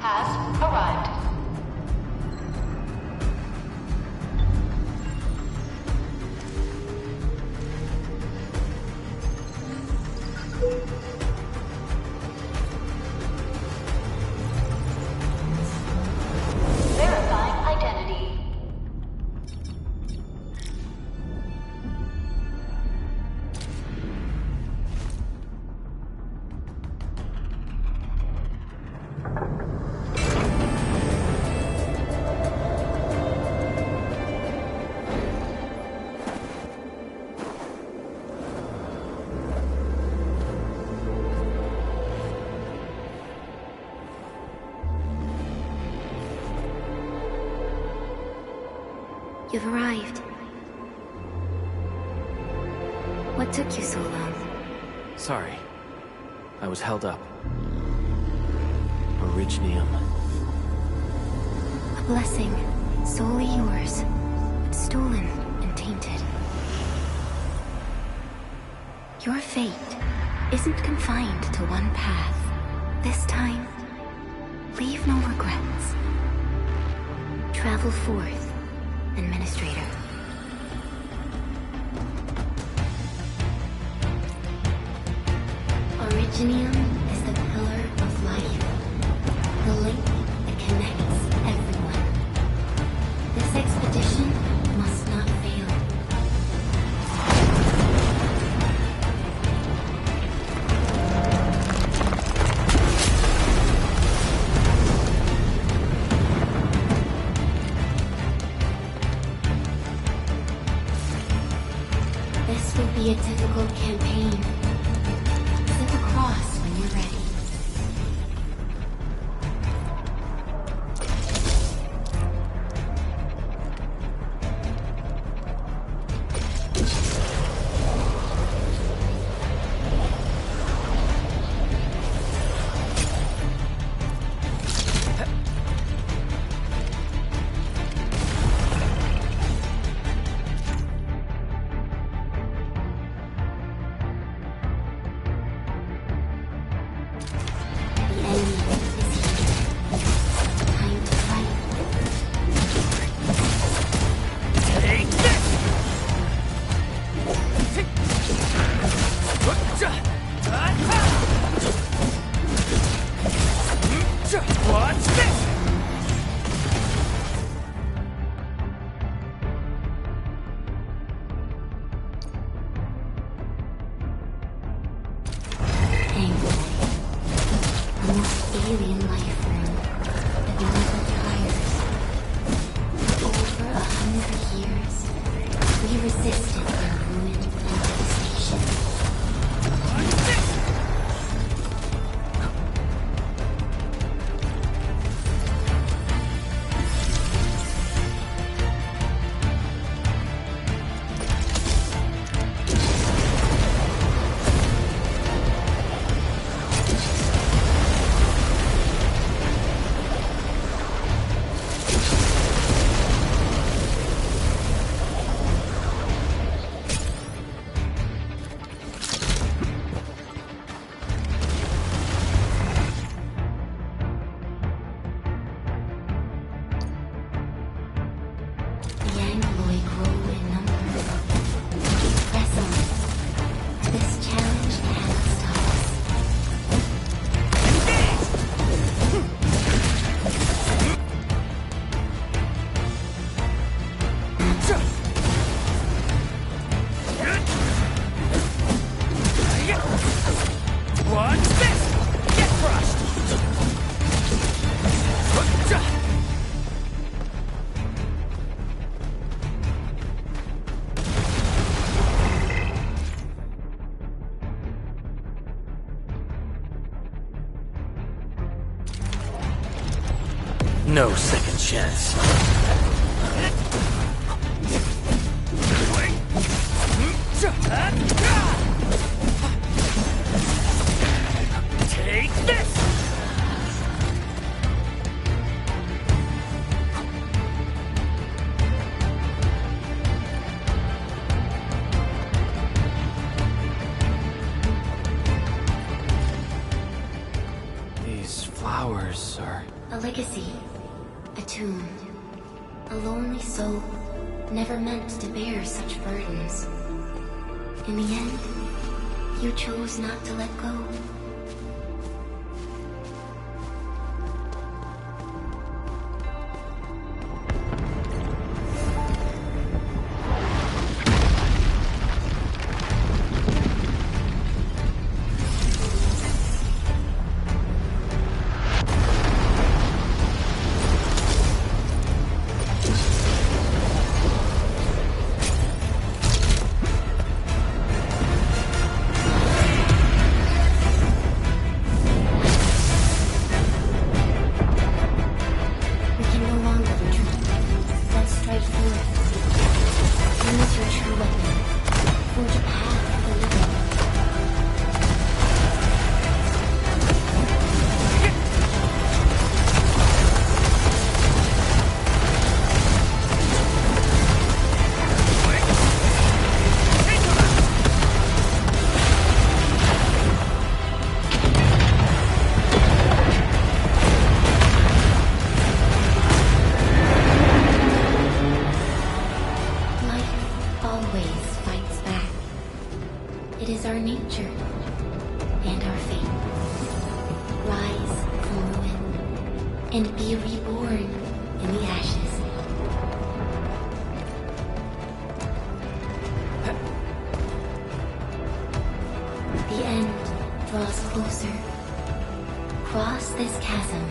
has arrived. Verifying identity. You've arrived. What took you so long? Sorry. I was held up. Originium. A blessing, solely yours, but stolen and tainted. Your fate isn't confined to one path. This time, leave no regrets. Travel forth, Administrator. Originium is the pillar of life, the link that connects everyone. This expedition must not fail. This will be a difficult campaign. Slip across when you're ready. Alien life form that never tires. For over 100 years, we resisted their ruin and devastation. No second chance. Take this! These flowers sir. A legacy. A tomb. A lonely soul, never meant to bear such burdens. In the end, you chose not to let go. And be reborn in the ashes. The end draws closer. Cross this chasm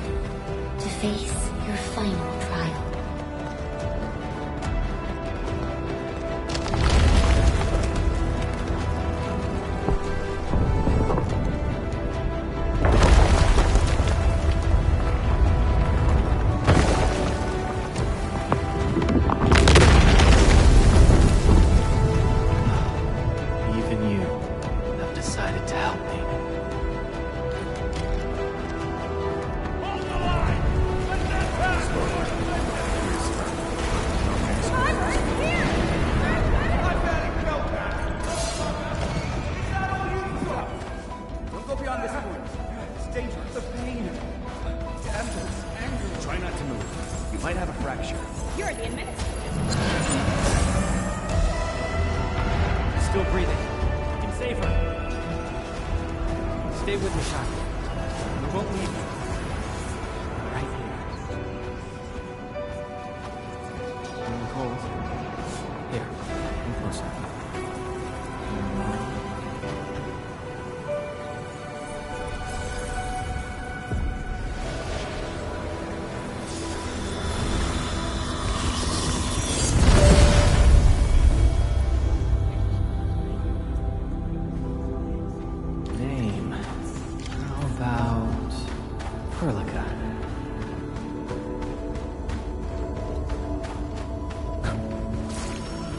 to face your final trial.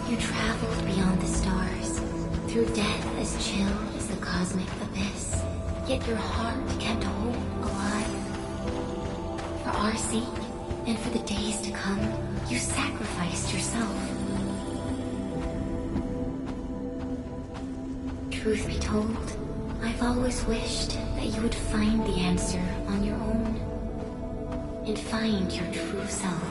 You traveled beyond the stars, through death as chill as the cosmic abyss. Yet your heart kept hope alive. For our sake, and for the days to come, you sacrificed yourself. Truth be told, I've always wished that you would find the answer on your own, and find your true self.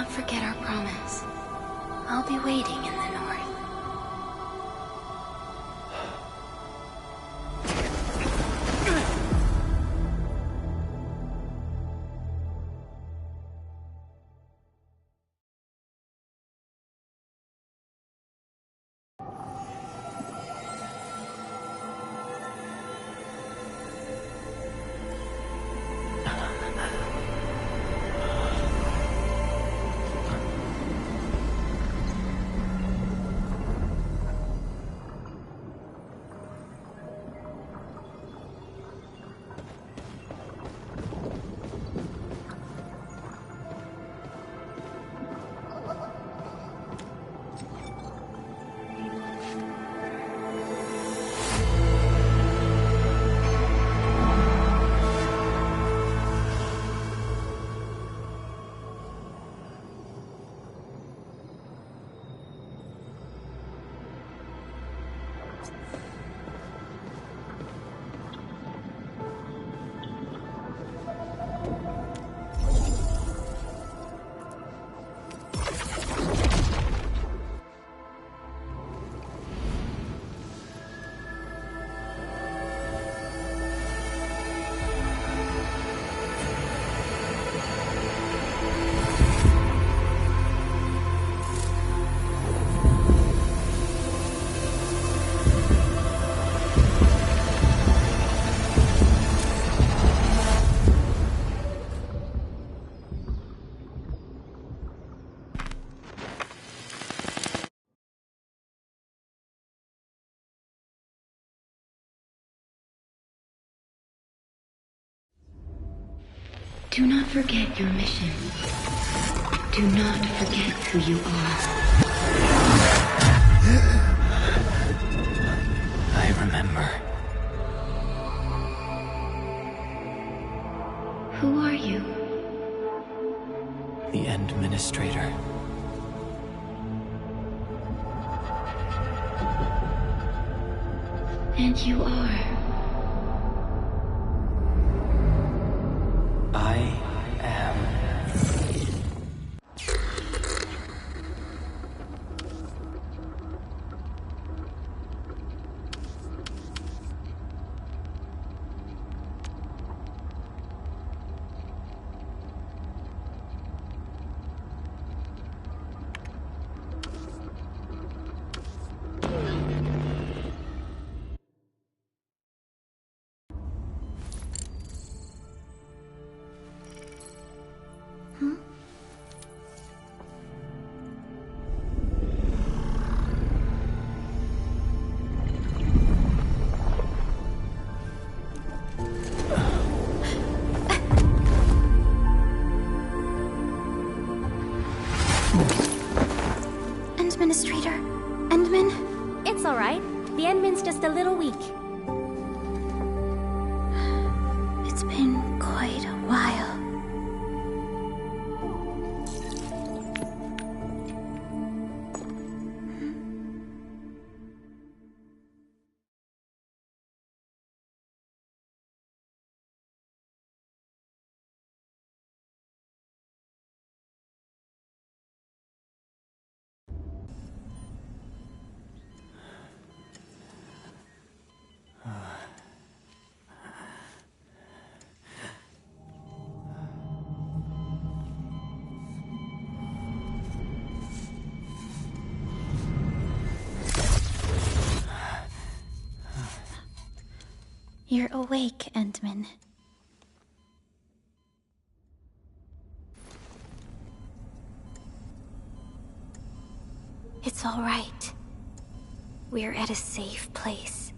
not forget our promise. I'll be waiting in the north. Do not forget your mission. Do not forget who you are. I remember. Who are you? The Administrator. And you are. I am. Administrator? Endman? It's alright. The Endman's just a little weak. It's been quite a while. You're awake, Endman. It's all right. We're at a safe place.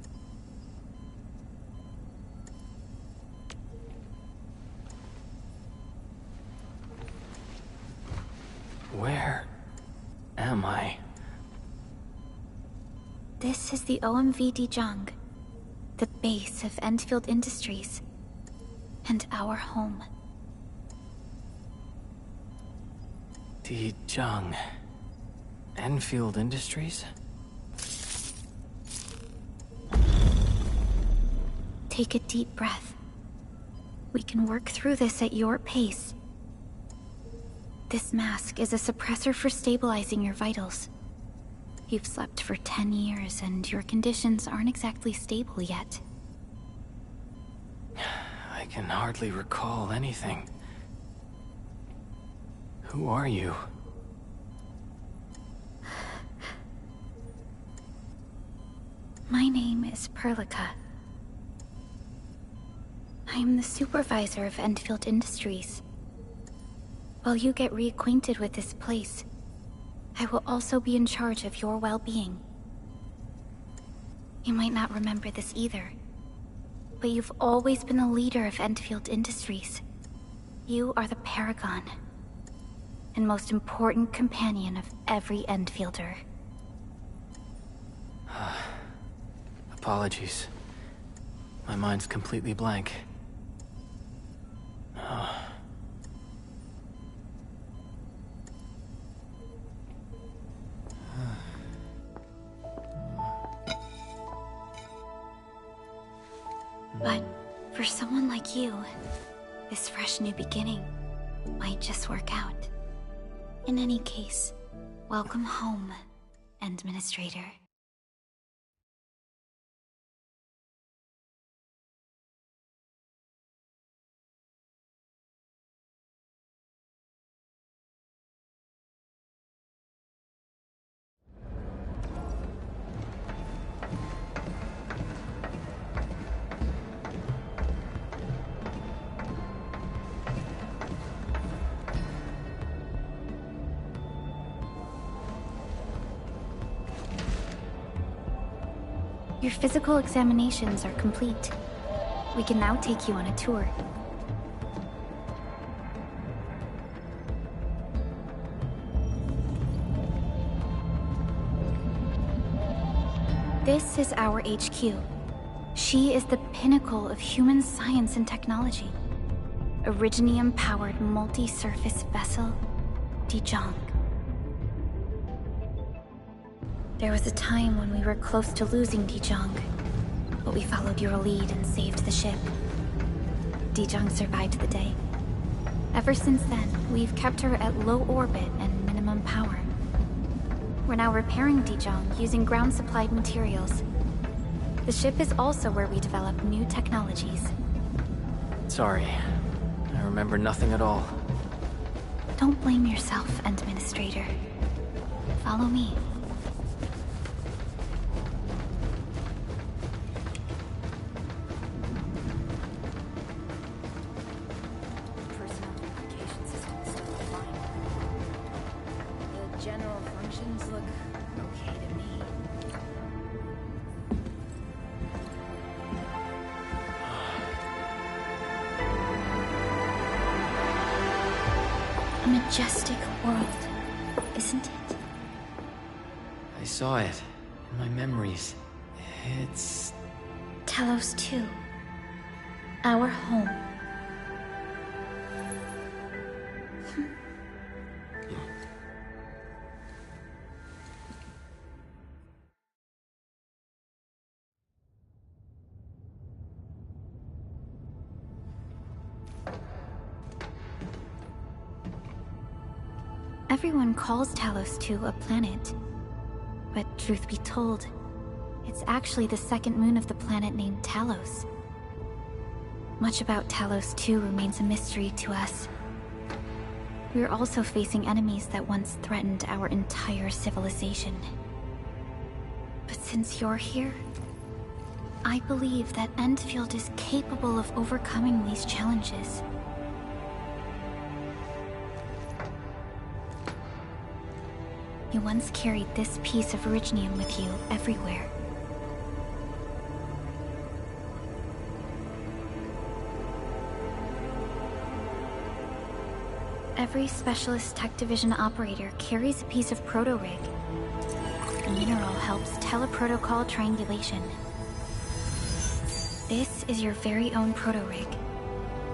Where am I? This is the OMV Dijang, the base of Endfield Industries, and our home. Dijang. Endfield Industries? Take a deep breath. We can work through this at your pace. This mask is a suppressor for stabilizing your vitals. You've slept for 10 years, and your conditions aren't exactly stable yet. I can hardly recall anything. Who are you? My name is Perlica. I am the supervisor of Endfield Industries. While you get reacquainted with this place, I will also be in charge of your well-being. You might not remember this either, but you've always been the leader of Endfield Industries. You are the paragon, and most important companion of every Endfielder. Apologies. My mind's completely blank. But for someone like you, this fresh new beginning might just work out. In any case, welcome home, Administrator. Your physical examinations are complete. We can now take you on a tour. This is our HQ. She is the pinnacle of human science and technology. A Rhygnium-powered multi-surface vessel, Dijong. There was a time when we were close to losing Dijong, but we followed your lead and saved the ship. Dijong survived the day. Ever since then, we've kept her at low orbit and minimum power. We're now repairing Dijong using ground-supplied materials. The ship is also where we develop new technologies. Sorry. I remember nothing at all. Don't blame yourself, Administrator. Follow me. General functions look okay to me. A majestic world, isn't it? I saw it in my memories. It's... Talos 2. Our home. Everyone calls Talos 2 a planet. But truth be told, it's actually the second moon of the planet named Talos. Much about Talos 2 remains a mystery to us. We're also facing enemies that once threatened our entire civilization. But since you're here, I believe that Endfield is capable of overcoming these challenges. You once carried this piece of Rhygnium with you everywhere. Every Specialist Tech Division operator carries a piece of proto-rig. The mineral helps teleprotocol triangulation. This is your very own proto-rig,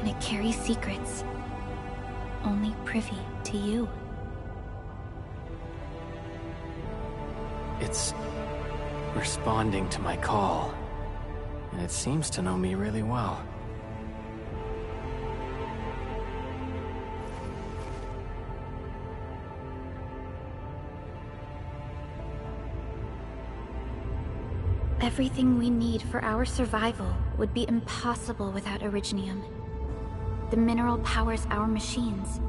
and it carries secrets only privy to you. It's responding to my call, and it seems to know me really well. Everything we need for our survival would be impossible without Originium. The mineral powers our machines,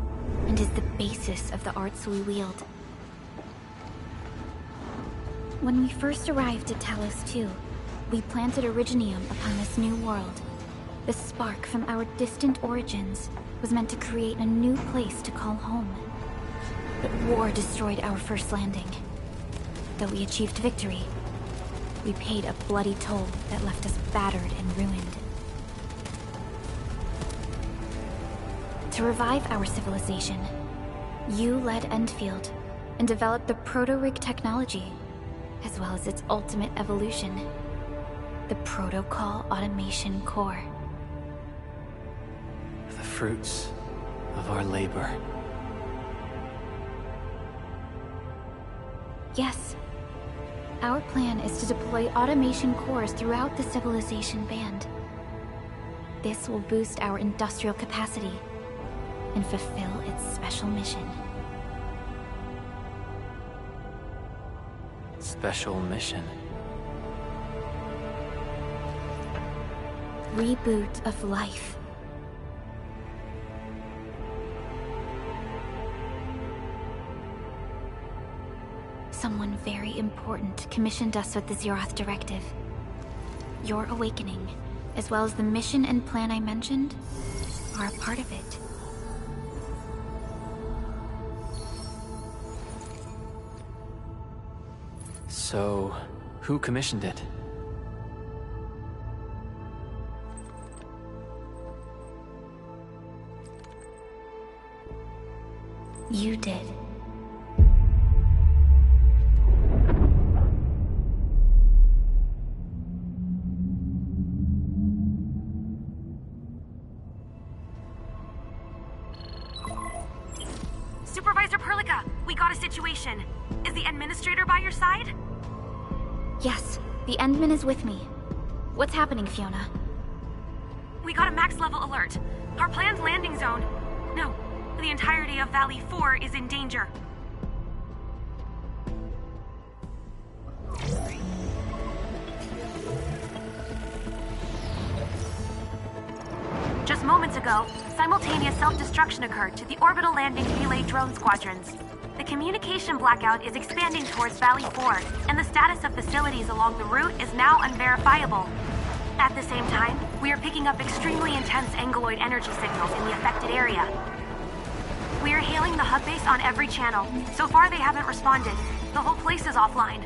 and is the basis of the arts we wield. When we first arrived at Talos 2, we planted Originium upon this new world. The spark from our distant origins was meant to create a new place to call home. But war destroyed our first landing. Though we achieved victory, we paid a bloody toll that left us battered and ruined. To revive our civilization, you led Endfield and developed the proto-rig technology, as well as its ultimate evolution, the Protocol Automation Core. The fruits of our labor. Yes. Our plan is to deploy automation cores throughout the civilization band. This will boost our industrial capacity and fulfill its special mission. Special mission. Reboot of life. Someone very important commissioned us with the Zeroth Directive. Your awakening, as well as the mission and plan I mentioned, are a part of it. So, who commissioned it? You did. Supervisor Perlica, we got a situation. Is the administrator by your side? Yes, the Endman is with me. What's happening, Fiona? We got a max-level alert. Our planned landing zone... No, the entirety of Valley 4 is in danger. Just moments ago, simultaneous self-destruction occurred to the orbital landing relay drone squadrons. The communication blackout is expanding towards Valley 4, and the status of facilities along the route is now unverifiable. At the same time, we are picking up extremely intense angeloid energy signals in the affected area. We are hailing the hub base on every channel. So far, they haven't responded. The whole place is offline.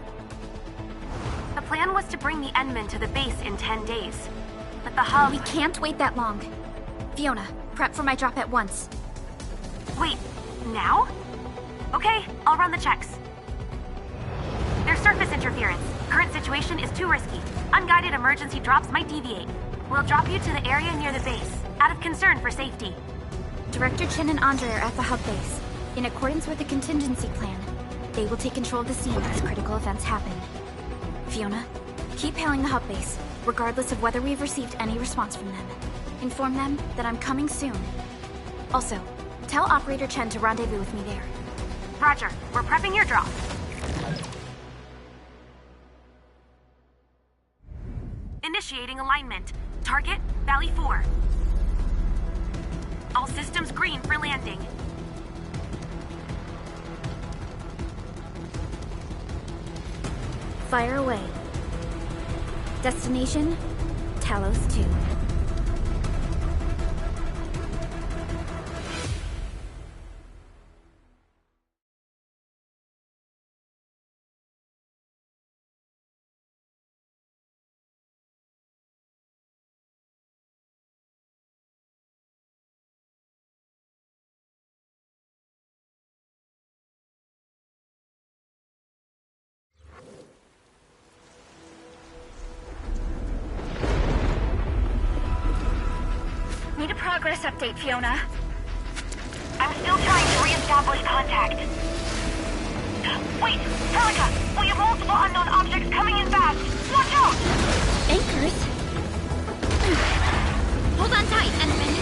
The plan was to bring the Endman to the base in 10 days. But the hub... We can't wait that long. Fiona, prep for my drop at once. Wait, now? Okay, I'll run the checks. There's surface interference. Current situation is too risky. Unguided emergency drops might deviate. We'll drop you to the area near the base, out of concern for safety. Director Chen and Andre are at the hub base. In accordance with the contingency plan, they will take control of the scene as critical events happen. Fiona, keep hailing the hub base, regardless of whether we've received any response from them. Inform them that I'm coming soon. Also, tell Operator Chen to rendezvous with me there. Roger, we're prepping your drop. Initiating alignment. Target, Valley 4. All systems green for landing. Fire away. Destination, Talos 2. Need a progress update, Fiona. I'm still trying to re-establish contact. Wait, Perlica! We have multiple unknown objects coming in fast! Watch out! Anchors? Hold on tight, Endman.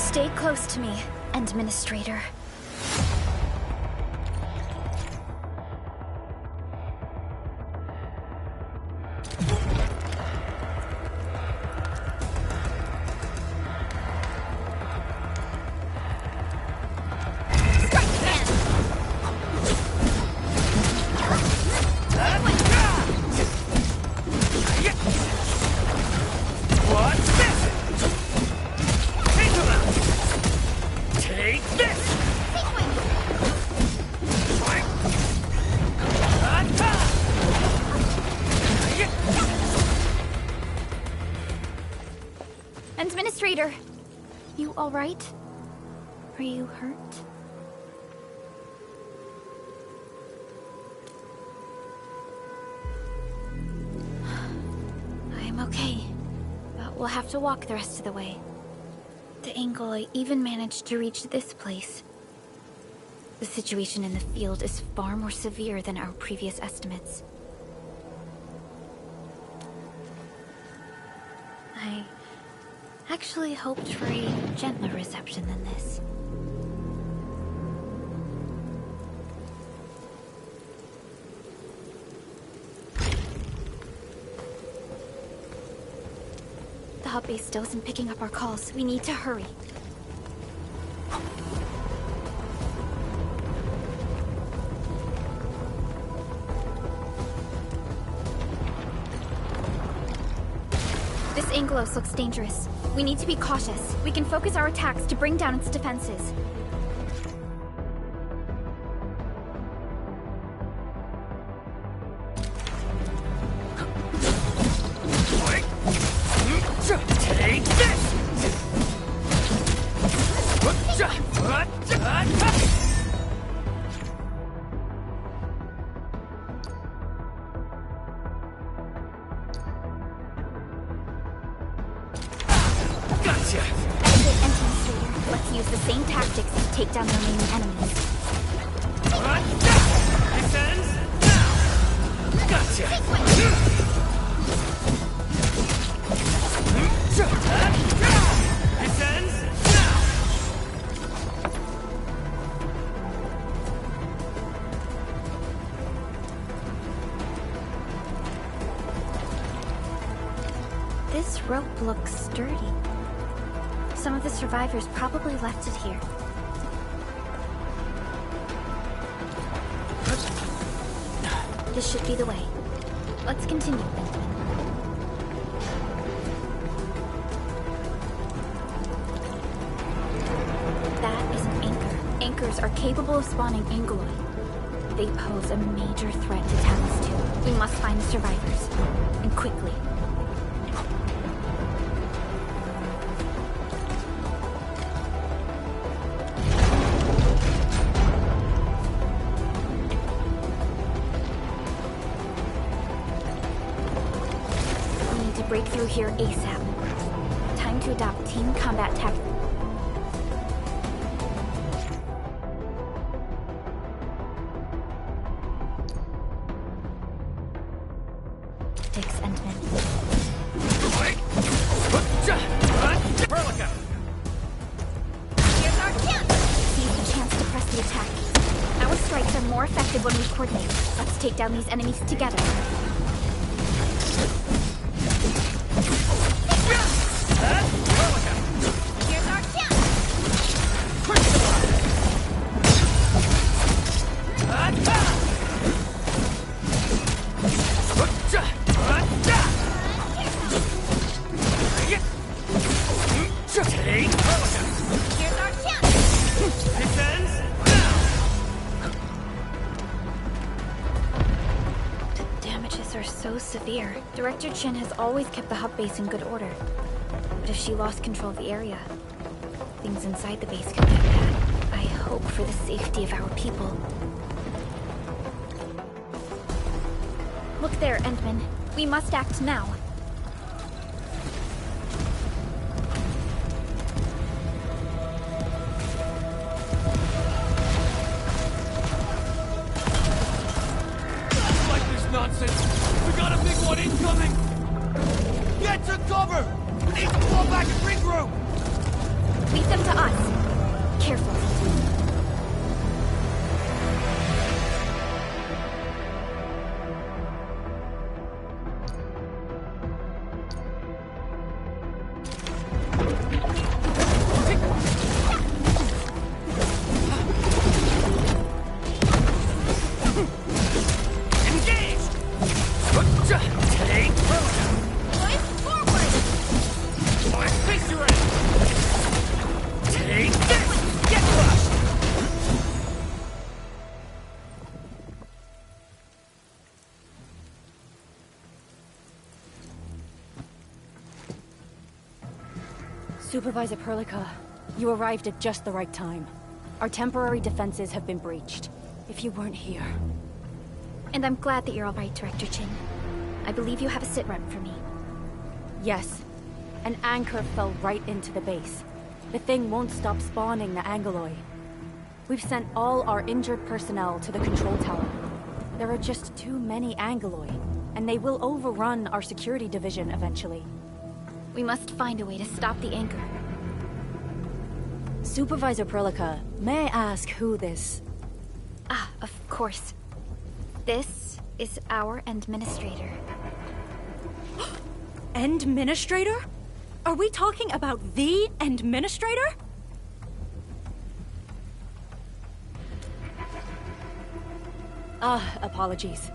Stay close to me, Administrator. Administrator! You alright? Are you hurt? I'm okay, but we'll have to walk the rest of the way. The angle I even managed to reach this place. The situation in the field is far more severe than our previous estimates. I actually hoped for a gentler reception than this. The hub base still isn't picking up our calls. We need to hurry. This Anglos looks dangerous. We need to be cautious. We can focus our attacks to bring down its defenses. Take this! Gotcha! Administrator, let's use the same tactics to take down the remaining enemies. This ends now! Gotcha! This ends now! This rope looks sturdy. Some of the survivors probably left it here. This should be the way. Let's continue. That is an anchor. Anchors are capable of spawning Angoloi. They pose a major threat to Talos 2. We must find the survivors. And quickly. Break through here ASAP. Time to adopt team combat tactics. Endman. Here's our chance! Seize the chance to press the attack. Our strikes are more effective when we coordinate. Let's take down these enemies together. Severe. Director Chen has always kept the hub base in good order. But if she lost control of the area, things inside the base could get bad. I hope for the safety of our people. Look there, Endman. We must act now. Nonsense! We got a big one incoming! Get to cover! We need to fall back and regroup! We've them to us. Careful. Supervisor Perlica, you arrived at just the right time. Our temporary defenses have been breached. If you weren't here... And I'm glad that you're alright, Director Chin. I believe you have a sit-rep for me. Yes. An anchor fell right into the base. The thing won't stop spawning the Angoloi. We've sent all our injured personnel to the control tower. There are just too many Angoloi, and they will overrun our security division eventually. We must find a way to stop the anchor. Supervisor Perlica, may I ask who this... Ah, of course. This is our Endministrator. Endministrator? Are we talking about the Endministrator? Apologies.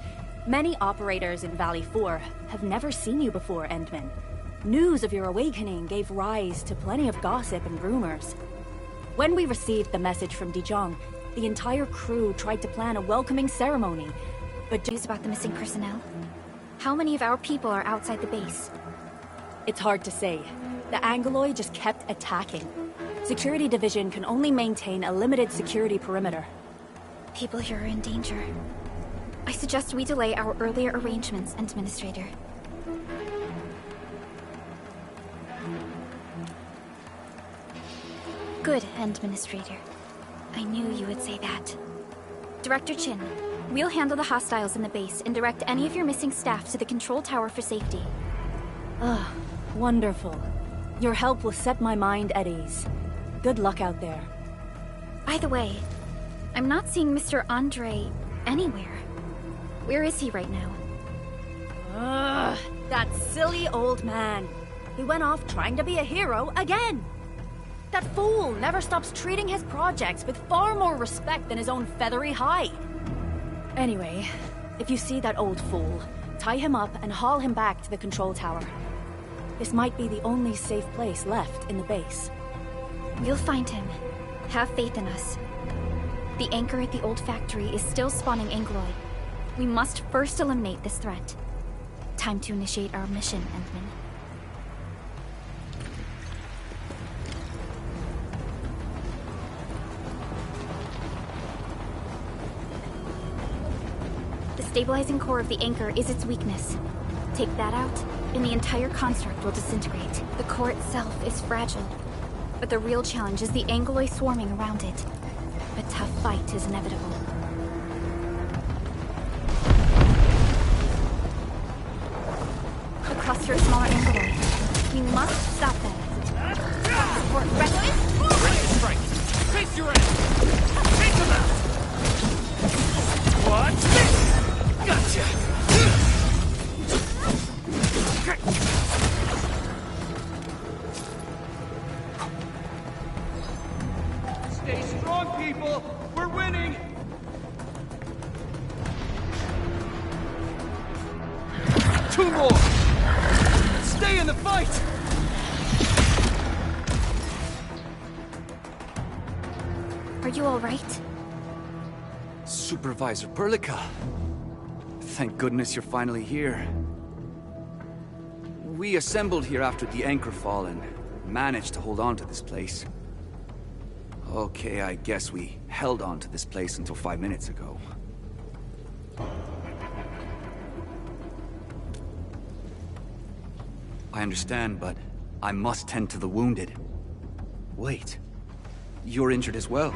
Many operators in Valley 4 have never seen you before, Endman. News of your awakening gave rise to plenty of gossip and rumors. When we received the message from Dijon, the entire crew tried to plan a welcoming ceremony, but News about the missing personnel? How many of our people are outside the base? it's hard to say. The Angoloi just kept attacking. Security Division can only maintain a limited security perimeter. People here are in danger. I suggest we delay our earlier arrangements, Administrator. Good, Administrator. I knew you would say that. Director Chin, we'll handle the hostiles in the base and direct any of your missing staff to the control tower for safety. Wonderful. Your help will set my mind at ease. Good luck out there. By the way, I'm not seeing Mr. Andre anywhere. Where is he right now? That silly old man. He went off trying to be a hero again. That fool never stops treating his projects with far more respect than his own feathery hide. Anyway, if you see that old fool, tie him up and haul him back to the control tower. This might be the only safe place left in the base. We'll find him. Have faith in us. The anchor at the old factory is still spawning Angoloi. We must first eliminate this threat. Time to initiate our mission, Endman. The stabilizing core of the anchor is its weakness. Take that out, and the entire construct will disintegrate. The core itself is fragile, but the real challenge is the Angoloi swarming around it. A tough fight is inevitable. A cluster of smaller Angoloi. We must stop them. Support ready? Ready to strike! Face your end! Take them out! Watch this! Gotcha! Stay strong, people! We're winning! Two more! Stay in the fight! Are you all right? Supervisor Perlica. Thank goodness you're finally here. We assembled here after the anchor fall and managed to hold on to this place. Okay, I guess we held on to this place until 5 minutes ago. I understand, but I must tend to the wounded. Wait, you're injured as well.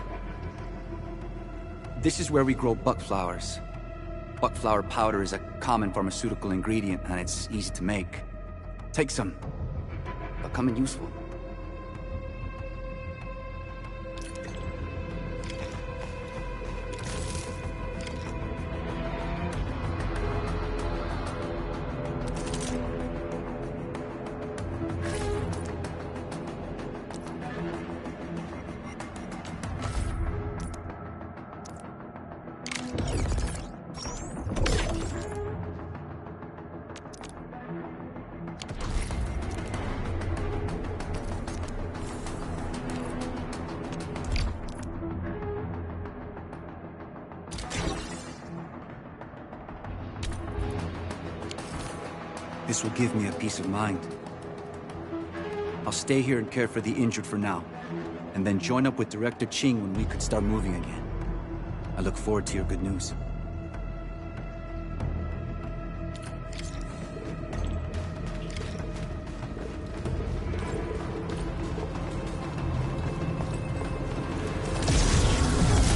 This is where we grow buckflowers. Buckflower powder is a common pharmaceutical ingredient and it's easy to make. Take some. They'll come in useful. This will give me a peace of mind. I'll stay here and care for the injured for now, and then join up with Director Ching when we could start moving again. I look forward to your good news.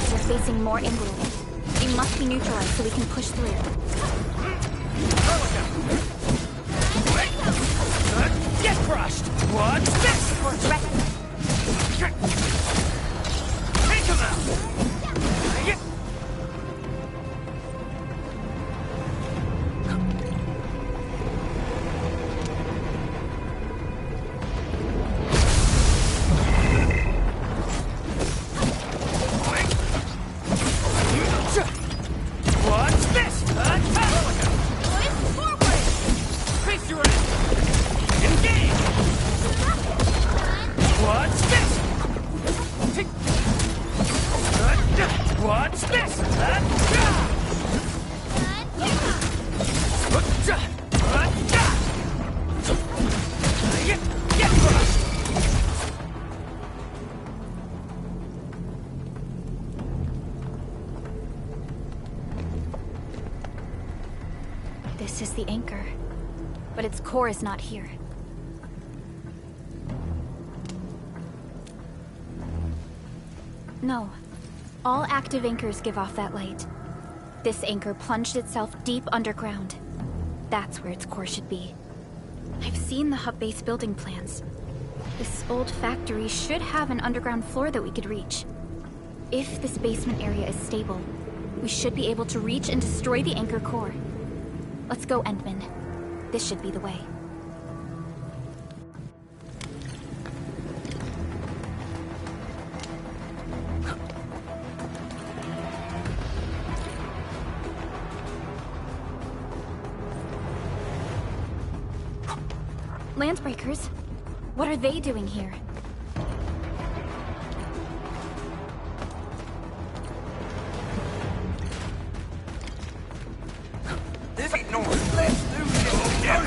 They're facing more influence. We must be neutralized so we can push through. Get crushed! What's this? Take him out! What's this? Forward! Face your engage! What's this? What's this? Get crushed! This is the anchor, but its core is not here. No. All active anchors give off that light. This anchor plunged itself deep underground. That's where its core should be. I've seen the hub base building plans. This old factory should have an underground floor that we could reach. If this basement area is stable, we should be able to reach and destroy the anchor core. Let's go, Endman. This should be the way. Landbreakers? What are they doing here? This ain't normal. Let's do this. Yeah.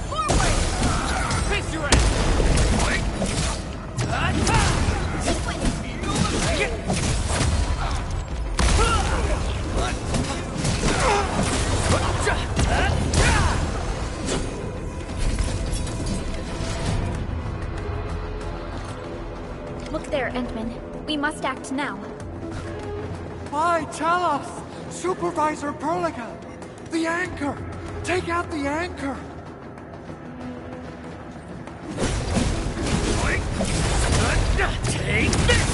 Forward! Face your ass! Look there, Endman. We must act now. Why, tell us! Supervisor Perlica! The anchor! Take out the anchor! Take this!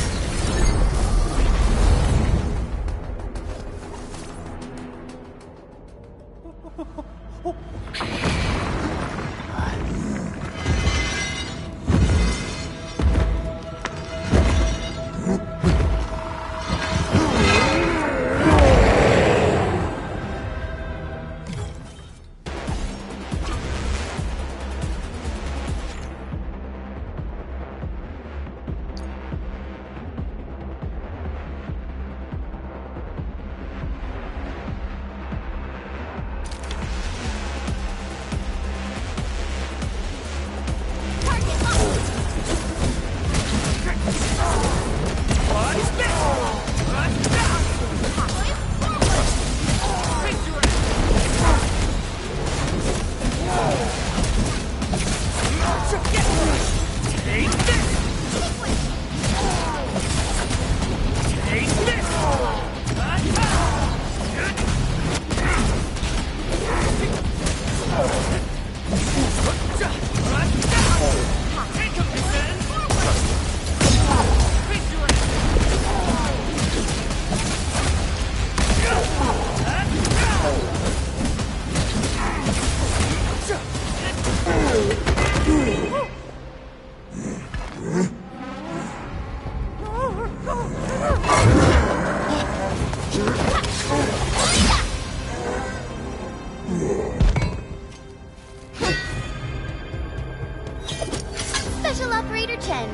Special Operator Chen.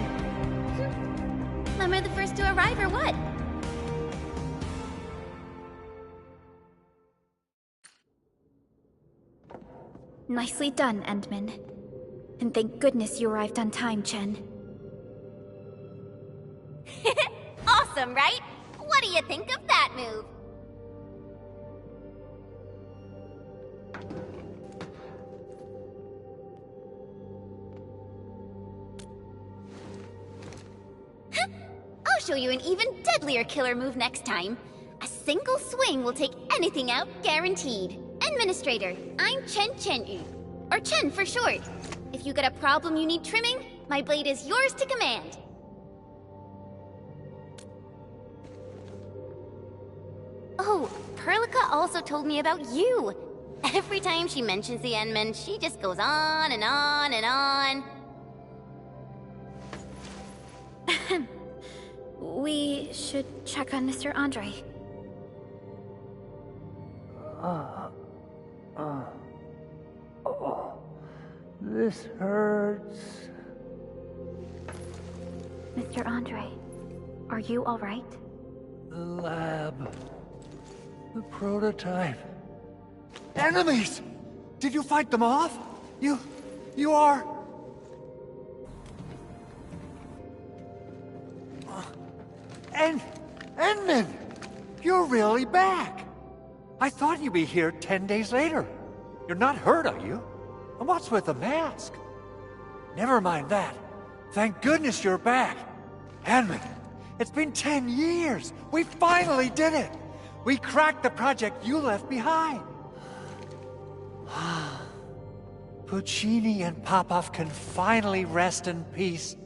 Am I the first to arrive or what? Nicely done, Endman. And thank goodness you arrived on time, Chen. Awesome, right? What do you think of that move? I'll show you an even deadlier killer move next time. A single swing will take anything out, guaranteed. Administrator, I'm Chen Chen-yu, or Chen for short. If you got a problem you need trimming, my blade is yours to command. Oh, Perlica also told me about you. Every time she mentions the Endman, she just goes on and on and on. We should check on Mr. Andre. This hurts. Mr. Andre, are you all right? The lab. The prototype. Enemies! Did you fight them off? You are... Endman! You're really back! I thought you'd be here 10 days later. You're not hurt, are you? And what's with the mask? Never mind that. Thank goodness you're back. Endman, it's been 10 years. We finally did it. We cracked the project you left behind. Puccini and Popov can finally rest in peace.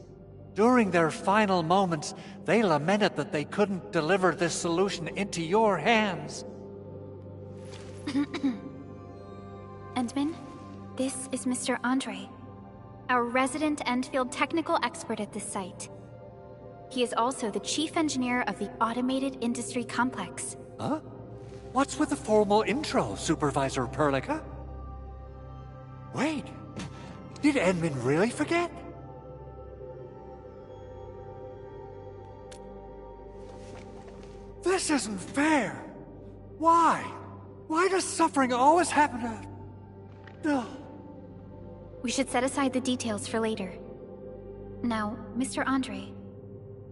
During their final moments, they lamented that they couldn't deliver this solution into your hands. Endman, this is Mr. Andre, our resident Endfield technical expert at this site. He is also the chief engineer of the Automated Industry Complex. Huh? What's with the formal intro, Supervisor Perlica? Wait, did Endman really forget? This isn't fair. Why? Why does suffering always happen to... No. We should set aside the details for later. Now, Mr. Andre,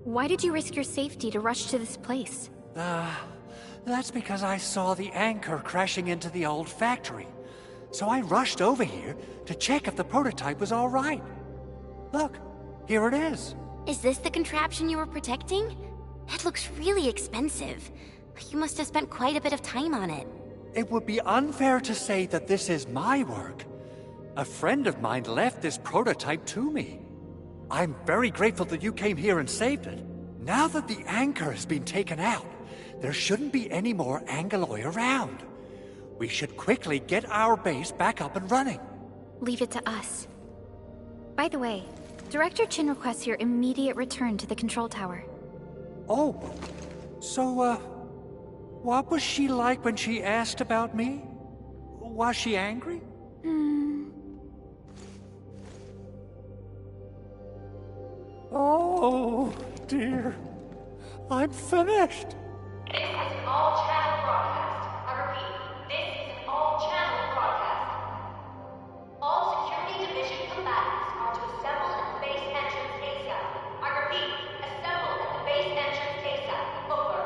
why did you risk your safety to rush to this place? That's because I saw the anchor crashing into the old factory. So I rushed over here to check if the prototype was all right. Look, here it is. Is this the contraption you were protecting? It looks really expensive. You must have spent quite a bit of time on it. It would be unfair to say that this is my work. A friend of mine left this prototype to me. I'm very grateful that you came here and saved it. Now that the anchor has been taken out, there shouldn't be any more Angaloi around. We should quickly get our base back up and running. Leave it to us. By the way, Director Chin requests your immediate return to the control tower. Oh, so, what was she like when she asked about me? Was she angry? Oh, dear. I'm finished. This is an all-channel broadcast. I repeat, this is an all-channel broadcast. All security division combatants are to assemble at the base entrance ASAP. I repeat, assemble at the base entrance ASAP. Over.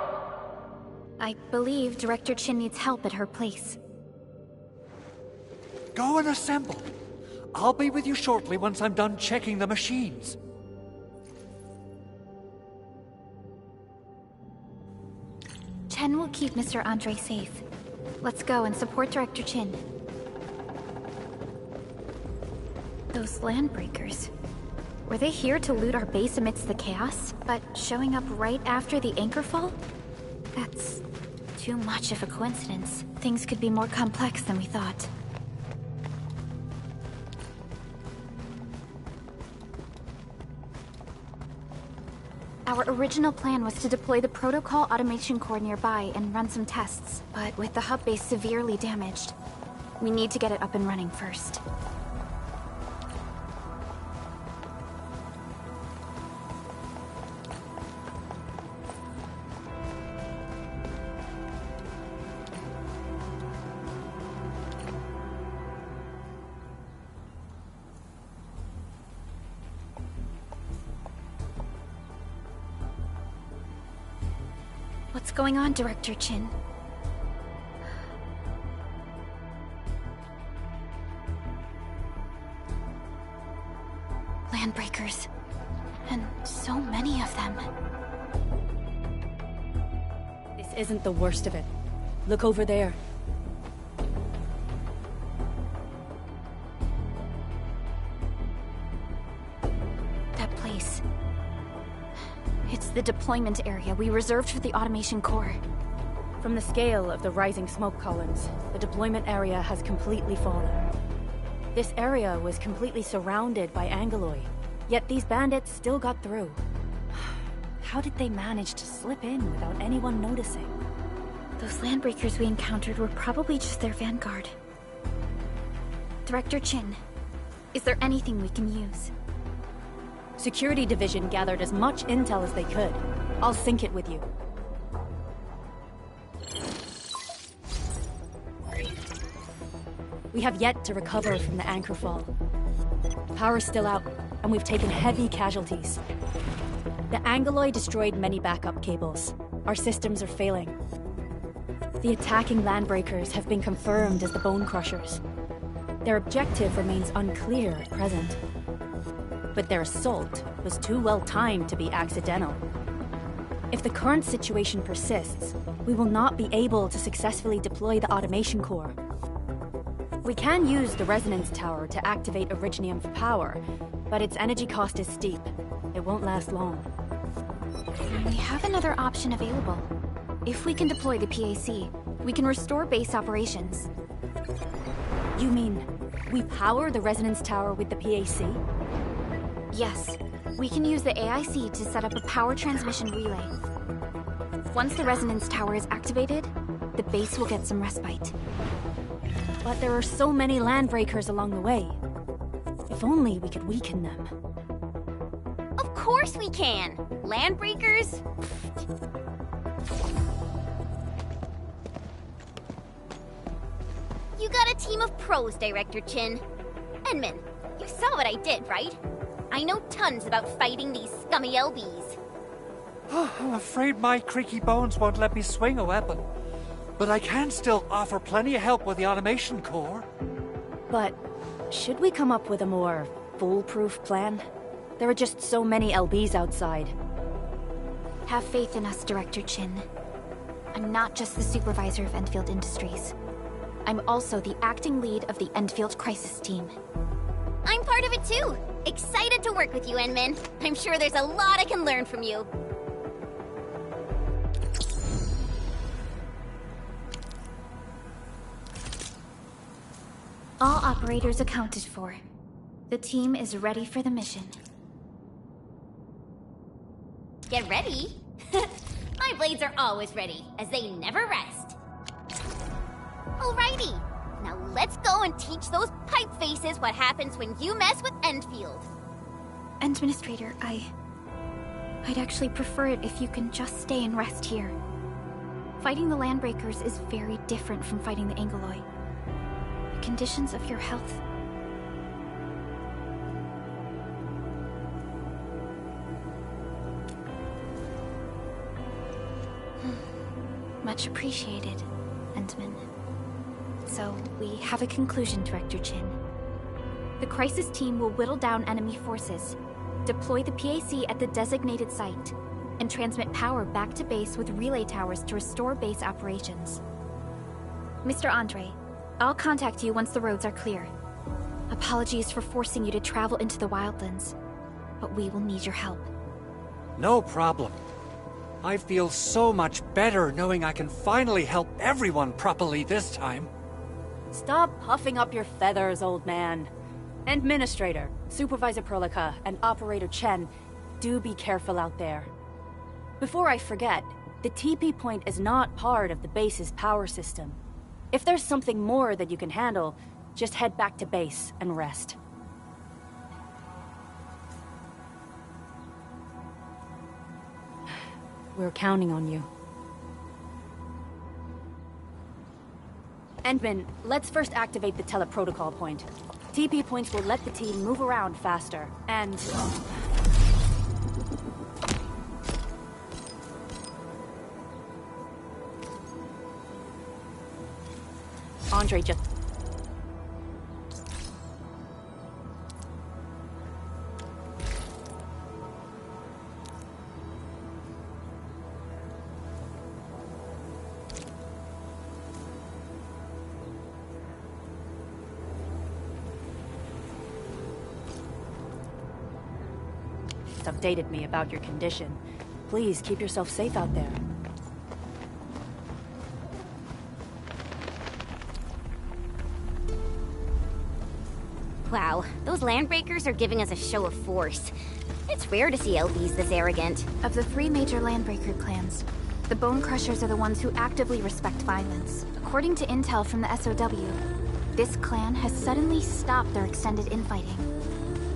I believe Director Chin needs help at her place. Go and assemble. I'll be with you shortly once I'm done checking the machines. Chen will keep Mr. Andre safe. Let's go and support Director Chin. Those landbreakers. Were they here to loot our base amidst the chaos, but showing up right after the anchor fall? That's too much of a coincidence. Things could be more complex than we thought. Our original plan was to deploy the protocol automation core nearby and run some tests, but with the hub base severely damaged, we need to get it up and running first. What's going on, Director Chin? Landbreakers. And so many of them. This isn't the worst of it. Look over there. That place. It's the deployment area we reserved for the automation core. From the scale of the rising smoke columns, the deployment area has completely fallen. This area was completely surrounded by Angeloi, yet these bandits still got through. How did they manage to slip in without anyone noticing? Those landbreakers we encountered were probably just their vanguard. Director Chin, is there anything we can use? Security Division gathered as much intel as they could. I'll sync it with you. We have yet to recover from the anchor fall. Power's still out, and we've taken heavy casualties. The Angeloi destroyed many backup cables. Our systems are failing. The attacking landbreakers have been confirmed as the Bone Crushers. Their objective remains unclear at present. But their assault was too well timed to be accidental. If the current situation persists, we will not be able to successfully deploy the automation core. We can use the resonance tower to activate Originium for power, but its energy cost is steep. It won't last long. We have another option available. If we can deploy the PAC, we can restore base operations. You mean, we power the resonance tower with the PAC? Yes. We can use the AIC to set up a power transmission relay. Once the resonance tower is activated, the base will get some respite. But there are so many landbreakers along the way. If only we could weaken them. Of course we can! Landbreakers? You got a team of pros, Director Chin. Edmund, you saw what I did, right? I know tons about fighting these scummy LBs. I'm afraid my creaky bones won't let me swing a weapon. But I can still offer plenty of help with the automation core. But should we come up with a more foolproof plan? There are just so many LBs outside. Have faith in us, Director Chin. I'm not just the supervisor of Endfield Industries. I'm also the acting lead of the Endfield Crisis Team. I'm part of it too! Excited to work with you, Enmin. I'm sure there's a lot I can learn from you. All operators accounted for. The team is ready for the mission. Get ready? My blades are always ready, as they never rest. Alrighty, now let's go and teach those pipe faces what happens when you mess with Endfield. Administrator, I'd actually prefer it if you can just stay and rest here. Fighting the Landbreakers is very different from fighting the Angeloi. The conditions of your health... Much appreciated, Endman. So, we have a conclusion, Director Chin. The Crisis Team will whittle down enemy forces, deploy the PAC at the designated site, and transmit power back to base with relay towers to restore base operations. Mr. Andre, I'll contact you once the roads are clear. Apologies for forcing you to travel into the wildlands, but we will need your help. No problem. I feel so much better knowing I can finally help everyone properly this time. Stop puffing up your feathers, old man. Administrator, Supervisor Perlica, and Operator Chen, do be careful out there. Before I forget, the TP point is not part of the base's power system. If there's something more that you can handle, just head back to base and rest. We're counting on you. Endman, let's first activate the teleprotocol point. TP points will let the team move around faster, and... Andre just... updated me about your condition. Please keep yourself safe out there. Wow, those landbreakers are giving us a show of force. It's rare to see LVs this arrogant. Of the 3 major landbreaker clans, the Bone Crushers are the ones who actively respect violence. According to intel from the SOW, this clan has suddenly stopped their extended infighting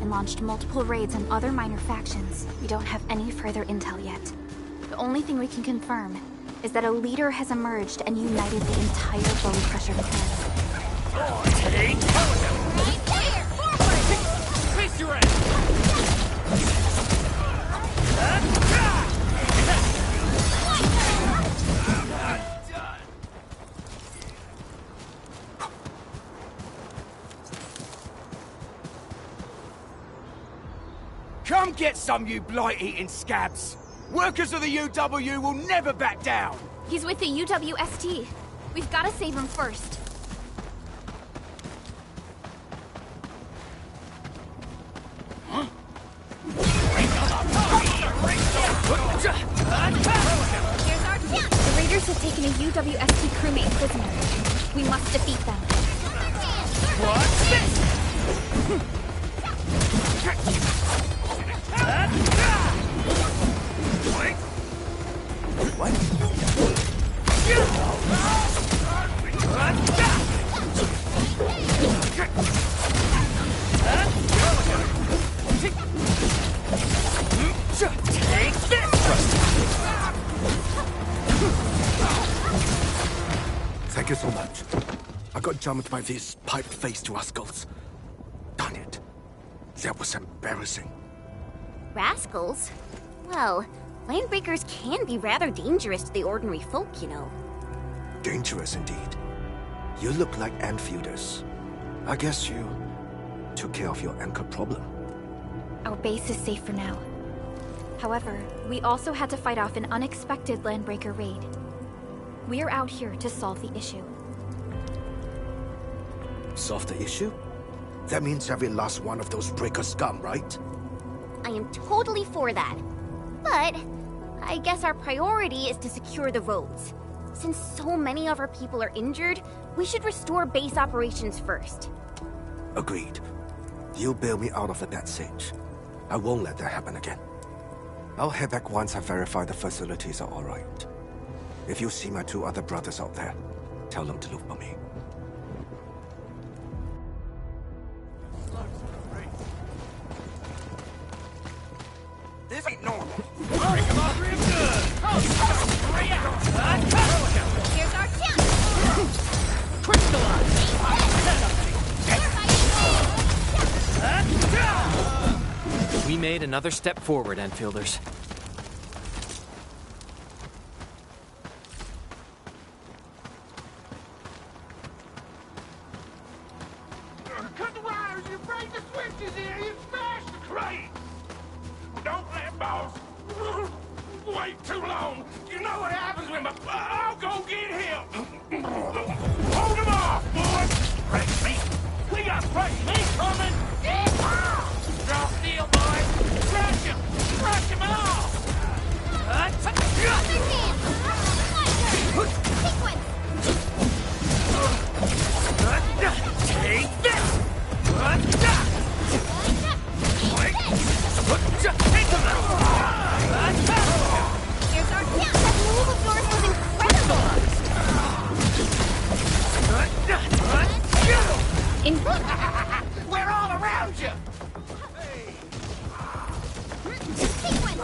and launched multiple raids on other minor factions. We don't have any further intel yet. The only thing we can confirm is that a leader has emerged and united the entire Bone Crusher clan. Right there! Forward! Face your ass! Come get some, you blight-eating scabs! Workers of the UW will never back down! He's with the UWST. We've got to save him first. Here's our chance! The Raiders have taken a UWST crewmate prisoner. We must defeat them. What's this? Take this! Thank you so much. I got jammed by these pipe-faced rascals. Darn it. That was embarrassing. Rascals? Well, landbreakers can be rather dangerous to the ordinary folk, you know. Dangerous indeed. You look like Enfielders. I guess you took care of your anchor problem. Our base is safe for now. However, we also had to fight off an unexpected landbreaker raid. We are out here to solve the issue. Solve the issue? That means every last one of those breaker scum, right? I am totally for that. But I guess our priority is to secure the roads. Since so many of our people are injured, we should restore base operations first. Agreed. You bail me out of the passage. I won't let that happen again. I'll head back once I verify the facilities are alright. If you see my 2 other brothers out there, tell them to look for me. This ain't normal. Break him up real good! Here's our chance! We made another step forward, Enfielders. Cut the wires, you break the switches here, you smash the crate! Don't let boss wait too long. You know what happens when I'll go get him. Hold him off, boys! Fresh meat! We got fresh meat coming! Draw steel, boys! Crush him! Crush him off! Take this! Here's our chance! That move of yours was incredible! We're all around you! Sequence!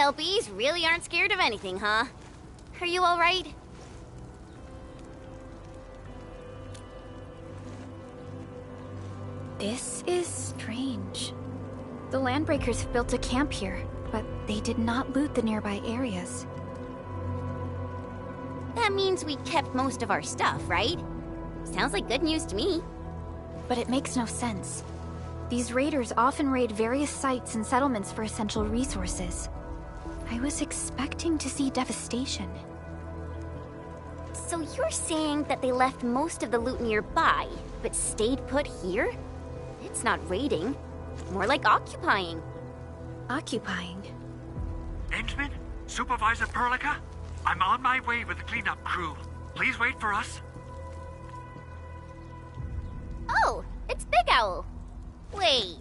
XLBs really aren't scared of anything, huh? Are you alright? This is strange. The Landbreakers built a camp here, but they did not loot the nearby areas. That means we kept most of our stuff, right? Sounds like good news to me. But it makes no sense. These raiders often raid various sites and settlements for essential resources. I was expecting to see devastation. So you're saying that they left most of the loot nearby, but stayed put here? It's not raiding. More like occupying. Occupying? Endman? Supervisor Perlica? I'm on my way with the cleanup crew. Please wait for us. Oh, it's Big Owl. Wait,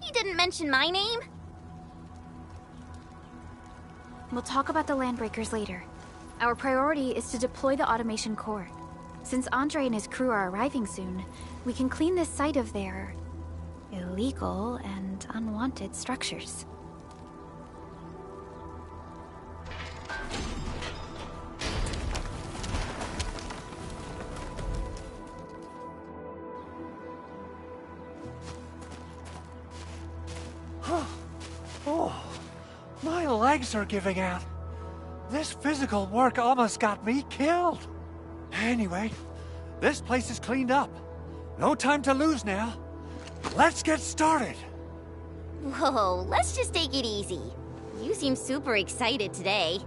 he didn't mention my name? We'll talk about the Landbreakers later. Our priority is to deploy the automation core. Since Andre and his crew are arriving soon, we can clean this site of their illegal and unwanted structures. Oh, my legs are giving out. This physical work almost got me killed. Anyway, this place is cleaned up. No time to lose now. Let's get started. Whoa, let's just take it easy. You seem super excited today.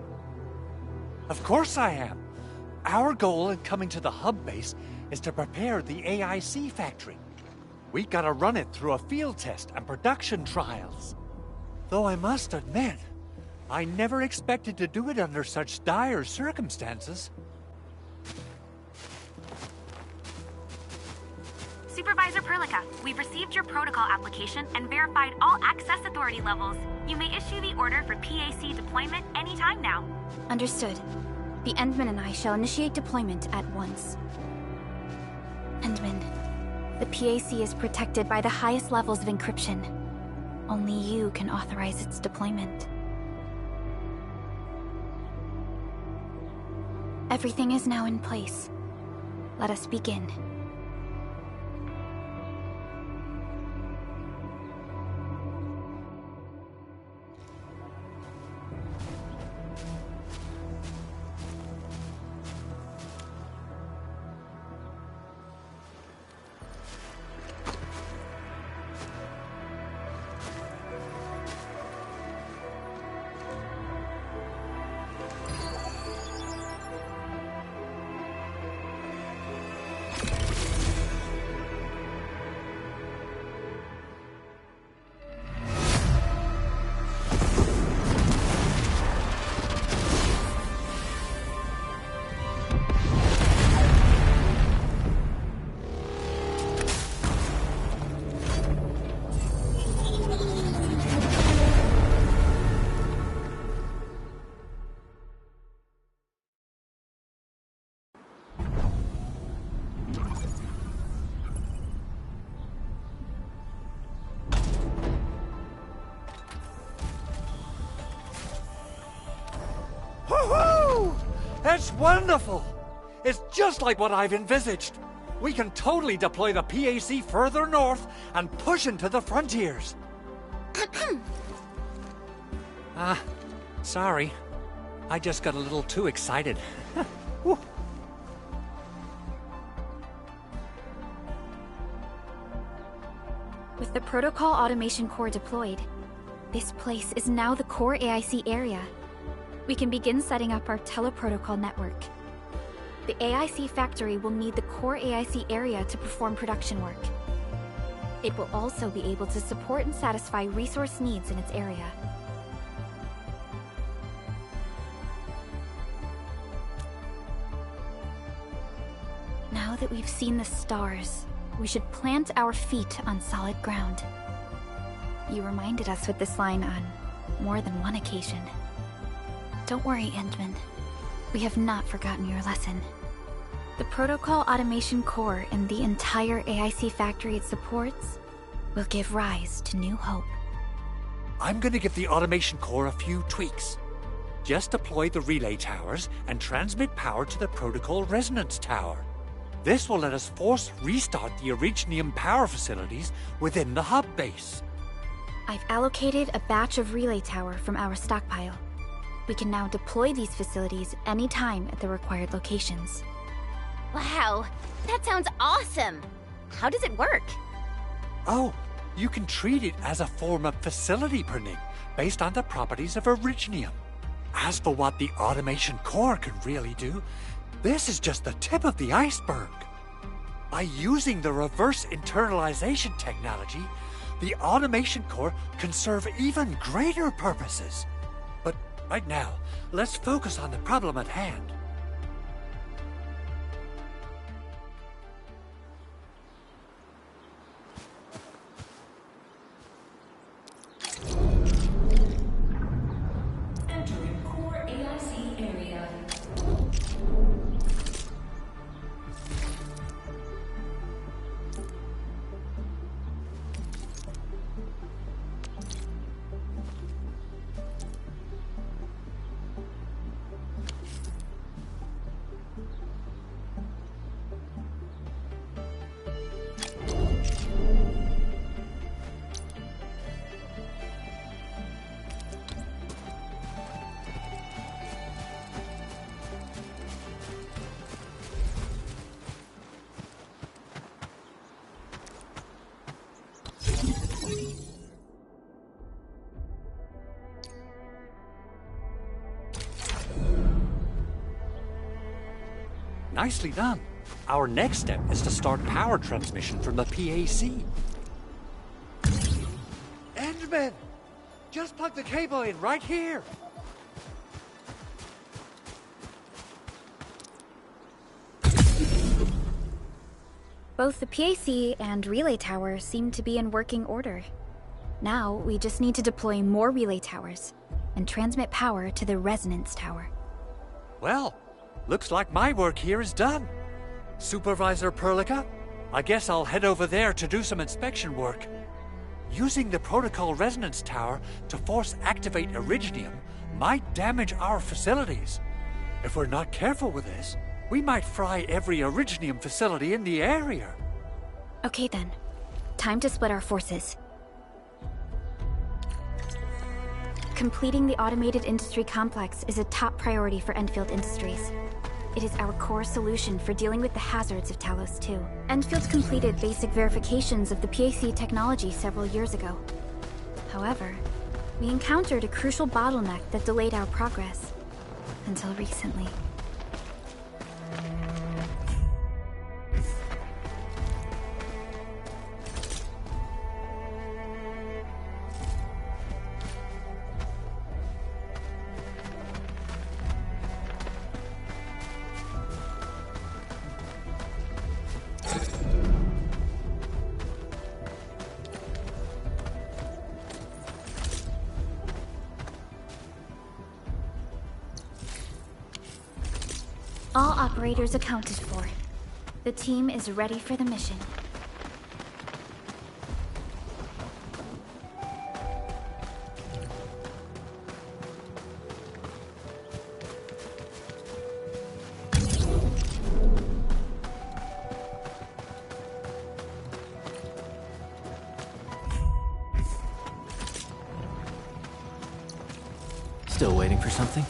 Of course I am. Our goal in coming to the hub base is to prepare the AIC factory. We gotta run it through a field test and production trials. Though I must admit, I never expected to do it under such dire circumstances. Supervisor Perlica, we've received your protocol application and verified all access authority levels. You may issue the order for PAC deployment anytime now. Understood. The Endman and I shall initiate deployment at once. Endman, the PAC is protected by the highest levels of encryption. Only you can authorize its deployment. Everything is now in place. Let us begin. Woohoo! It's wonderful! It's just like what I've envisaged. We can totally deploy the PAC further north and push into the frontiers. Sorry. I just got a little too excited. With the Protocol Automation Core deployed, this place is now the core AIC area. We can begin setting up our teleprotocol network. The AIC factory will need the core AIC area to perform production work. It will also be able to support and satisfy resource needs in its area. Now that we've seen the stars, we should plant our feet on solid ground. You reminded us with this line on more than one occasion. Don't worry, Endman. We have not forgotten your lesson. The Protocol Automation Core and the entire AIC factory it supports will give rise to new hope. I'm gonna give the automation core a few tweaks. Just deploy the relay towers and transmit power to the protocol resonance tower. This will let us force restart the Originium power facilities within the hub base. I've allocated a batch of relay tower from our stockpile. We can now deploy these facilities anytime at the required locations. Wow, that sounds awesome! How does it work? Oh, you can treat it as a form of facility printing based on the properties of Originium. As for what the automation core can really do, this is just the tip of the iceberg. By using the reverse internalization technology, the automation core can serve even greater purposes. But right now, let's focus on the problem at hand. Entering core AIC area. Nicely done. Our next step is to start power transmission from the PAC. Endman! Just plug the cable in right here! Both the PAC and relay tower seem to be in working order. Now, we just need to deploy more relay towers and transmit power to the resonance tower. Well, looks like my work here is done. Supervisor Perlica, I guess I'll head over there to do some inspection work. Using the protocol resonance tower to force activate Originium might damage our facilities. If we're not careful with this, we might fry every Originium facility in the area. Okay then. Time to split our forces. Completing the automated industry complex is a top priority for Endfield Industries. It is our core solution for dealing with the hazards of Talos 2. Endfield completed basic verifications of the PAC technology several years ago. However, we encountered a crucial bottleneck that delayed our progress. Until recently. All operators accounted for. The team is ready for the mission. Still waiting for something?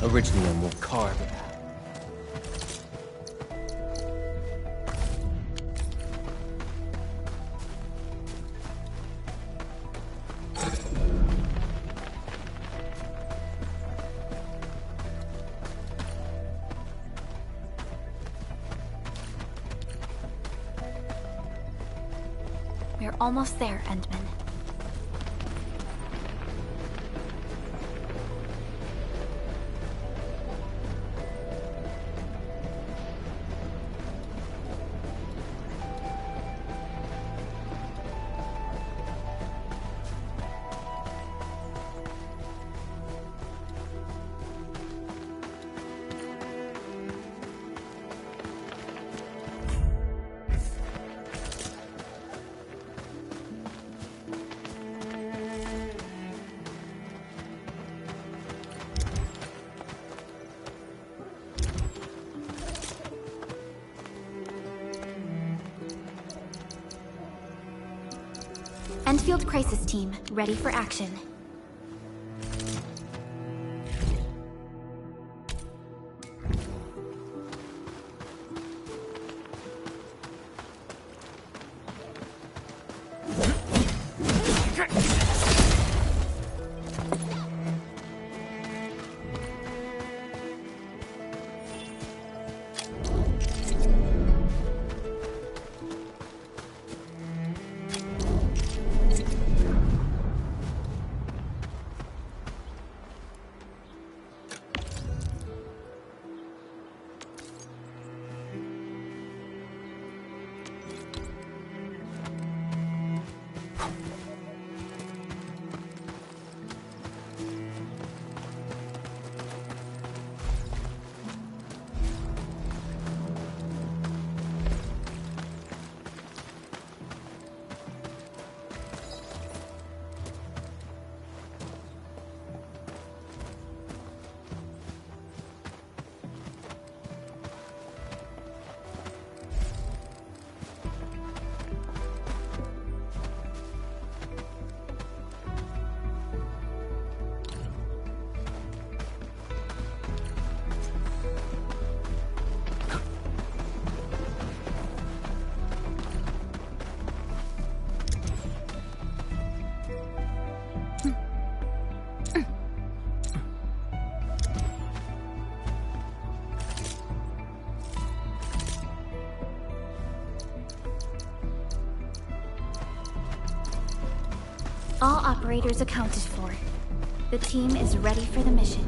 Originium will carve it. We're almost there, Endman. Endfield Crisis Team, ready for action. All operators accounted for. The team is ready for the mission.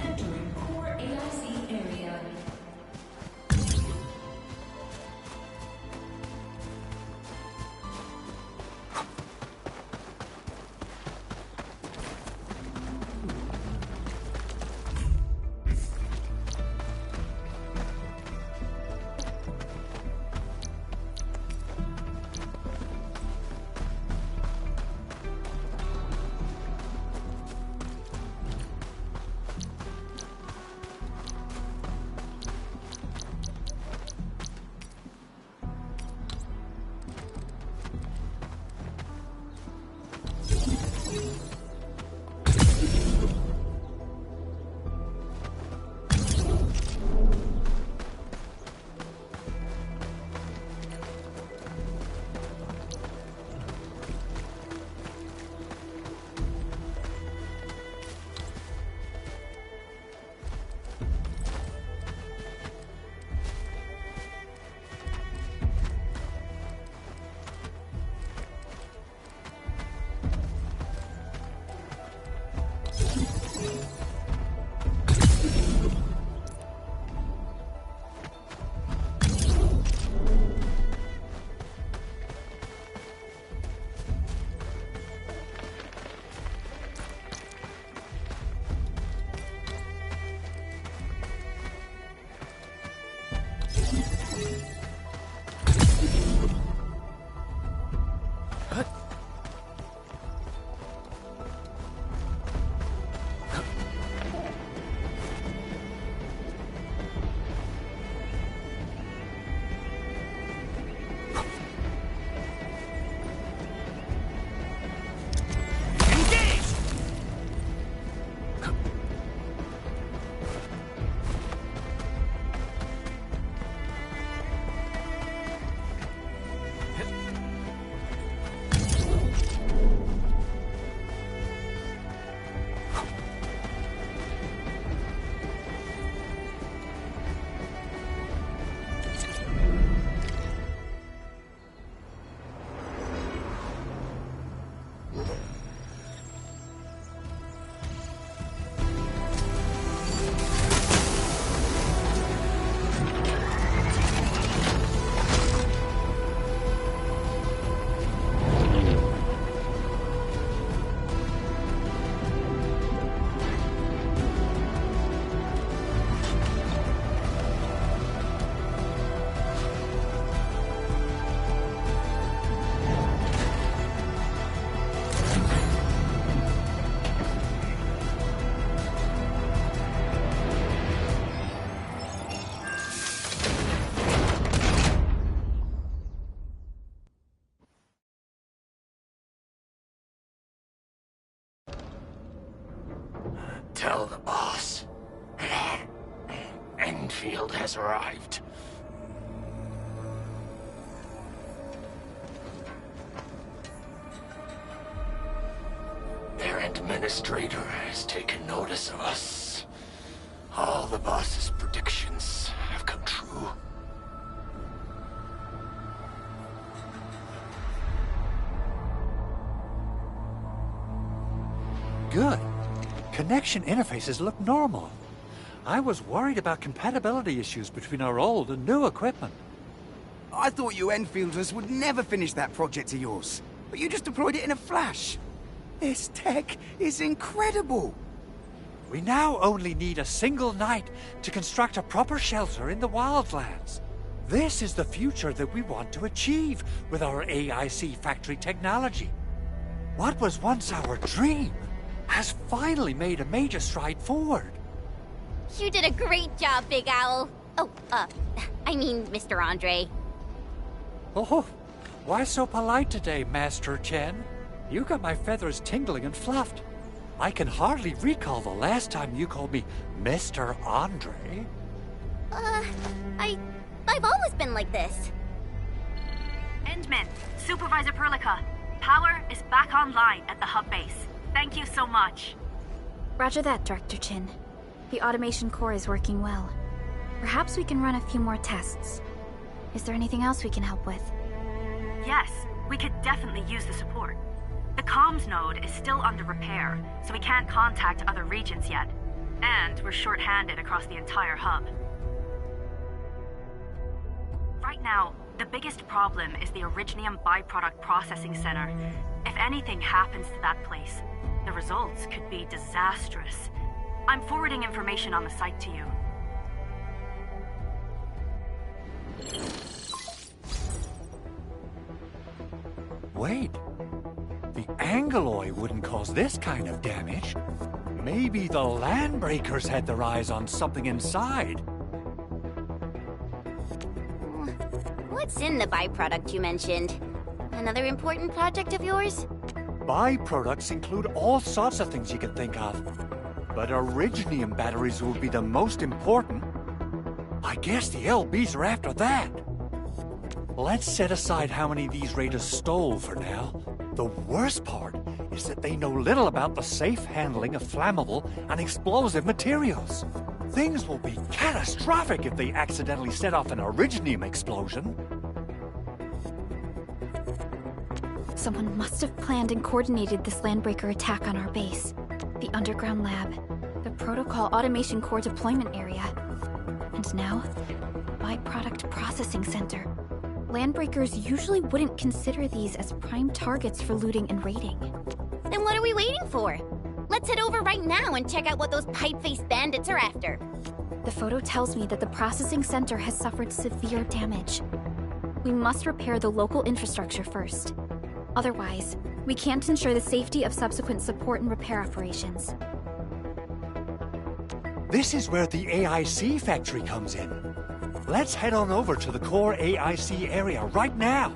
Entering core AIC area. Tell the boss. Endfield has arrived. Their administrator has taken notice of us. All the boss's predictions have come true. Good. Connection interfaces look normal. I was worried about compatibility issues between our old and new equipment. I thought you Enfielders would never finish that project of yours, but you just deployed it in a flash. This tech is incredible. We now only need a single night to construct a proper shelter in the wildlands. This is the future that we want to achieve with our AIC factory technology. What was once our dream has finally made a major stride forward. You did a great job, Big Owl. Oh, I mean, Mr. Andre. Oh, why so polite today, Master Chen? You got my feathers tingling and fluffed. I can hardly recall the last time you called me Mr. Andre. I've always been like this. Endman, Supervisor Perlica, power is back online at the hub base. Thank you so much. Roger that, Director Chin. The automation core is working well. Perhaps we can run a few more tests. Is there anything else we can help with? Yes, we could definitely use the support. The comms node is still under repair, so we can't contact other regions yet. And we're short-handed across the entire hub. Right now, the biggest problem is the Originium byproduct processing center. If anything happens to that place, the results could be disastrous. I'm forwarding information on the site to you. Wait. The Angeloy wouldn't cause this kind of damage. Maybe the Landbreakers had their eyes on something inside. What's in the byproduct you mentioned? Another important project of yours? Byproducts include all sorts of things you can think of. But Originium batteries will be the most important. I guess the LBs are after that. Let's set aside how many these raiders stole for now. The worst part is that they know little about the safe handling of flammable and explosive materials. Things will be catastrophic if they accidentally set off an Originium explosion. Someone must have planned and coordinated this Landbreaker attack on our base. The underground lab, the protocol automation core deployment area, and now, byproduct processing center. Landbreakers usually wouldn't consider these as prime targets for looting and raiding. Then what are we waiting for? Let's head over right now and check out what those pipe-faced bandits are after. The photo tells me that the processing center has suffered severe damage. We must repair the local infrastructure first. Otherwise, we can't ensure the safety of subsequent support and repair operations. This is where the AIC factory comes in. Let's head on over to the core AIC area right now.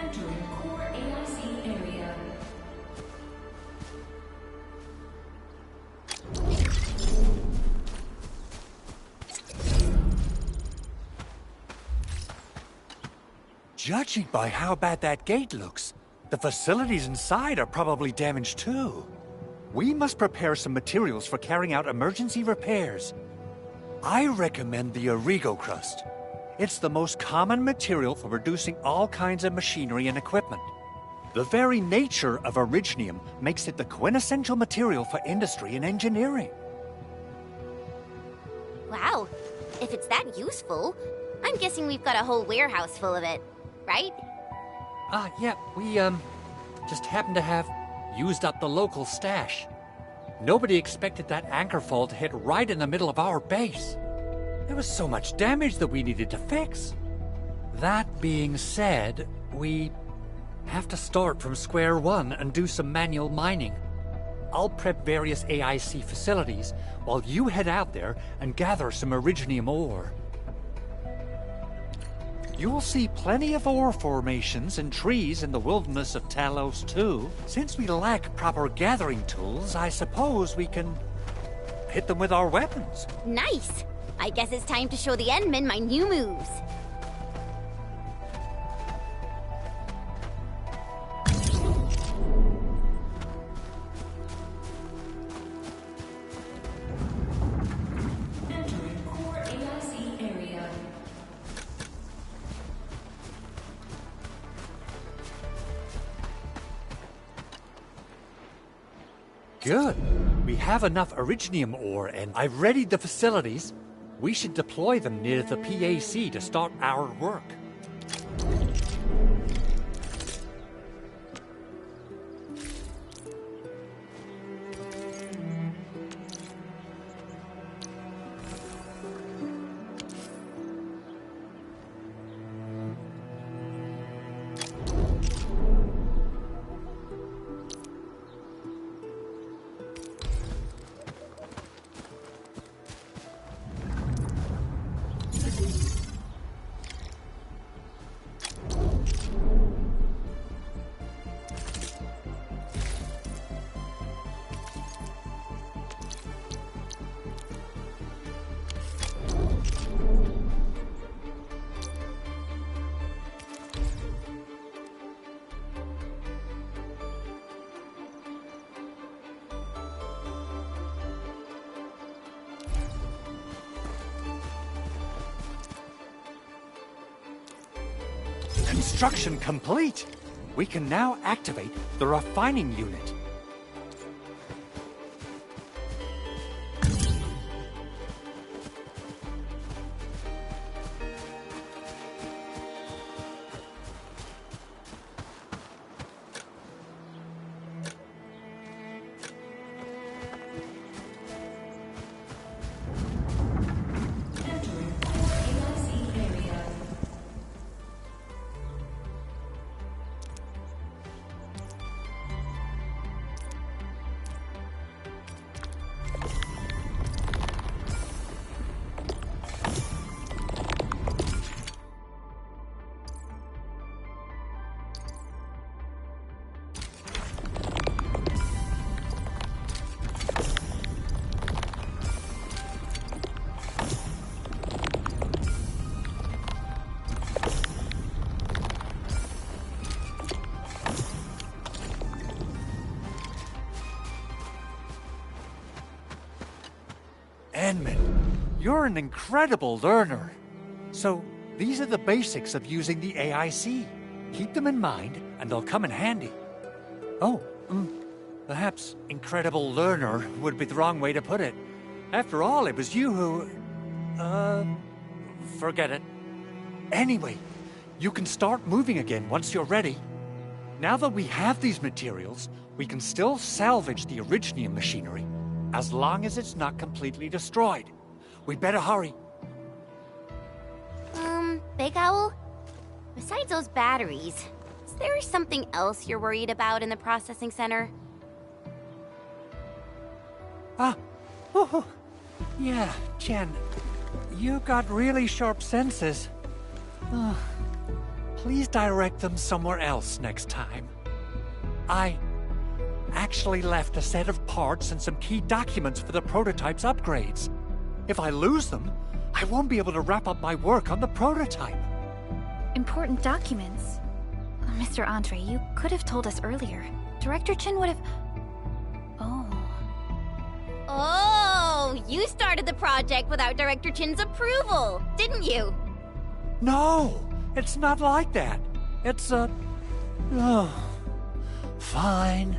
Entering core AIC area. Judging by how bad that gate looks, the facilities inside are probably damaged too. We must prepare some materials for carrying out emergency repairs. I recommend the Origo crust. It's the most common material for producing all kinds of machinery and equipment. The very nature of Originium makes it the quintessential material for industry and engineering. Wow, if it's that useful, I'm guessing we've got a whole warehouse full of it, right? Yeah, we, just happen to have used up the local stash. Nobody expected that anchor fall to hit right in the middle of our base. There was so much damage that we needed to fix. That being said, we have to start from square one and do some manual mining. I'll prep various AIC facilities while you head out there and gather some Originium ore. You'll see plenty of ore formations and trees in the wilderness of Talos too. Since we lack proper gathering tools, I suppose we can hit them with our weapons. Nice! I guess it's time to show the Endmen my new moves. Entering core AIC area. Good. We have enough Originium ore and I've readied the facilities. We should deploy them near the PAC to start our work. Construction complete. We can now activate the refining unit. Entering core AIC area. Endman, you're an incredible learner. So, these are the basics of using the AIC. Keep them in mind, and they'll come in handy. Oh, perhaps incredible learner would be the wrong way to put it. After all, it was you who... forget it. Anyway, you can start moving again once you're ready. Now that we have these materials, we can still salvage the Originium machinery, as long as it's not completely destroyed. We'd better hurry. Big Owl? Besides those batteries, is there something else you're worried about in the processing center? Yeah, Jen. You got really sharp senses. Please direct them somewhere else next time. I actually left a set of parts and some key documents for the prototype's upgrades. If I lose them, I won't be able to wrap up my work on the prototype. Important documents. Mr. Andre, you could have told us earlier. Director Chin would have... Oh, you started the project without Director Chin's approval, didn't you? No, it's not like that. It's fine.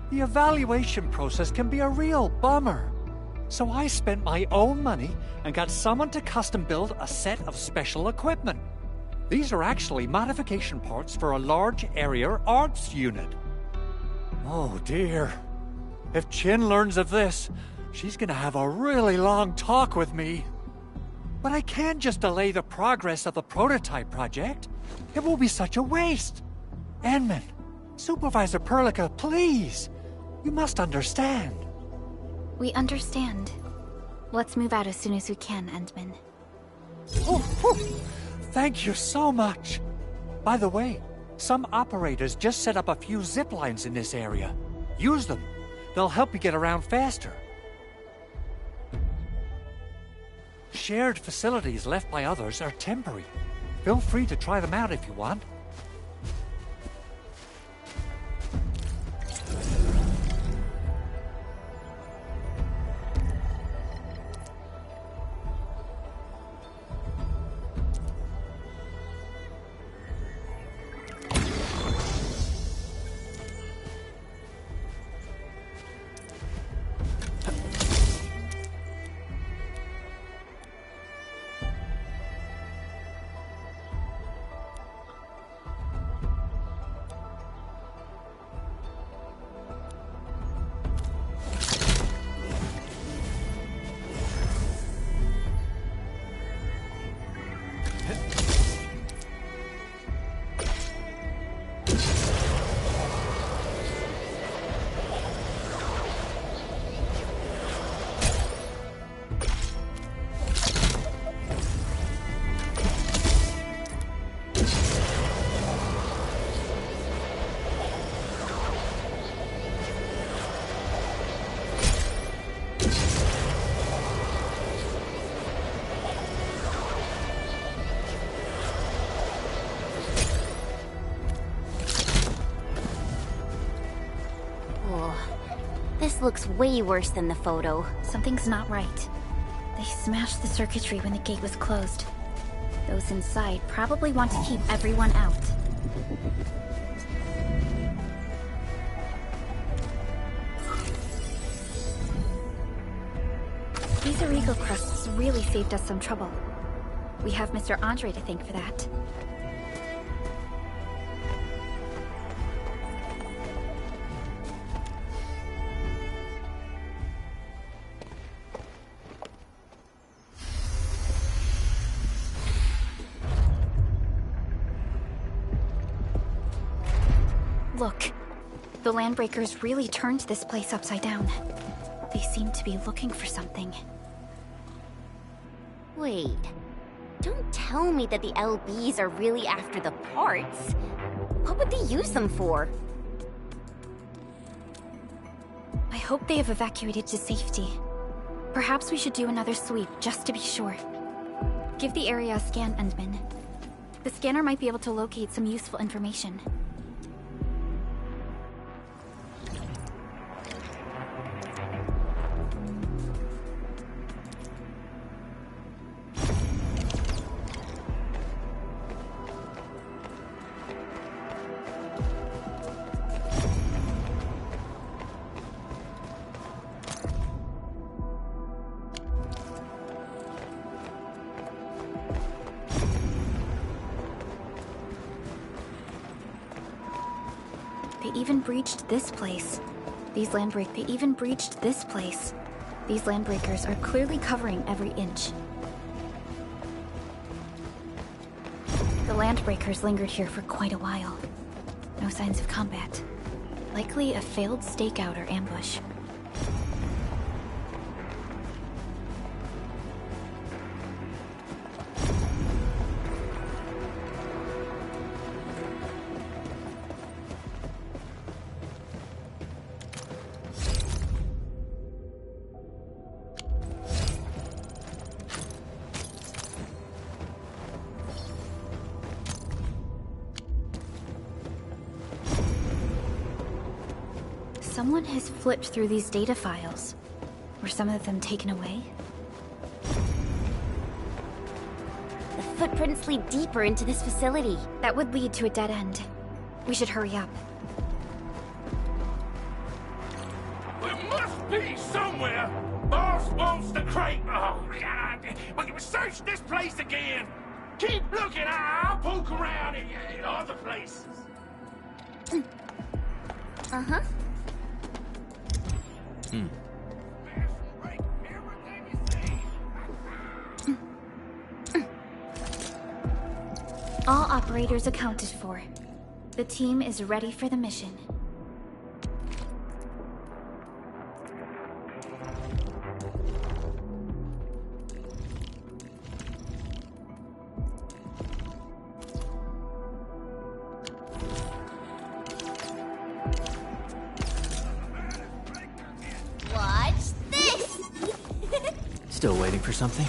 The evaluation process can be a real bummer. So I spent my own money and got someone to custom build a set of special equipment. These are actually modification parts for a large area arts unit. Oh dear. If Chin learns of this, she's gonna have a really long talk with me. But I can't just delay the progress of the prototype project. It will be such a waste. Enman, Supervisor Perlica, please. You must understand. We understand. Let's move out as soon as we can, Endman. Thank you so much. By the way, some operators just set up a few zip lines in this area. Use them. They'll help you get around faster. Shared facilities left by others are temporary. Feel free to try them out if you want. This looks way worse than the photo. Something's not right. They smashed the circuitry when the gate was closed. Those inside probably want to keep everyone out. These Origo crusts really saved us some trouble. We have Mr. Andre to thank for that. Look, the Landbreakers really turned this place upside down. They seem to be looking for something. Wait, don't tell me that the LBs are really after the parts. What would they use them for? I hope they have evacuated to safety. Perhaps we should do another sweep, just to be sure. Give the area a scan, Endman. The scanner might be able to locate some useful information. They even breached this place. They even breached this place. These Landbreakers are clearly covering every inch. The Landbreakers lingered here for quite a while. No signs of combat. Likely a failed stakeout or ambush. Someone has flipped through these data files. Were some of them taken away? The footprints lead deeper into this facility. That would lead to a dead end. We should hurry up. There must be somewhere. Boss wants the crate. Oh, God. But search this place again. Keep looking. I'll poke around in other places. Uh-huh. All operators accounted for. The team is ready for the mission. Watch this! Still waiting for something?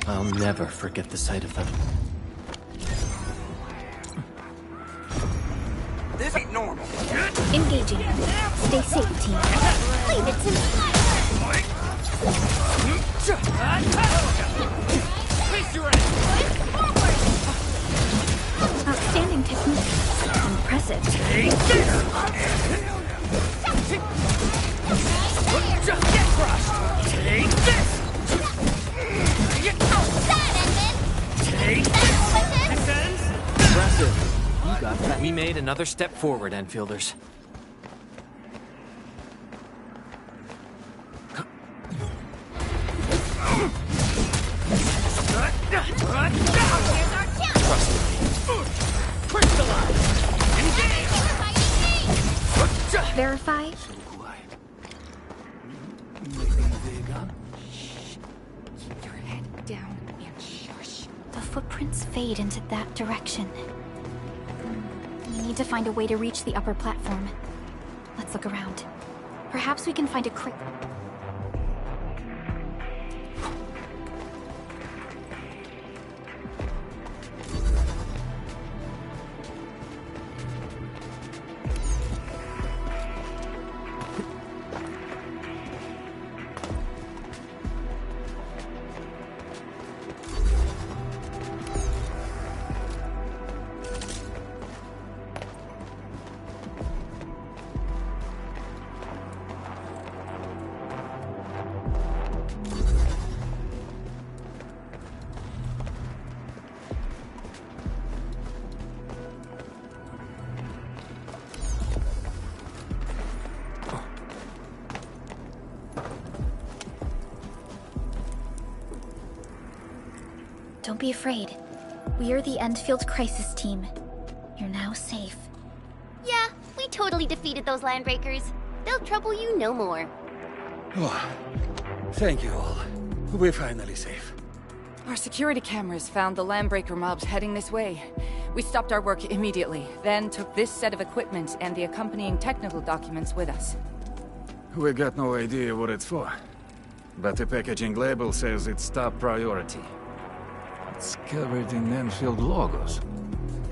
I'll never forget the sight of them. This ain't normal. Engaging. Stay safe, team. Leave it to me! Outstanding technique. Impressive. Get crushed! Take this! Impressive. You got that. We made another step forward, Enfielders. Verify. Keep your head down and shush. The footprints fade into that direction. We need to find a way to reach the upper platform. Let's look around. Perhaps we can find a quick... Don't be afraid. We are the Endfield crisis team. You're now safe. Yeah, we totally defeated those landbreakers. They'll trouble you no more. Oh, thank you all. We're finally safe. Our security cameras found the landbreaker mobs heading this way. We stopped our work immediately, then took this set of equipment and the accompanying technical documents with us. We got no idea what it's for. But the packaging label says it's top priority. It's covered in Endfield logos.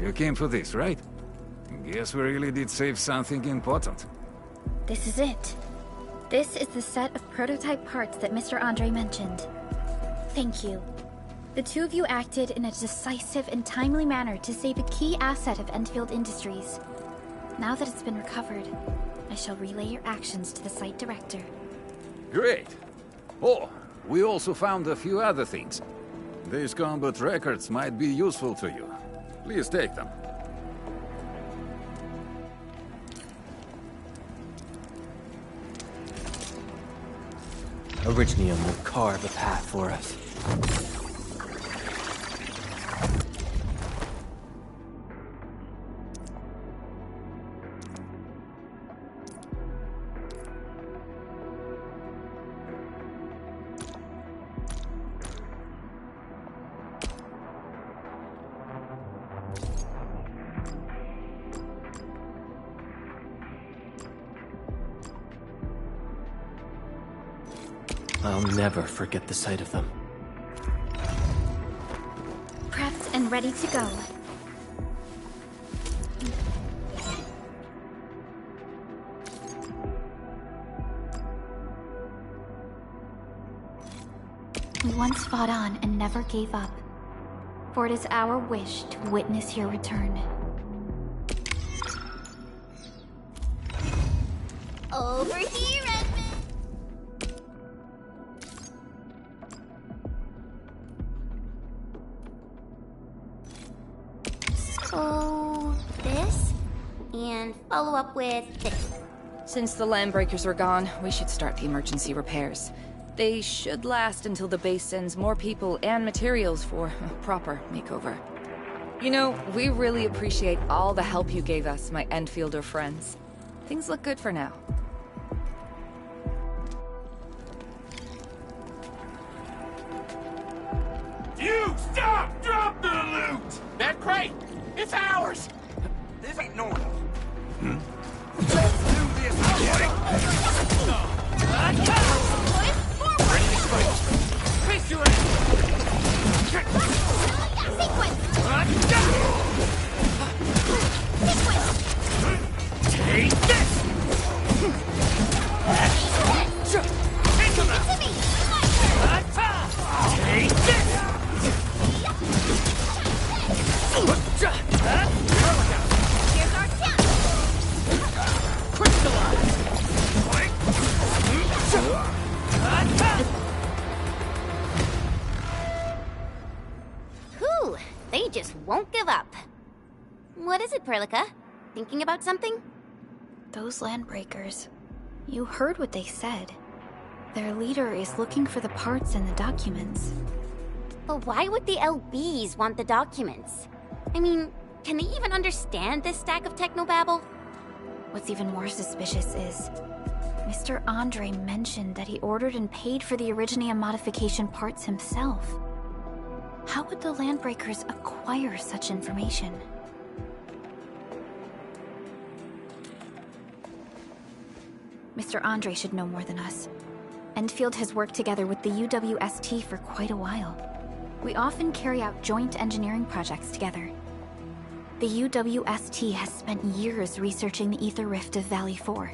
You came for this, right? Guess we really did save something important. This is it. This is the set of prototype parts that Mr. Andre mentioned. Thank you. The two of you acted in a decisive and timely manner to save a key asset of Endfield Industries. Now that it's been recovered, I shall relay your actions to the site director. Great. Oh, we also found a few other things. These combat records might be useful to you. Please take them. Orignium will carve a path for us. I'll never forget the sight of them. Prepped and ready to go. We once fought on and never gave up. For it is our wish to witness your return. Over here, Edmund! So, this? And follow up with this. Since the landbreakers are gone, we should start the emergency repairs. They should last until the base sends more people and materials for a proper makeover. You know, we really appreciate all the help you gave us, my Endfielder friends. Things look good for now. You stop! Drop the loot! That crate! It's ours! This ain't normal. Let's do this! Ready to fight! Face your ass! Sequence! Take this! Take him out! Take this! Here's our chance! Crystallize! Whew, they just won't give up. What is it, Perlica? Thinking about something? Those landbreakers. You heard what they said. Their leader is looking for the parts in the documents. But why would the LBs want the documents? I mean, can they even understand this stack of technobabble? What's even more suspicious is Mr. Andre mentioned that he ordered and paid for the Originium modification parts himself. How would the landbreakers acquire such information? Mr. Andre should know more than us. Endfield has worked together with the UWST for quite a while. We often carry out joint engineering projects together. The UWST has spent years researching the ether rift of Valley 4.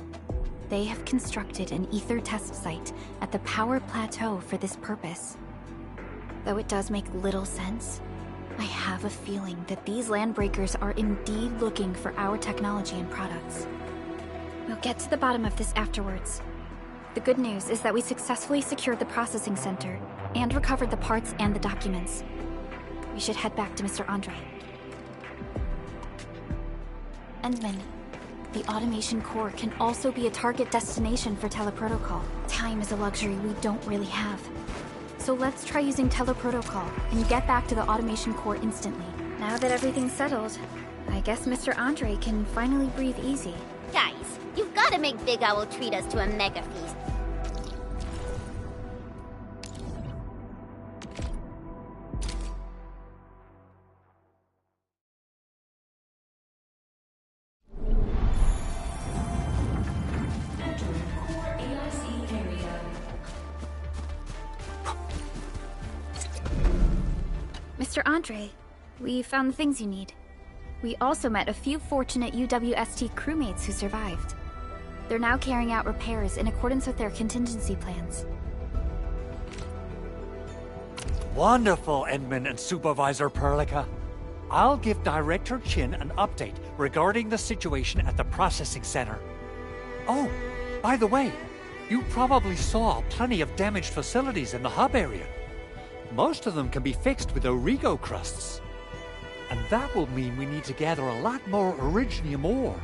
They have constructed an ether test site at the power plateau for this purpose. Though it does make little sense, I have a feeling that these landbreakers are indeed looking for our technology and products. We'll get to the bottom of this afterwards. The good news is that we successfully secured the processing center and recovered the parts and the documents. We should head back to Mr. Andre. Endman, the automation core can also be a target destination for teleprotocol. Time is a luxury we don't really have. So let's try using teleprotocol and get back to the automation core instantly. Now that everything's settled, I guess Mr. Andre can finally breathe easy. Guys, you've got to make Big Owl treat us to a mega feast. Core AIC area. Mr. Andre, we found the things you need. We also met a few fortunate UWST crewmates who survived. They're now carrying out repairs in accordance with their contingency plans. Wonderful, Edmund and Supervisor Perlica. I'll give Director Chin an update regarding the situation at the processing center. Oh, by the way, you probably saw plenty of damaged facilities in the hub area. Most of them can be fixed with Origo crusts. And that will mean we need to gather a lot more Originium ore.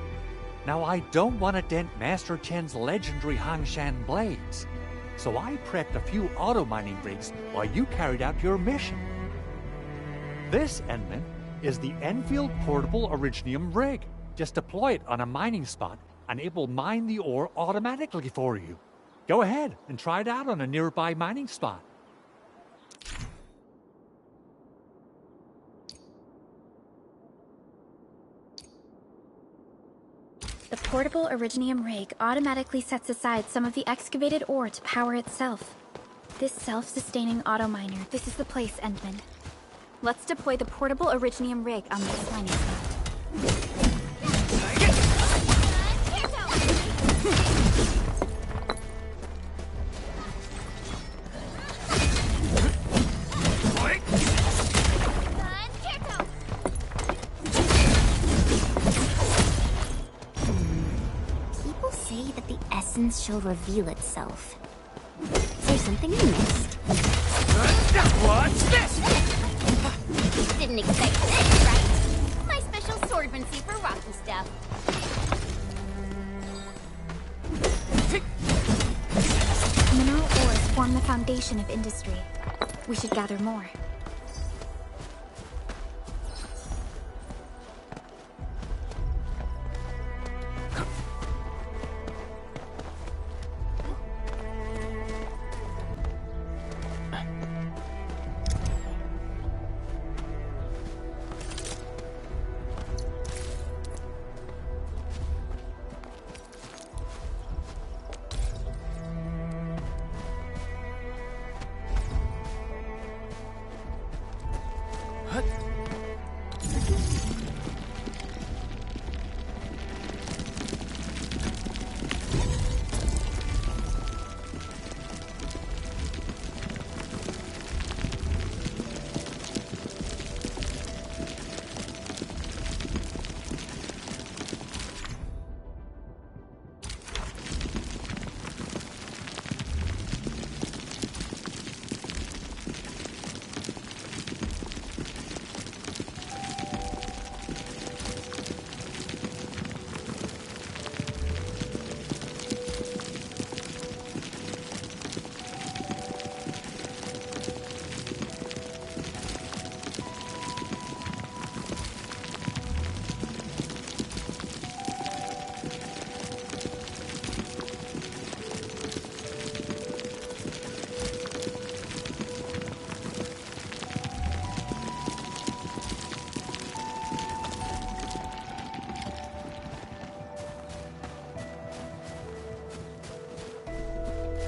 Now, I don't want to dent Master Chen's legendary Hangshan blades, so I prepped a few auto-mining rigs while you carried out your mission. This, Endman, is the Endfield Portable Originium rig. Just deploy it on a mining spot, and it will mine the ore automatically for you. Go ahead and try it out on a nearby mining spot. The portable Originium rig automatically sets aside some of the excavated ore to power itself. This self-sustaining auto-miner, this is the place, Endman. Let's deploy the portable Originium rig on this mining spot. say that the essence shall reveal itself. Is there something I missed? What's this? Didn't expect this, right? My special swordmancy for rocky stuff. Mineral ores form the foundation of industry. We should gather more.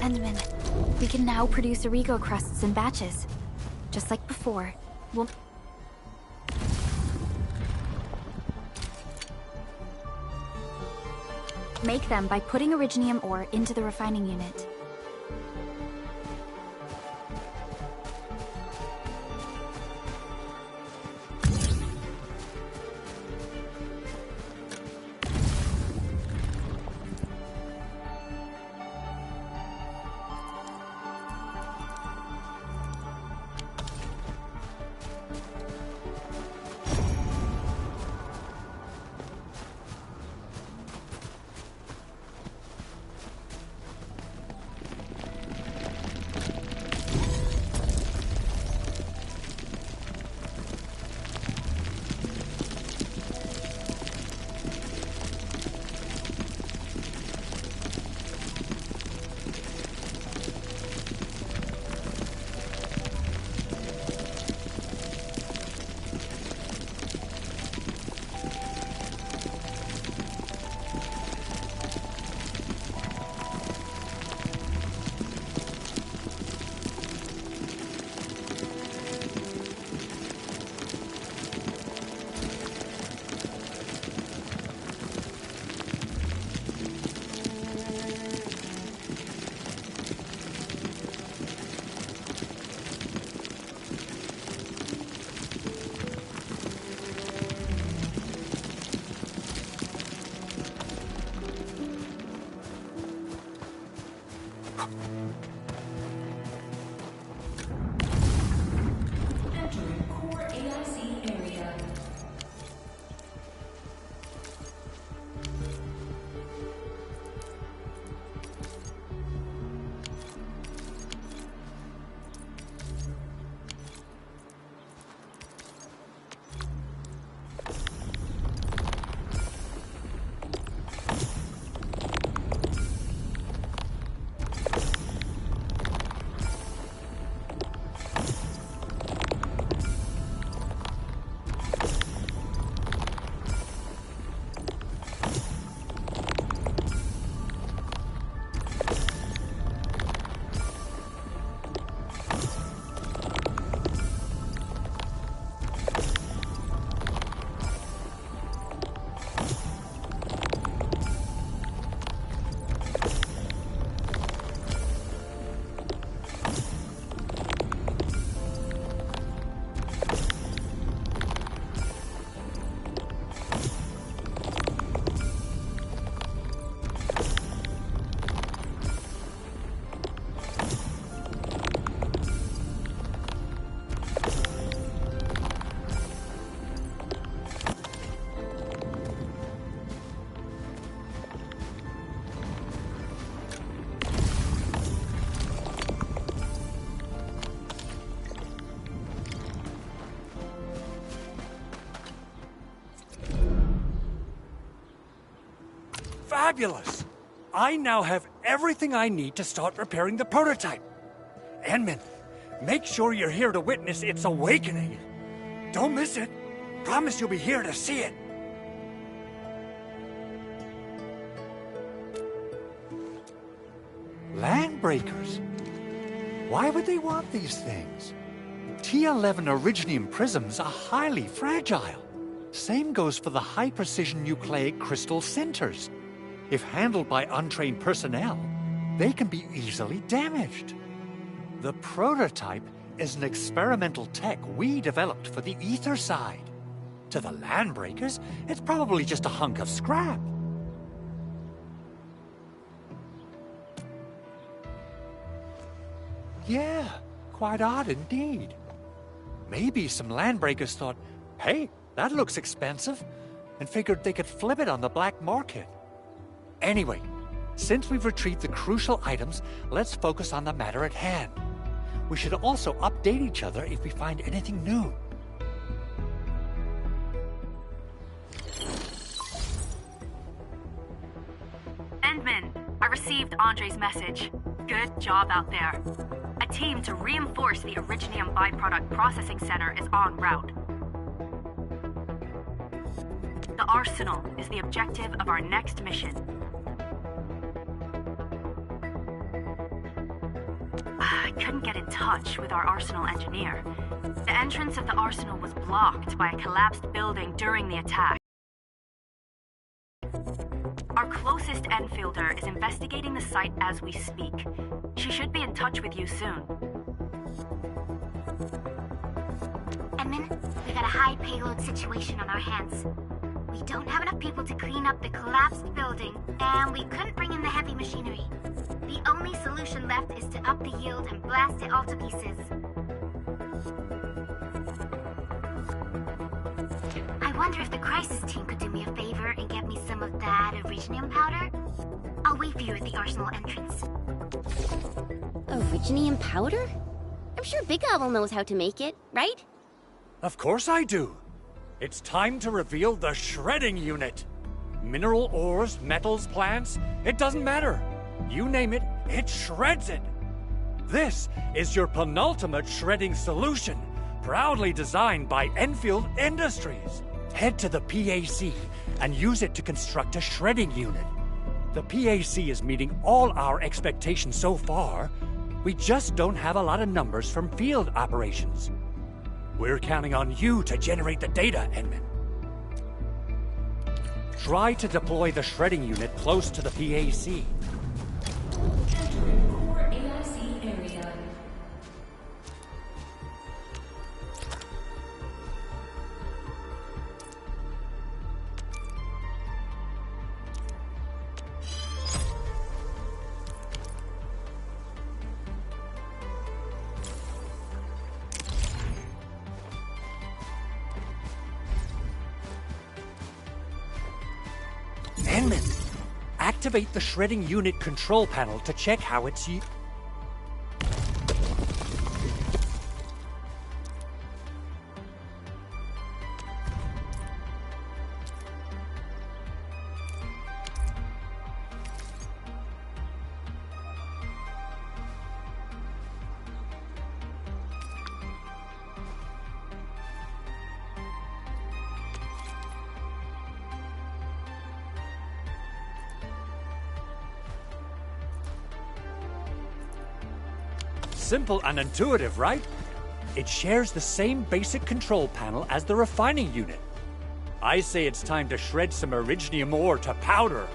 Endman, we can now produce Origo crusts in batches. Just like before, we'll... make them by putting originium ore into the refining unit. fabulous! I now have everything I need to start repairing the prototype. Enmin, make sure you're here to witness its awakening. Don't miss it. Promise you'll be here to see it. Landbreakers? Why would they want these things? T11 Originium prisms are highly fragile. Same goes for the high-precision nucleic crystal centers. If handled by untrained personnel, they can be easily damaged. The prototype is an experimental tech we developed for the ether side. To the Landbreakers, it's probably just a hunk of scrap. Yeah, quite odd indeed. Maybe some Landbreakers thought, hey, that looks expensive, and figured they could flip it on the black market. Anyway, since we've retrieved the crucial items, let's focus on the matter at hand. We should also update each other if we find anything new. Endman, I received Andre's message. Good job out there. A team to reinforce the Originium byproduct processing center is en route. The Arsenal is the objective of our next mission. I couldn't get in touch with our Arsenal engineer. The entrance of the Arsenal was blocked by a collapsed building during the attack. Our closest Endfielder is investigating the site as we speak. She should be in touch with you soon. Edmund, we got a high payload situation on our hands. We don't have enough people to clean up the collapsed building, and we couldn't bring in the heavy machinery. The only solution left is to up the yield and blast it all to pieces. I wonder if the crisis team could do me a favor and get me some of that Originium powder? I'll wait for you at the Arsenal entrance. Originium powder? I'm sure Big Owl knows how to make it, right? Of course I do. It's time to reveal the shredding unit. Mineral ores, metals, plants, it doesn't matter. You name it, it shreds it. This is your penultimate shredding solution, proudly designed by Endfield Industries. Head to the PAC and use it to construct a shredding unit. The PAC is meeting all our expectations so far. We just don't have a lot of numbers from field operations. We're counting on you to generate the data, Edmund. Try to deploy the shredding unit close to the PAC. Entering core AIC area. Edmund, activate the shredding unit control panel to check how it's Simple and intuitive, right? It shares the same basic control panel as the refining unit. I say it's time to shred some Originium ore to powder.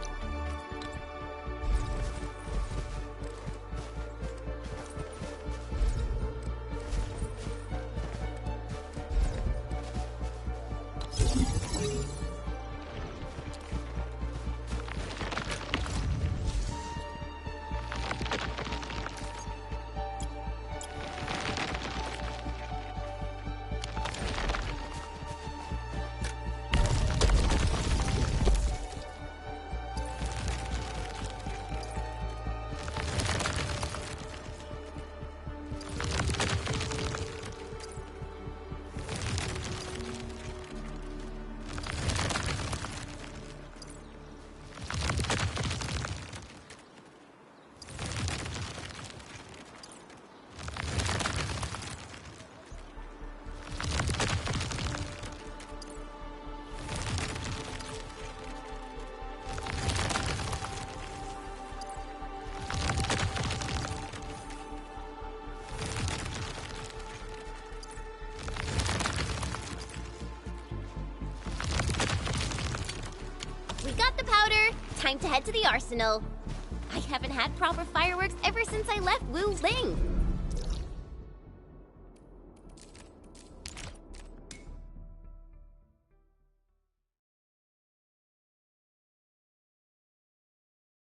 time to head to the arsenal. I haven't had proper fireworks ever since I left Wu Ling.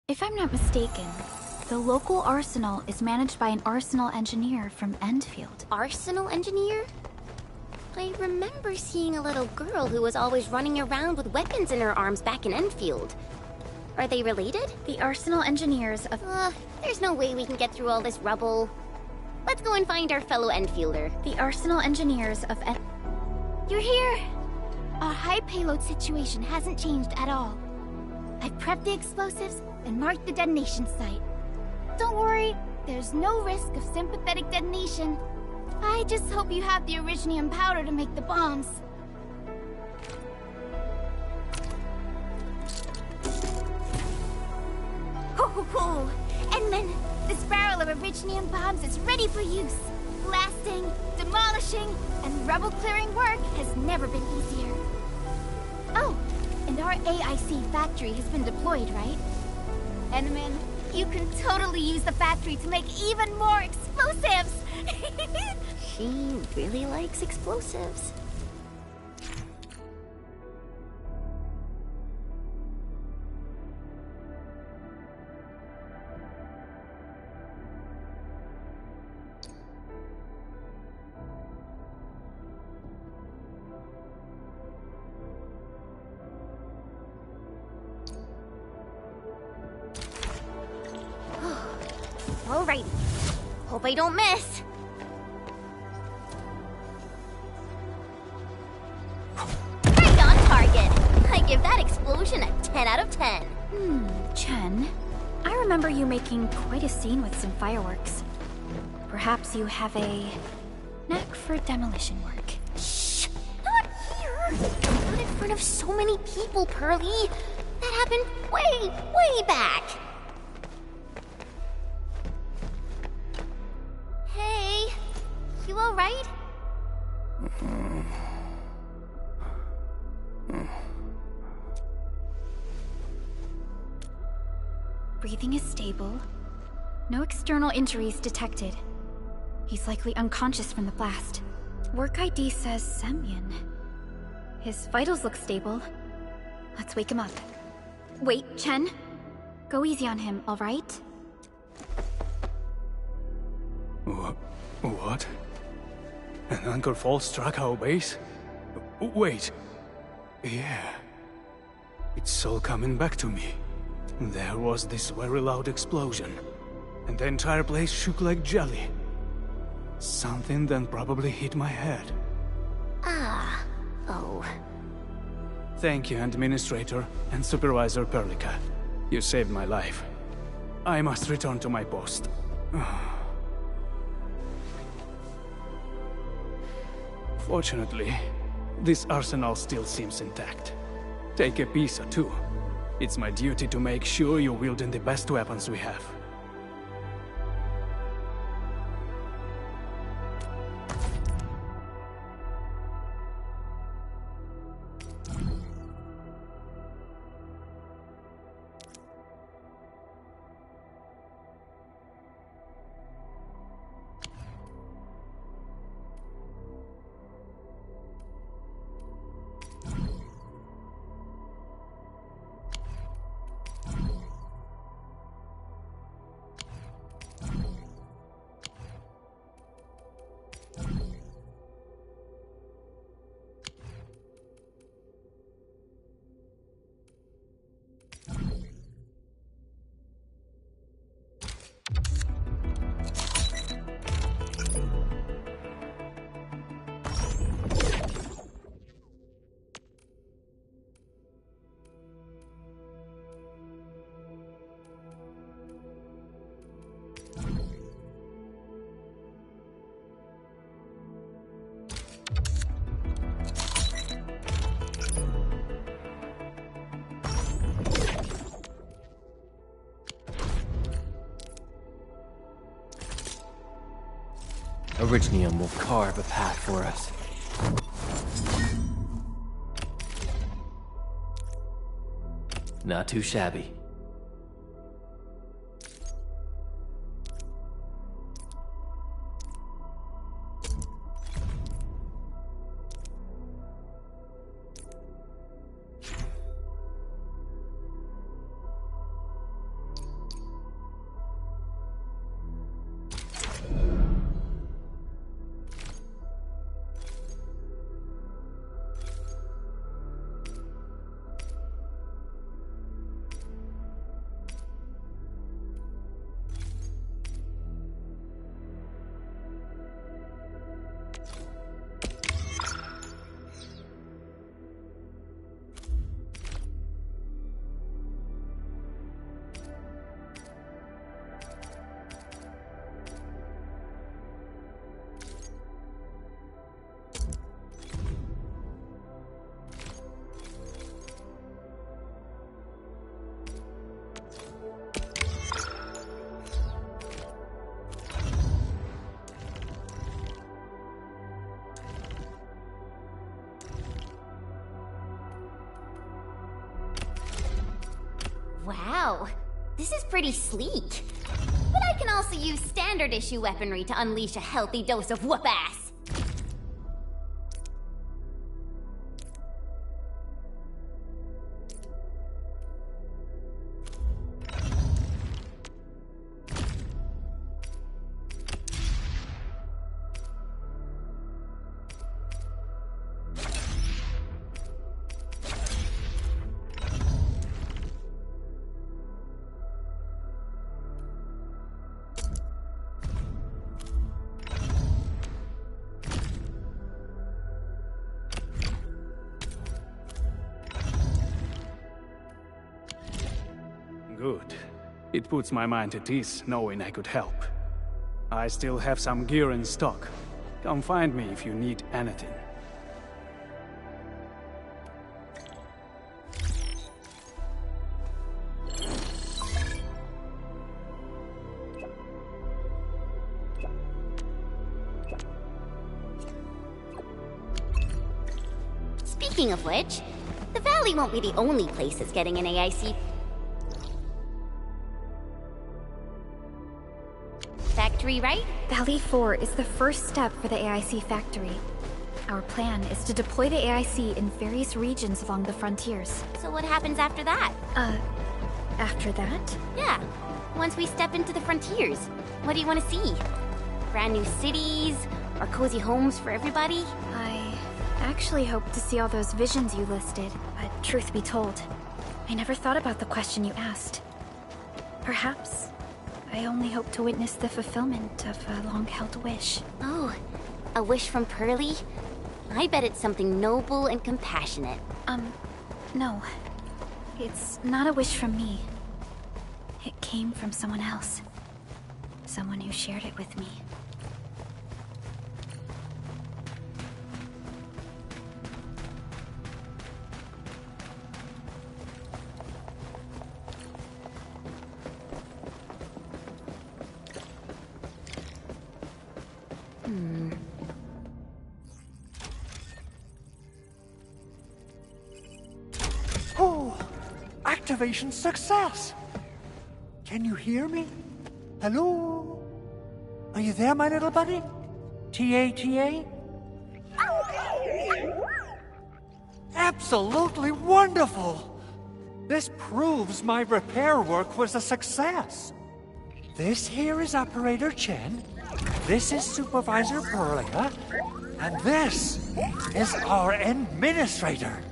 If I'm not mistaken, the local arsenal is managed by an arsenal engineer from Endfield. Arsenal engineer? I remember seeing a little girl who was always running around with weapons in her arms back in Endfield. Are they related? The arsenal engineers of... there's no way we can get through all this rubble. Let's go and find our fellow Enfielder. The arsenal engineers of You're here! Our high payload situation hasn't changed at all. I've prepped the explosives and marked the detonation site. Don't worry, there's no risk of sympathetic detonation. I just hope you have the originium powder to make the bombs. Ho ho ho! And then, this barrel of originium bombs is ready for use. Blasting, demolishing, and rubble-clearing work has never been easier. Oh, and our AIC factory has been deployed, right? Enman, you can totally use the factory to make even more explosives! She really likes explosives. Alrighty. Hope I don't miss. Right on target. I give that explosion a 10 out of 10. Chen, I remember you making quite a scene with some fireworks. Perhaps you have a knack for demolition work. Shh! Not here! Not in front of so many people, Pearly. That happened way back. Hey, you alright? Breathing is stable. No external injuries detected. He's likely unconscious from the blast. Work ID says Semyon. His vitals look stable. Let's wake him up. Wait, Chen. Go easy on him, alright? What? An Anchor Fall struck our base? Wait. Yeah. It's all coming back to me. There was this very loud explosion, and the entire place shook like jelly. Something then probably hit my head. Oh. Thank you, Administrator and Supervisor Perlica. You saved my life. I must return to my post. Fortunately, this arsenal still seems intact. Take a piece or two. It's my duty to make sure you're wielding the best weapons we have. Originium will carve a path for us. Not too shabby. Wow, this is pretty sleek. But I can also use standard issue weaponry to unleash a healthy dose of whoop-ass. Good. It puts my mind at ease knowing I could help. I still have some gear in stock. Come find me if you need anything. Speaking of which, the Valley won't be the only place that's getting an AIC factory, right? Valley 4 is the first step for the AIC factory. Our plan is to deploy the AIC in various regions along the frontiers. So what happens after that? After that? Yeah. Once we step into the frontiers, what do you want to see? Brand new cities? Or cozy homes for everybody? I actually hoped to see all those visions you listed, but truth be told, I never thought about the question you asked. Perhaps I only hope to witness the fulfillment of a long-held wish. Oh, a wish from Pearly? I bet it's something noble and compassionate. No. It's not a wish from me. It came from someone else. Someone who shared it with me. Oh, activation success! Can you hear me? Hello? Are you there, my little buddy? T-A-T-A? Absolutely wonderful! This proves my repair work was a success. This here is Operator Chen, this is Supervisor Perlia, and this is our Administrator.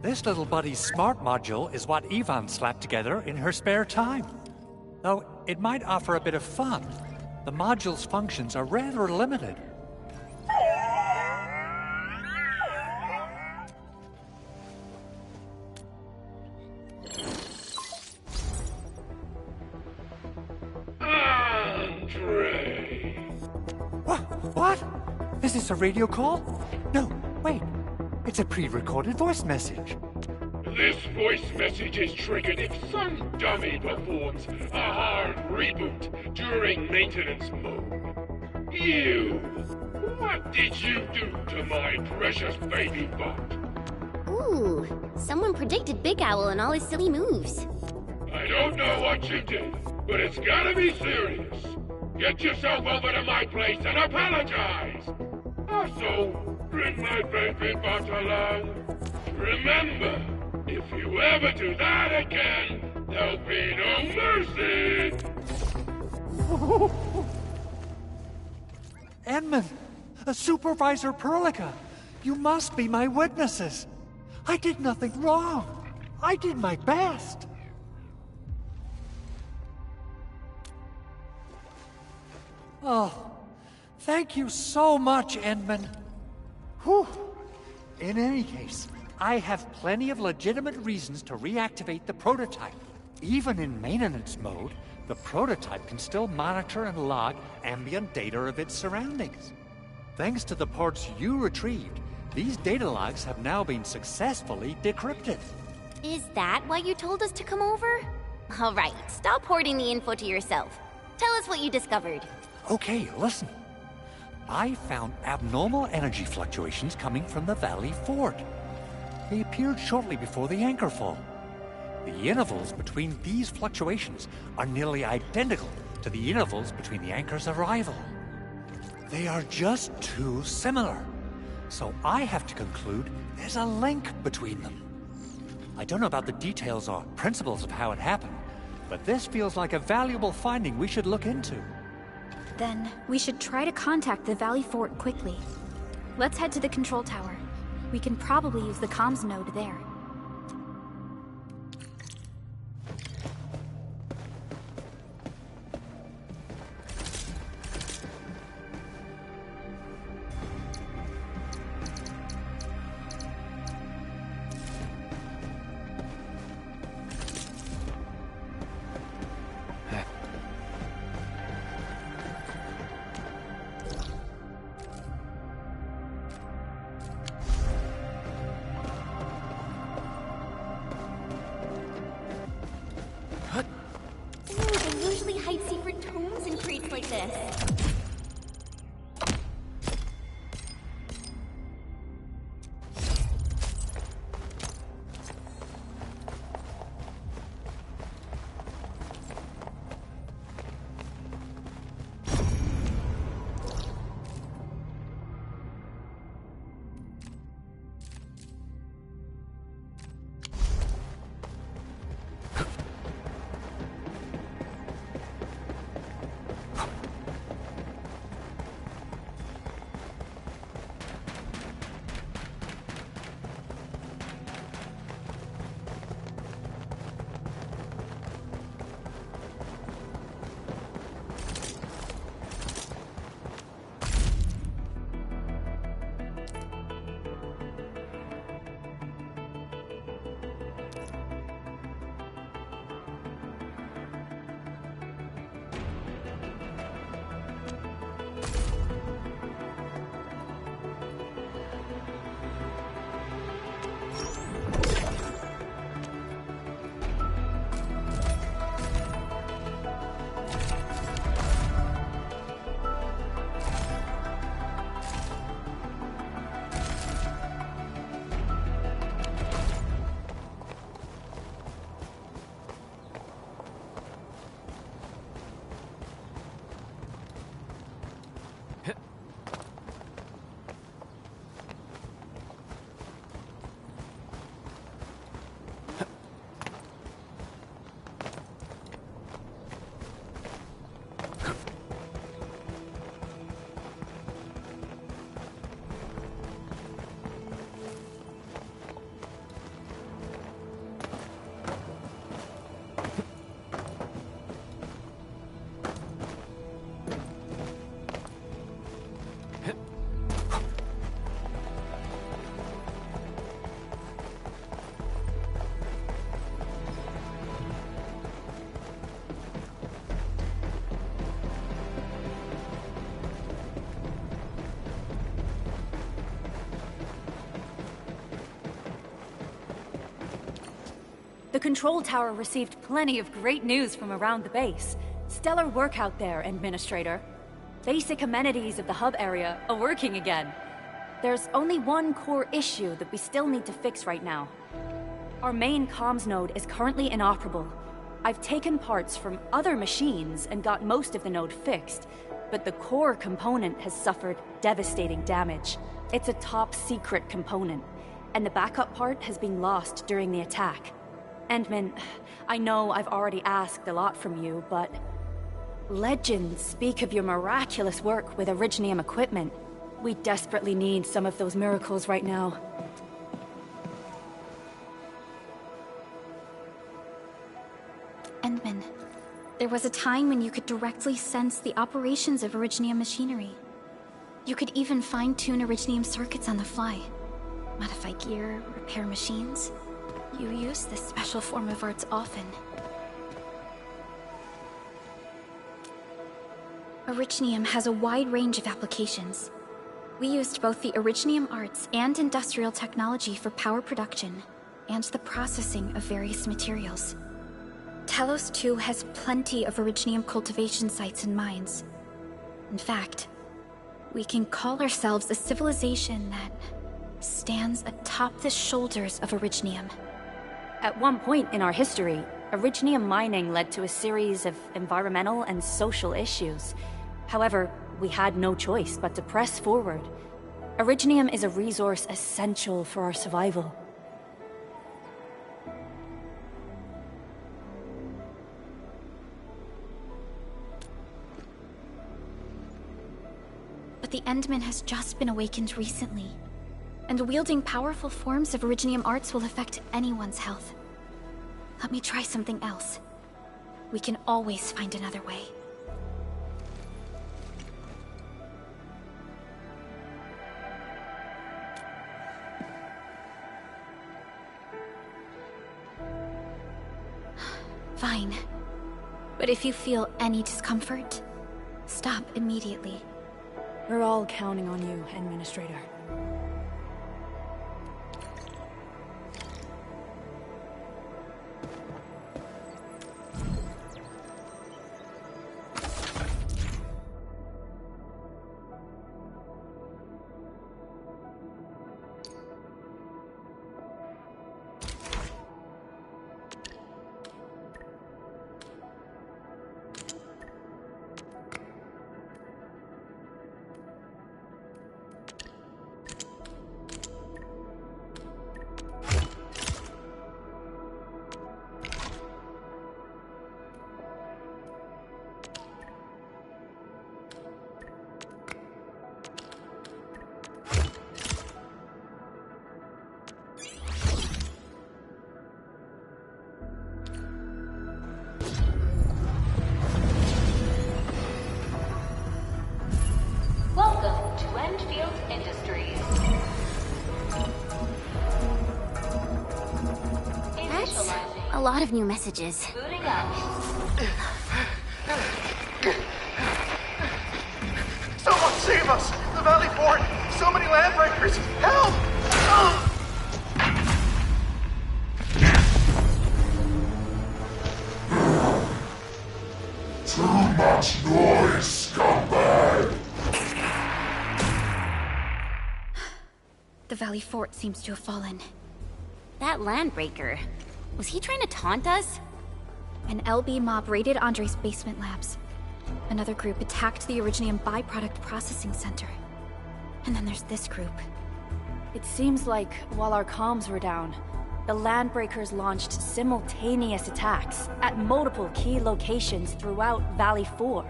This little buddy's smart module is what Yvonne slapped together in her spare time. Though it might offer a bit of fun, the module's functions are rather limited. What? Is this a radio call? No, wait. It's a pre-recorded voice message. This voice message is triggered if some dummy performs a hard reboot during maintenance mode. You! What did you do to my precious baby bot? Ooh, someone predicted Big Owl and all his silly moves. I don't know what you did, but it's gotta be serious. Get yourself over to my place and apologize! Also, bring my baby bot along. Remember, if you ever do that again, there'll be no mercy! Edmund, Supervisor Perlica, you must be my witnesses. I did nothing wrong. I did my best. Oh, thank you so much, Edmund. Whew. In any case, I have plenty of legitimate reasons to reactivate the prototype. Even in maintenance mode, the prototype can still monitor and log ambient data of its surroundings. Thanks to the parts you retrieved, these data logs have now been successfully decrypted. Is that why you told us to come over? All right, stop hoarding the info to yourself. Tell us what you discovered. Okay, listen. I found abnormal energy fluctuations coming from the Valley Fort. They appeared shortly before the anchor fall. The intervals between these fluctuations are nearly identical to the intervals between the anchor's arrival. They are just too similar. So I have to conclude there's a link between them. I don't know about the details or principles of how it happened, but this feels like a valuable finding we should look into. Then, we should try to contact the Valley Fort quickly. Let's head to the control tower. We can probably use the comms node there. They usually hide secret tomes in crates like this. The control tower received plenty of great news from around the base. Stellar work out there, Administrator. Basic amenities of the hub area are working again. There's only one core issue that we still need to fix right now. Our main comms node is currently inoperable. I've taken parts from other machines and got most of the node fixed, but the core component has suffered devastating damage. It's a top secret component, and the backup part has been lost during the attack. Endman, I know I've already asked a lot from you, but legends speak of your miraculous work with Originium equipment. We desperately need some of those miracles right now. Endman, there was a time when you could directly sense the operations of Originium machinery. You could even fine-tune Originium circuits on the fly, modify gear, repair machines. You use this special form of arts often. Originium has a wide range of applications. We used both the Originium arts and industrial technology for power production, and the processing of various materials. Talos 2 has plenty of Originium cultivation sites and mines. In fact, we can call ourselves a civilization that stands atop the shoulders of Originium. At one point in our history, Originium mining led to a series of environmental and social issues. However, we had no choice but to press forward. Originium is a resource essential for our survival. But the Endman has just been awakened recently, and wielding powerful forms of Originium arts will affect anyone's health. Let me try something else. We can always find another way. Fine. But if you feel any discomfort, stop immediately. We're all counting on you, Administrator. Welcome to Endfield Industries. That's a lot of new messages. Booting up. Someone save us! The Valley Fort! So many landbreakers! Help! Too much noise, scumbag! The Valley Fort seems to have fallen. That landbreaker, was he trying to taunt us? An LB mob raided Andre's basement labs. Another group attacked the Originium byproduct processing center. And then there's this group. It seems like, while our comms were down, the Landbreakers launched simultaneous attacks at multiple key locations throughout Valley 4.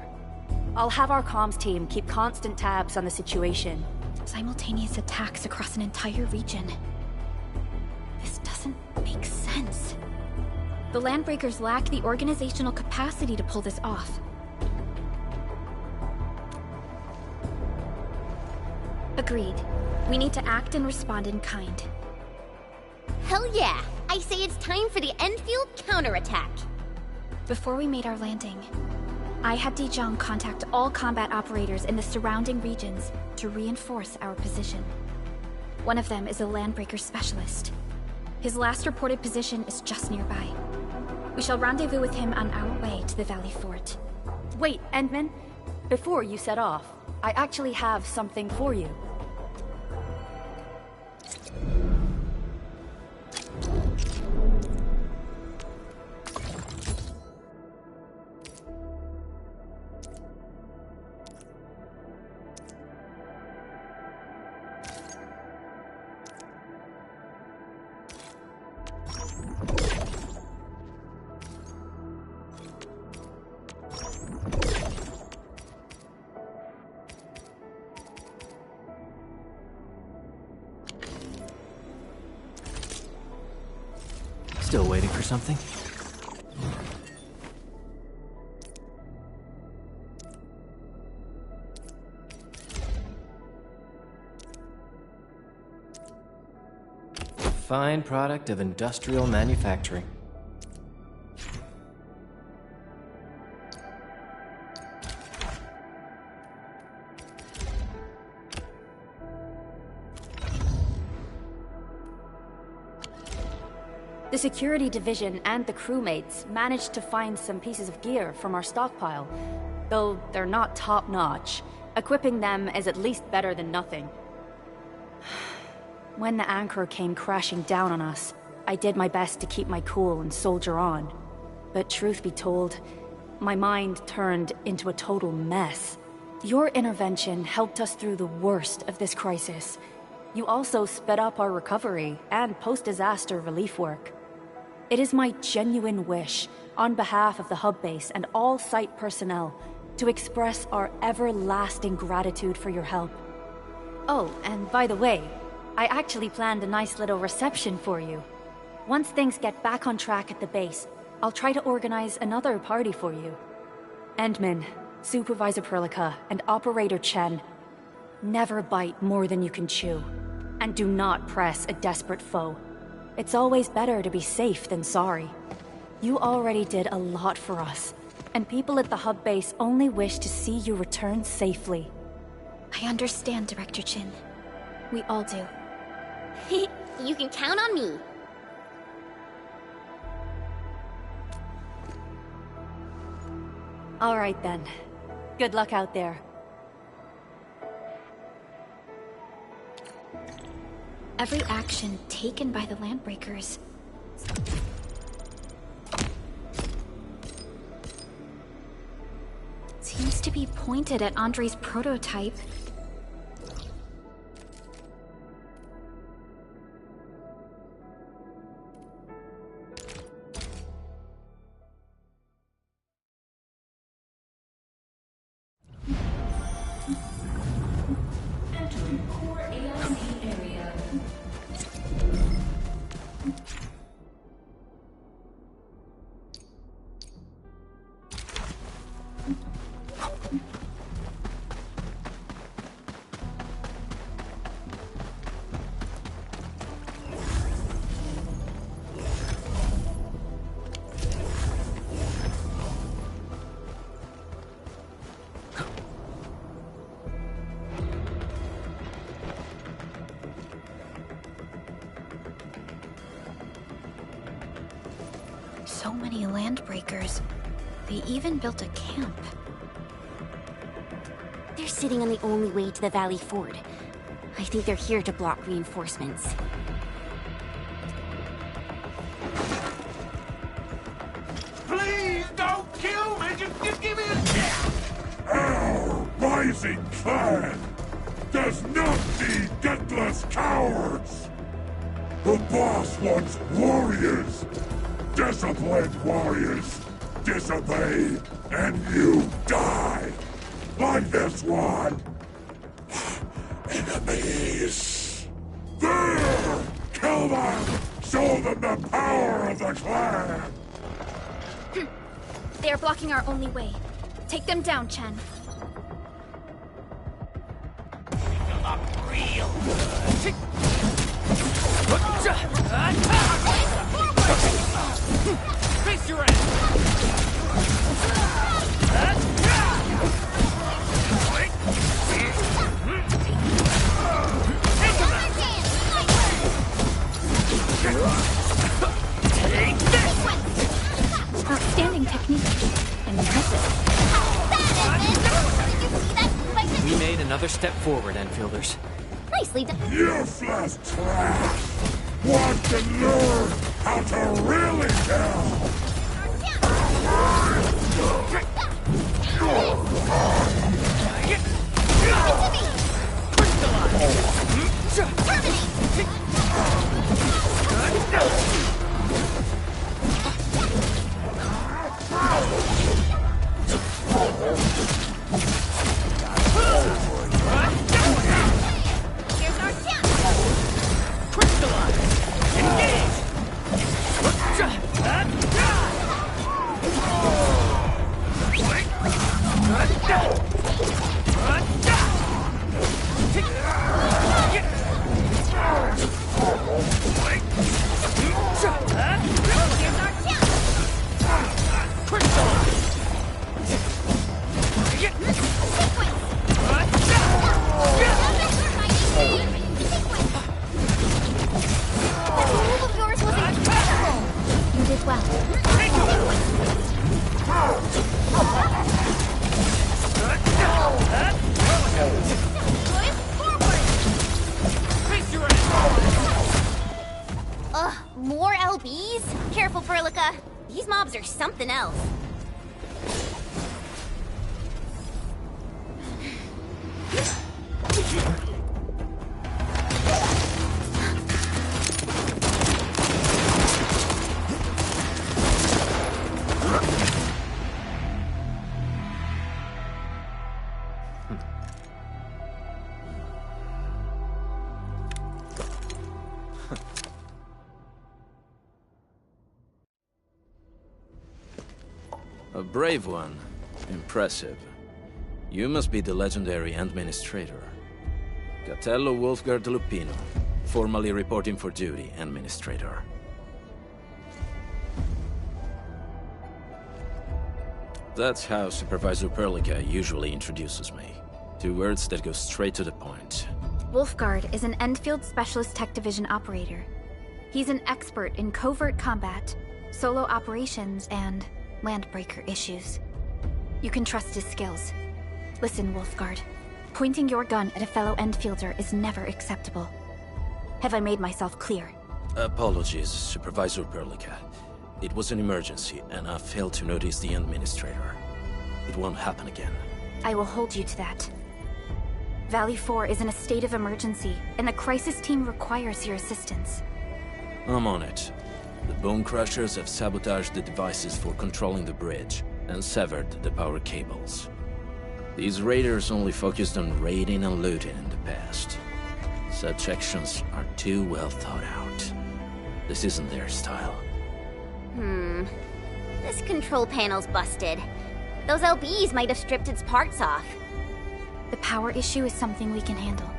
I'll have our comms team keep constant tabs on the situation. Simultaneous attacks across an entire region. This doesn't make sense. The Landbreakers lack the organizational capacity to pull this off. Agreed. We need to act and respond in kind. Hell yeah! I say it's time for the Endfield counterattack. Before we made our landing, I had Dijong contact all combat operators in the surrounding regions to reinforce our position. One of them is a Landbreaker specialist. His last reported position is just nearby. We shall rendezvous with him on our way to the Valley Fort. Wait, Endman. Before you set off, I actually have something for you. Still waiting for something? Fine product of industrial manufacturing. The security division and the crewmates managed to find some pieces of gear from our stockpile. Though they're not top-notch, equipping them is at least better than nothing. When the anchor came crashing down on us, I did my best to keep my cool and soldier on. But truth be told, my mind turned into a total mess. Your intervention helped us through the worst of this crisis. You also sped up our recovery and post-disaster relief work. It is my genuine wish, on behalf of the hub base and all site personnel, to express our everlasting gratitude for your help. Oh, and by the way, I actually planned a nice little reception for you. Once things get back on track at the base, I'll try to organize another party for you. Endman, Supervisor Perlica, and Operator Chen, never bite more than you can chew. And do not press a desperate foe. It's always better to be safe than sorry. You already did a lot for us, and people at the hub base only wish to see you return safely. I understand, Director Chin. We all do. You can count on me. All right then. Good luck out there. Every action taken by the Landbreakers seems to be pointed at Andre's prototype. Entering core AIC area. So many Landbreakers. They even built a camp. They're sitting on the only way to the Valley Ford. I think they're here to block reinforcements. Please don't kill me! Just give me a chance! Our rising clan does not need gutless cowards! The boss wants warriors! Disciplined warriors! Disobey, and you die! Like this one! Enemies! There! Kill them! Show them the power of the clan! They are blocking our only way. Take them down, Chen. Real Face your ass! Take this! Outstanding technique. Impressive. We made another step forward, Enfielders. Nicely done. Useless trash! Want to learn how to really kill! Here's our chance! Crystallize! Engage! Face your ass! More LBs? Careful, Verlica. These mobs are something else. A brave one. Impressive. You must be the legendary Administrator. Catello Wolfgard Lupino, formally reporting for duty, Administrator. That's how Supervisor Perlica usually introduces me. 2 words that go straight to the point. Wolfgard is an Endfield Specialist Tech Division operator. He's an expert in covert combat, solo operations, and landbreaker issues. You can trust his skills. Listen, Wolfgard. Pointing your gun at a fellow Endfielder is never acceptable. Have I made myself clear? Apologies, Supervisor Perlica. It was an emergency, and I failed to notice the Administrator. It won't happen again. I will hold you to that. Valley 4 is in a state of emergency, and the crisis team requires your assistance. I'm on it. The Bone Crushers have sabotaged the devices for controlling the bridge, and severed the power cables. These raiders only focused on raiding and looting in the past. Such actions are too well thought out. This isn't their style. This control panel's busted. Those LBs might have stripped its parts off. The power issue is something we can handle.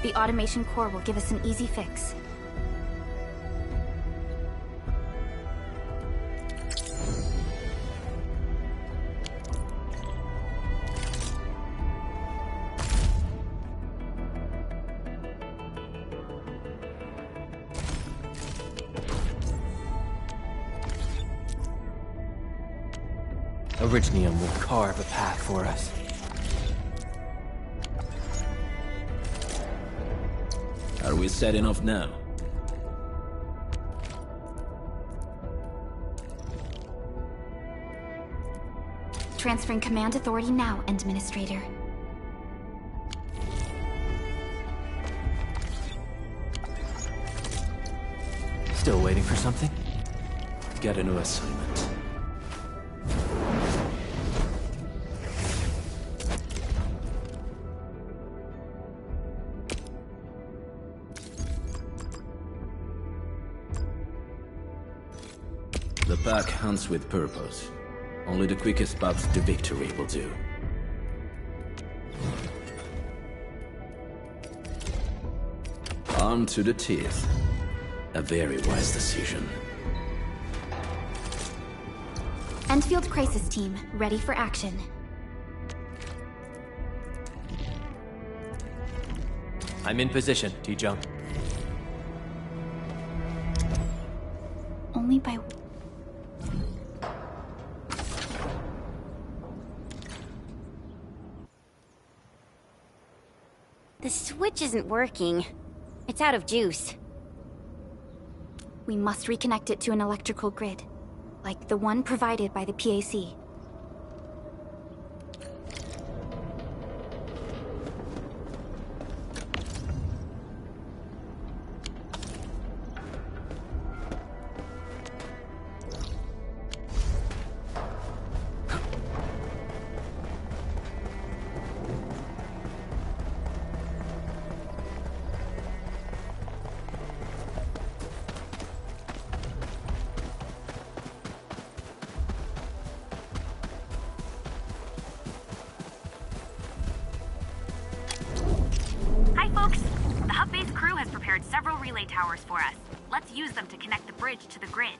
The automation core will give us an easy fix. Orignium will carve a path for us. Are we setting off now? Transferring command authority now, Administrator. Still waiting for something? Get a new assignment. The pack hunts with purpose. Only the quickest path to victory will do. Armed to the teeth. A very wise decision. Endfield Crisis Team, ready for action. I'm in position, T-Jump. Only by... The switch isn't working. It's out of juice. We must reconnect it to an electrical grid, like the one provided by the PAC. Several relay towers for us. Let's use them to connect the bridge to the grid.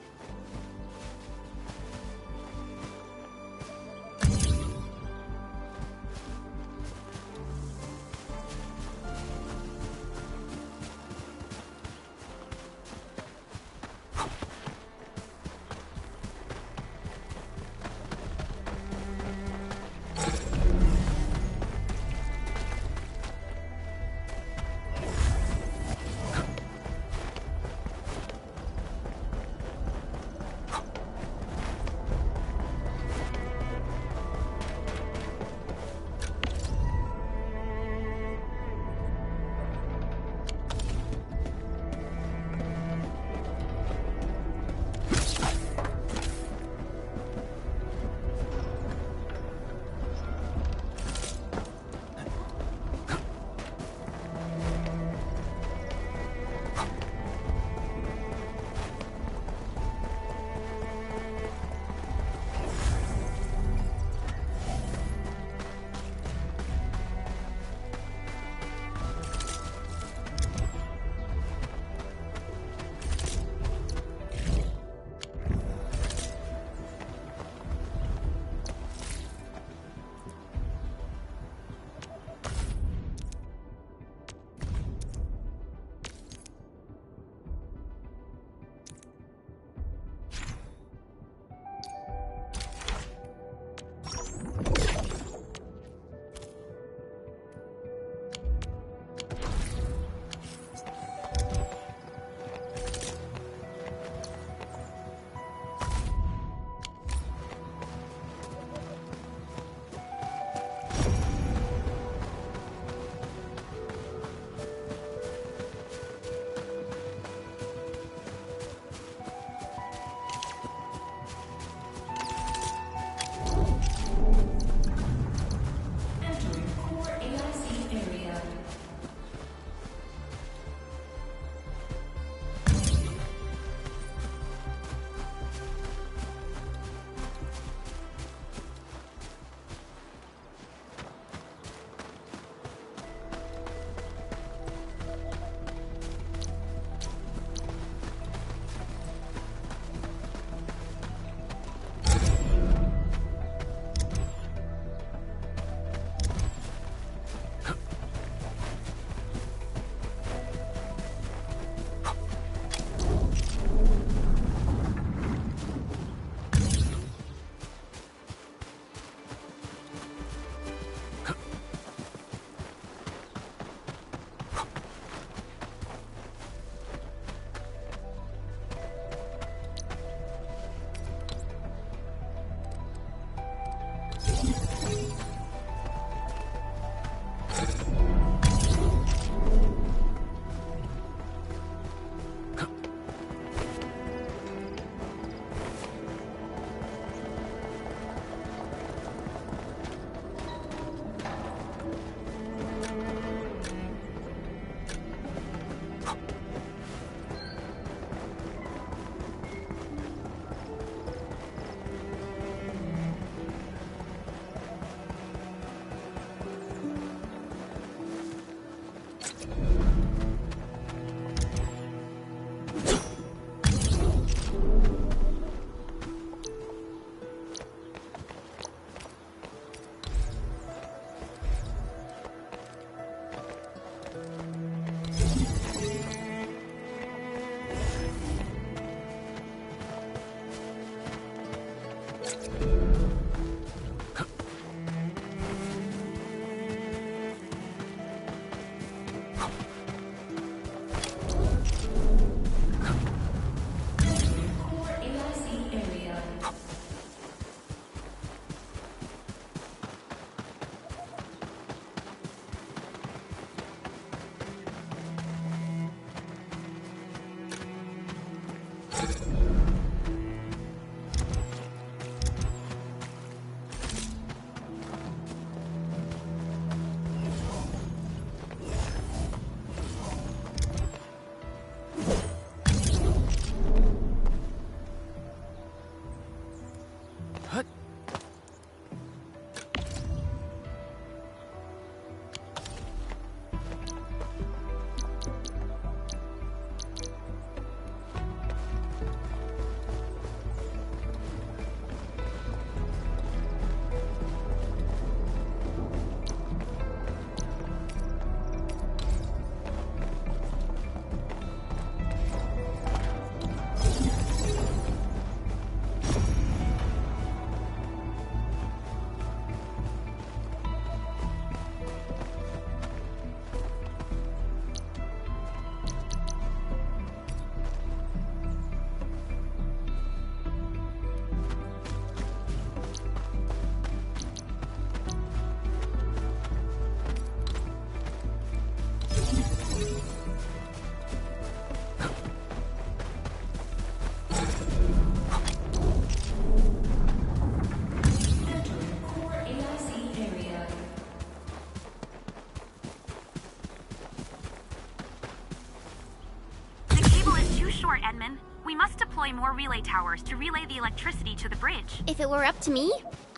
relay towers to relay the electricity to the bridge. If it were up to me,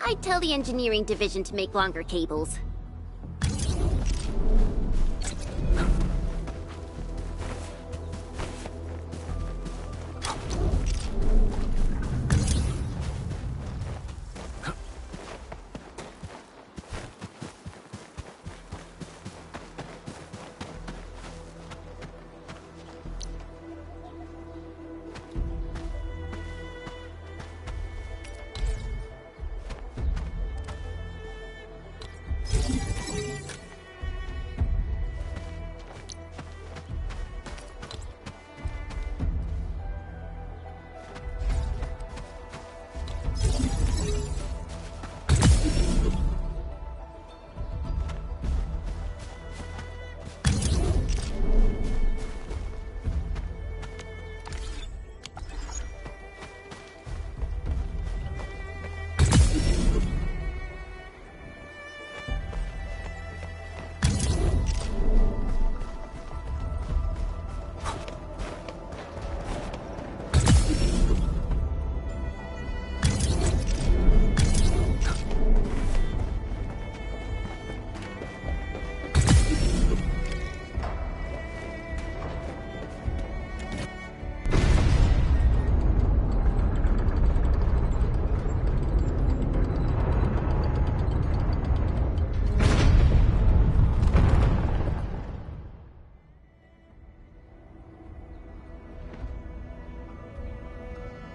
I'd tell the engineering division to make longer cables.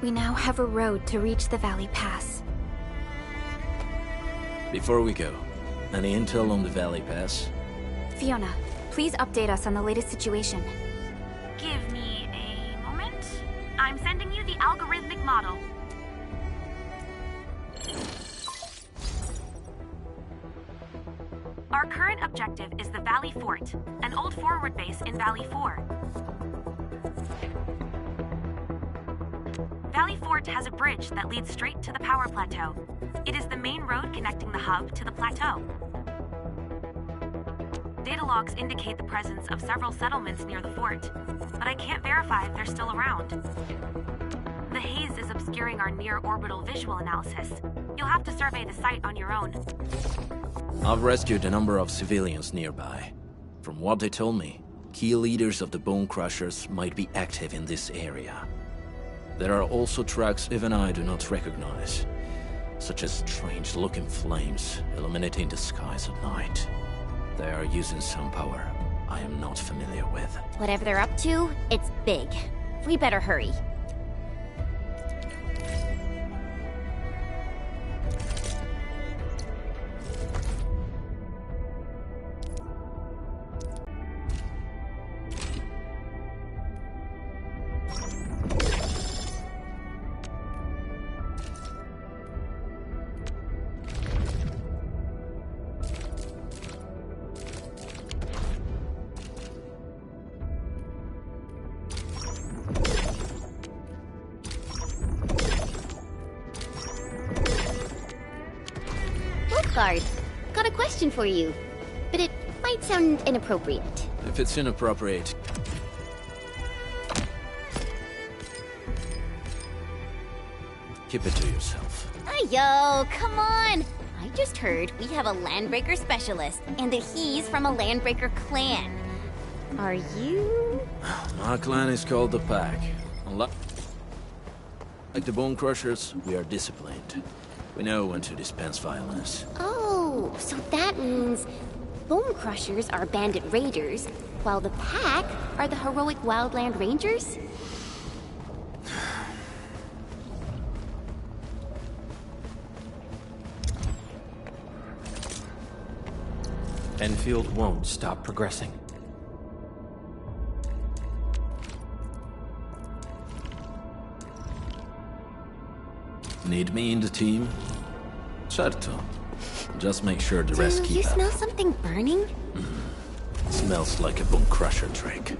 We now have a road to reach the Valley Pass. Before we go, any intel on the Valley Pass? Fiona, please update us on the latest situation. Give me a moment. I'm sending you the algorithmic model. Our current objective is the Valley Fort, an old forward base in Valley 4. Valley Fort has a bridge that leads straight to the power plateau. It is the main road connecting the hub to the plateau. Data logs indicate the presence of several settlements near the fort, but I can't verify if they're still around. The haze is obscuring our near-orbital visual analysis. You'll have to survey the site on your own. I've rescued a number of civilians nearby. From what they told me, key leaders of the Bone Crushers might be active in this area. There are also tracks even I do not recognize, such as strange-looking flames illuminating the skies at night. They are using some power I am not familiar with. Whatever they're up to, it's big. We better hurry. Got a question for you, but it might sound inappropriate. If it's inappropriate, keep it to yourself. Yo, come on! I just heard we have a Landbreaker specialist, and that he's from a Landbreaker clan. Are you? My clan is called the Pack. Like the Bone Crushers, we are disciplined. We know when to dispense violence. Oh, so that means Bone Crushers are bandit raiders, while the Pack are the heroic Wildland Rangers? Endfield won't stop progressing. Need me in the team? Certo. Just make sure the rest keep you up. smell something burning? Smells like a Bone Crusher trick.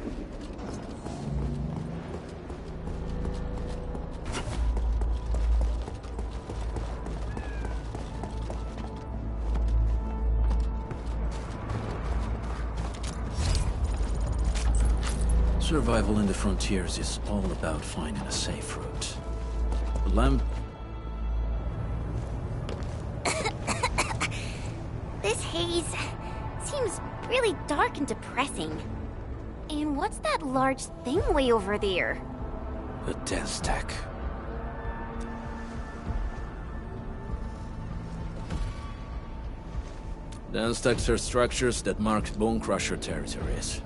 Survival in the frontiers is all about finding a safe route. Lamp... This haze seems really dark and depressing. And what's that large thing way over there? A dense tech. Dense techs are structures that mark Bone Crusher territories.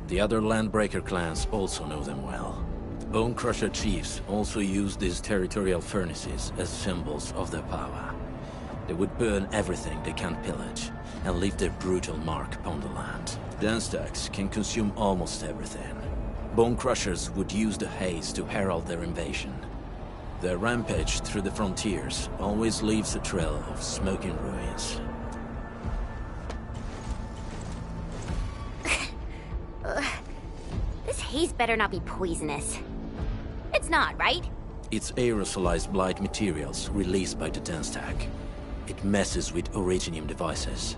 The other Landbreaker clans also know them well. Bone Crusher chiefs also use these territorial furnaces as symbols of their power. They would burn everything they can't pillage, and leave their brutal mark upon the land. Dense techs can consume almost everything. Bone Crushers would use the haze to herald their invasion. Their rampage through the frontiers always leaves a trail of smoking ruins. This haze better not be poisonous. It's not, right? It's aerosolized blight materials released by the dense tech. It messes with originium devices.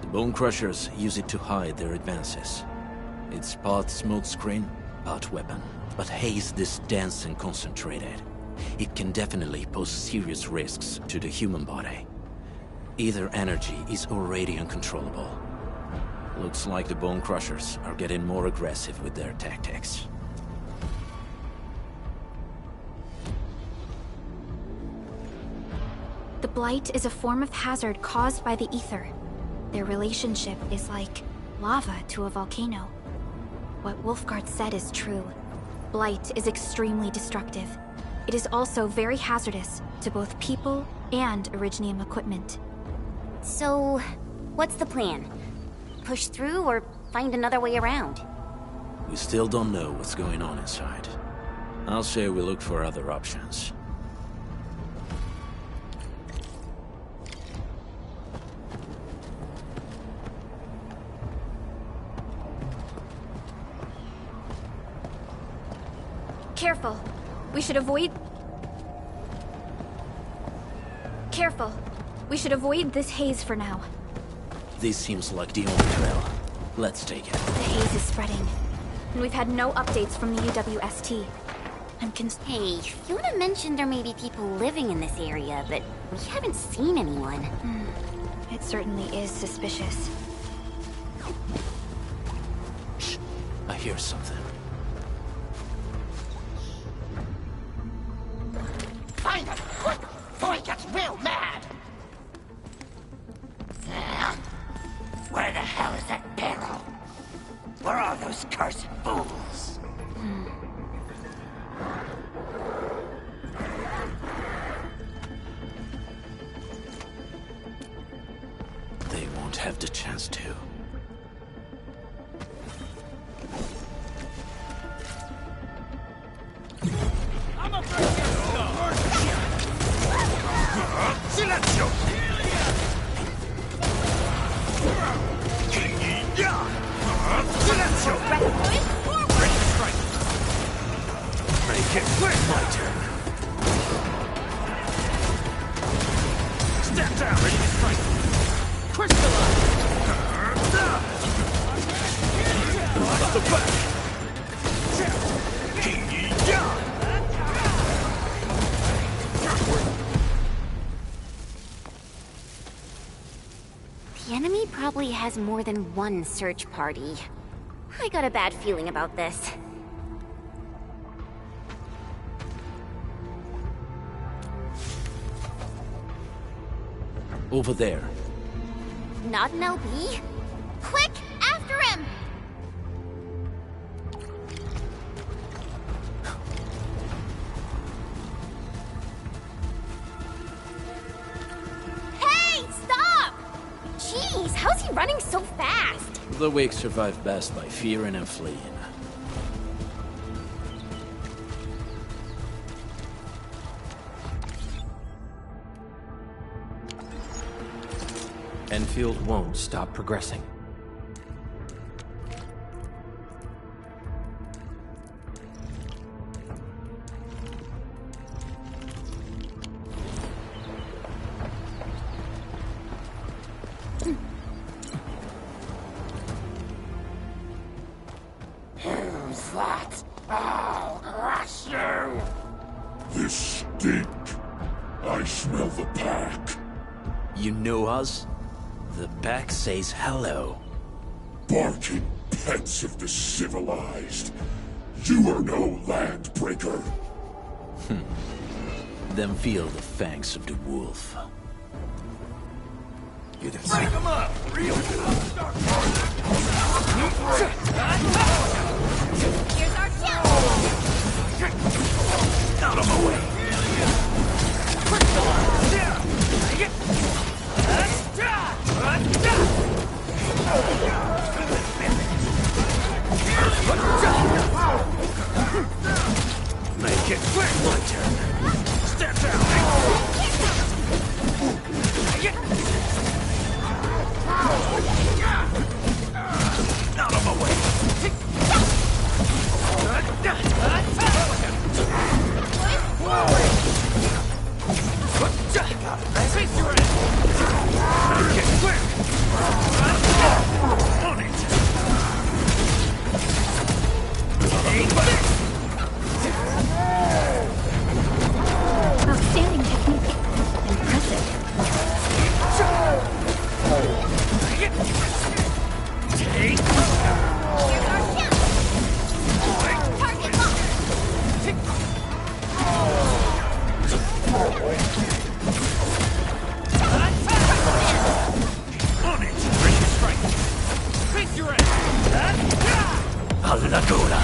The Bone Crushers use it to hide their advances. It's part smokescreen, part weapon. But haze this dense and concentrated. It can definitely pose serious risks to the human body. Either energy is already uncontrollable. Looks like the Bone Crushers are getting more aggressive with their tactics. The blight is a form of hazard caused by the ether. Their relationship is like lava to a volcano. What Wolfguard said is true. Blight is extremely destructive. It is also very hazardous to both people and Originium equipment. So, what's the plan? Push through or find another way around? We still don't know what's going on inside. I'll say we look for other options. Careful. We should avoid... Careful. We should avoid this haze for now. This seems like the only trail. Let's take it. The haze is spreading, and we've had no updates from the UWST. Hey, Fiona mentioned there may be people living in this area, but we haven't seen anyone. It certainly is suspicious. Shh. I hear something. Find us, quick, before he gets real mad! Where the hell is that barrel? Where are those cursed fools? They won't have the chance to. I'm afraid Silencio! Silencio! Ready to strike! Make it quick! My turn! Step down! Ready to strike! Crystallize! Off the back! The enemy probably has more than one search party. I got a bad feeling about this. Over there. Not an LB? Quick, after him! Hey, stop! Jeez, how's he running so fast? The weak survive best by fearing and fleeing. Endfield won't stop progressing. Who's that? I'll crush you! This stink. I smell the pack. You know us? The pack says hello. Barking pets of the civilized. You are no landbreaker. Then feel the fangs of the wolf. You didn't Break them up! Real Here's our chance! out of my way! Make it quick, my turn. Step down. Out of my way. Face your end. Make it quick. On it. Outstanding technique. Impressive. Take. Here's our chance! Target locked! On it. Ready to strike. Face your end. Allagora.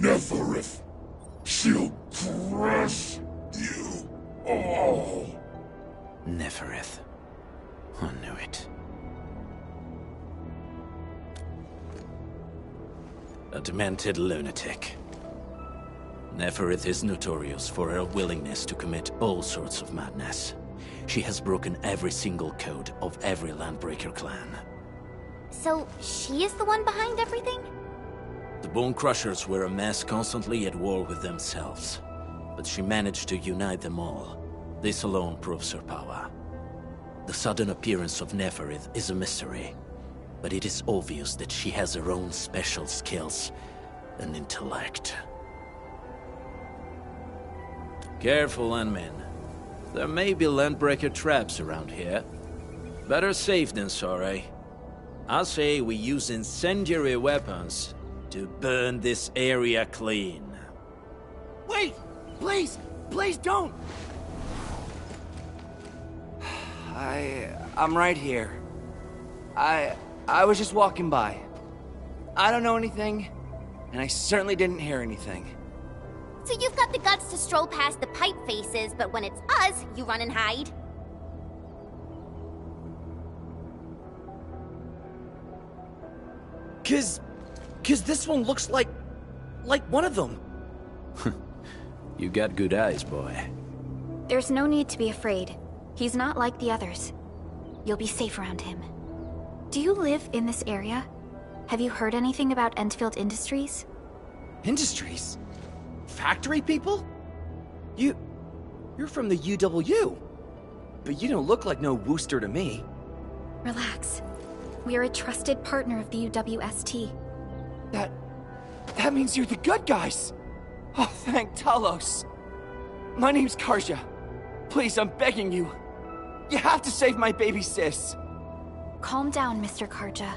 Neferith. She'll crush you all. Neferith. I knew it. A demented lunatic. Neferith is notorious for her willingness to commit all sorts of madness. She has broken every single code of every Landbreaker clan. So, she is the one behind everything? The Bone Crushers were a mess constantly at war with themselves. But she managed to unite them all. This alone proves her power. The sudden appearance of Neferith is a mystery. But it is obvious that she has her own special skills and intellect. Careful, Landmen. There may be Landbreaker traps around here. Better safe than sorry. I say we use incendiary weapons to burn this area clean. Wait! Please! Please don't! I'm right here. I was just walking by. I don't know anything, and I certainly didn't hear anything. So you've got the guts to stroll past the pipe faces, but when it's us, you run and hide? Cause this one looks like one of them. You got good eyes, boy. There's no need to be afraid. He's not like the others. You'll be safe around him. Do you live in this area? Have you heard anything about Endfield Industries? Industries? Factory people? You're from the UW. But you don't look like no Wooster to me. Relax. We are a trusted partner of the UWST. That means you're the good guys! Oh, thank Talos. My name's Karja. Please, I'm begging you. You have to save my baby sis. Calm down, Mr. Karja.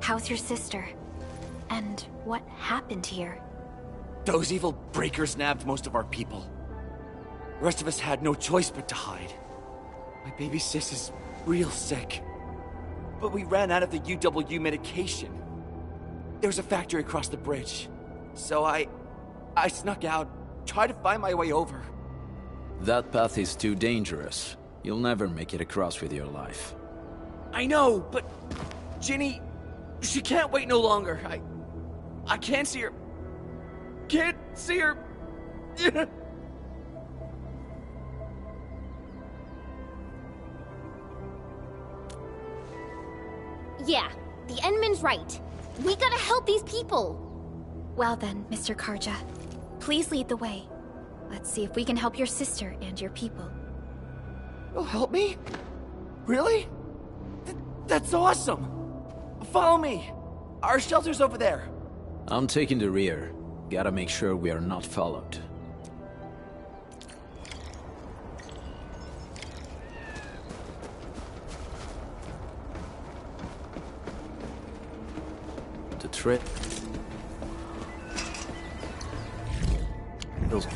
How's your sister? And what happened here? Those evil breakers nabbed most of our people. The rest of us had no choice but to hide. My baby sis is real sick. But we ran out of the UW medication. There's a factory across the bridge. So I snuck out, tried to find my way over. That path is too dangerous. You'll never make it across with your life. I know, but Ginny, she can't wait no longer. I can't see her. Can't see her. Yeah, the Endman's right. We gotta help these people. Well then, Mr. Karja, please lead the way. Let's see if we can help your sister and your people. You'll help me? Really? That's awesome! Follow me! Our shelter's over there. I'm taking the rear. Gotta make sure we are not followed. The trip. Those...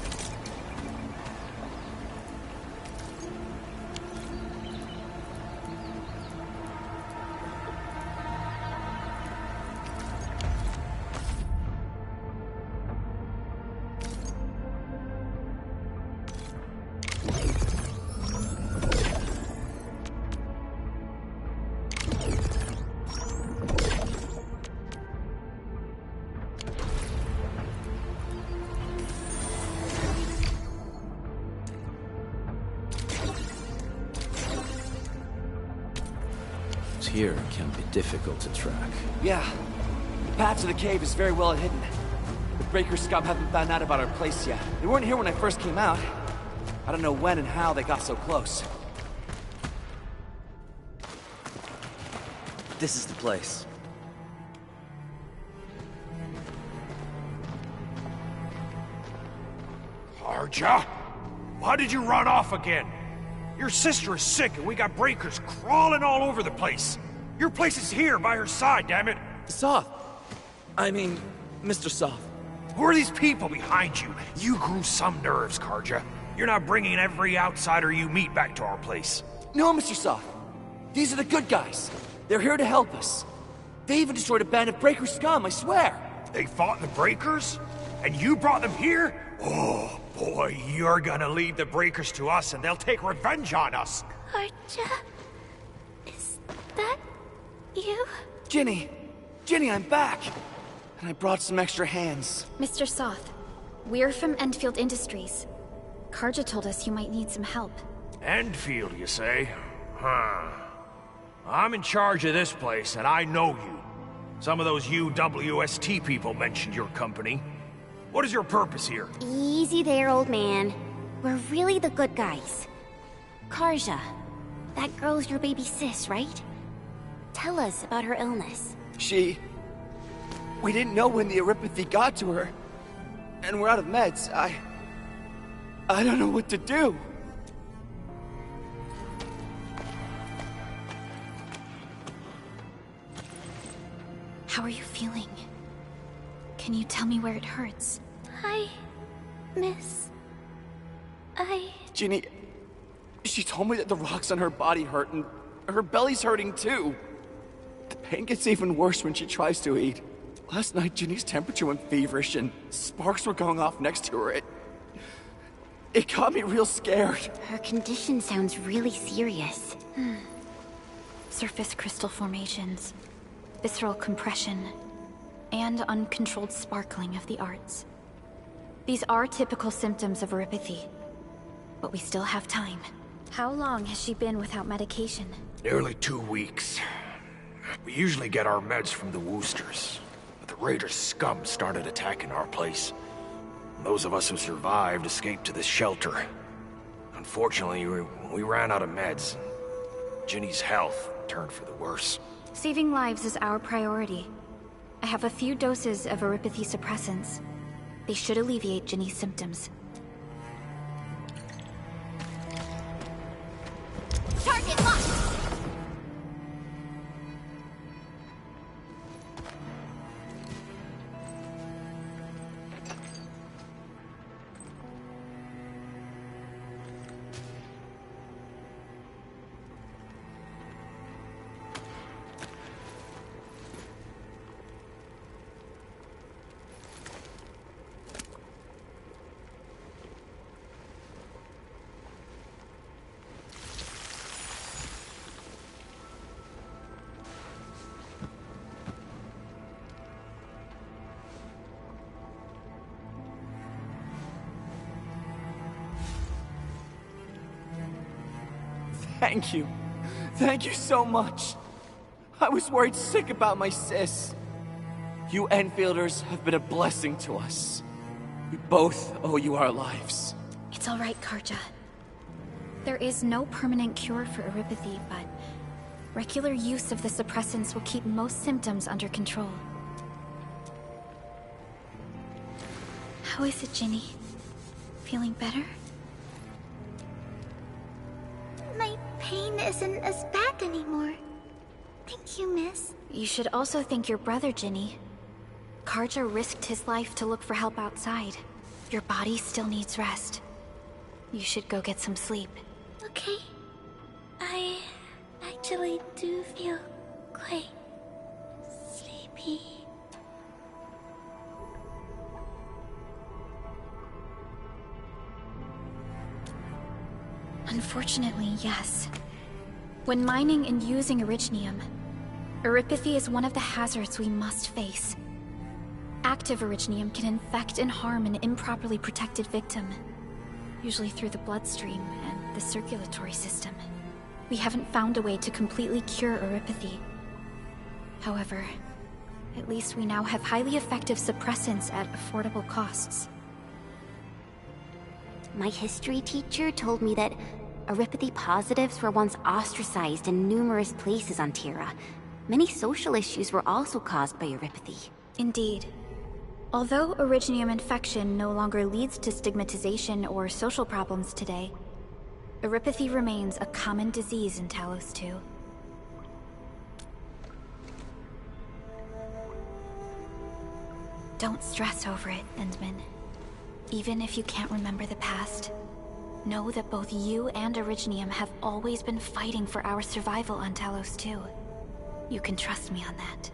Here can be difficult to track. Yeah. The path to the cave is very well hidden. The Breaker scum haven't found out about our place yet. They weren't here when I first came out. I don't know when and how they got so close. This is the place. Arja? Why did you run off again? Your sister is sick and we got breakers crawling all over the place. Your place is here by her side, damn it. Soth. I mean, Mr. Soth. Who are these people behind you? You grew some nerves, Karja. You're not bringing every outsider you meet back to our place. No, Mr. Soth. These are the good guys. They're here to help us. They even destroyed a band of Breaker scum, I swear. They fought the Breakers? And you brought them here? Oh, boy, you're gonna lead the Breakers to us and they'll take revenge on us. Arja? Is that you? Ginny! Ginny, I'm back! And I brought some extra hands. Mr. Soth, we're from Endfield Industries. Karja told us you might need some help. Endfield, you say? Huh. I'm in charge of this place, and I know you. Some of those UWST people mentioned your company. What is your purpose here? Easy there, old man. We're really the good guys. Karja, that girl's your baby sis, right? Tell us about her illness. We didn't know when the Aripathy got to her. And we're out of meds. I don't know what to do. How are you feeling? Can you tell me where it hurts? Ginny, she told me that the rocks on her body hurt and her belly's hurting too. The pain gets even worse when she tries to eat. Last night, Ginny's temperature went feverish and sparks were going off next to her. It got me real scared. Her condition sounds really serious. Surface crystal formations, visceral compression, and uncontrolled sparkling of the arts. These are typical symptoms of Aripathy, but we still have time. How long has she been without medication? Nearly 2 weeks. We usually get our meds from the Woosters, but the Raiders' scum started attacking our place. Those of us who survived escaped to this shelter. Unfortunately, we ran out of meds. Ginny's health turned for the worse. Saving lives is our priority. I have a few doses of Aripathy suppressants. They should alleviate Ginny's symptoms. Target locked! Thank you. Thank you so much. I was worried sick about my sis. You Enfielders have been a blessing to us. We both owe you our lives. It's all right, Karja. There is no permanent cure for Aripathy, but regular use of the suppressants will keep most symptoms under control. How is it, Ginny? Feeling better? My pain isn't as bad anymore. Thank you, miss. You should also thank your brother, Ginny. Karja risked his life to look for help outside. Your body still needs rest. You should go get some sleep. Okay. I actually do feel quite sleepy. Unfortunately, yes. When mining and using Originium, Eripathy is one of the hazards we must face. Active Originium can infect and harm an improperly protected victim, usually through the bloodstream and the circulatory system. We haven't found a way to completely cure Eripathy. However, at least we now have highly effective suppressants at affordable costs. My history teacher told me that Eripathy positives were once ostracized in numerous places on Terra. Many social issues were also caused by Eripathy. Indeed. Although Originium infection no longer leads to stigmatization or social problems today, Eripathy remains a common disease in Talos 2. Don't stress over it, Endman. Even if you can't remember the past, know that both you and Originium have always been fighting for our survival on Talos 2. You can trust me on that.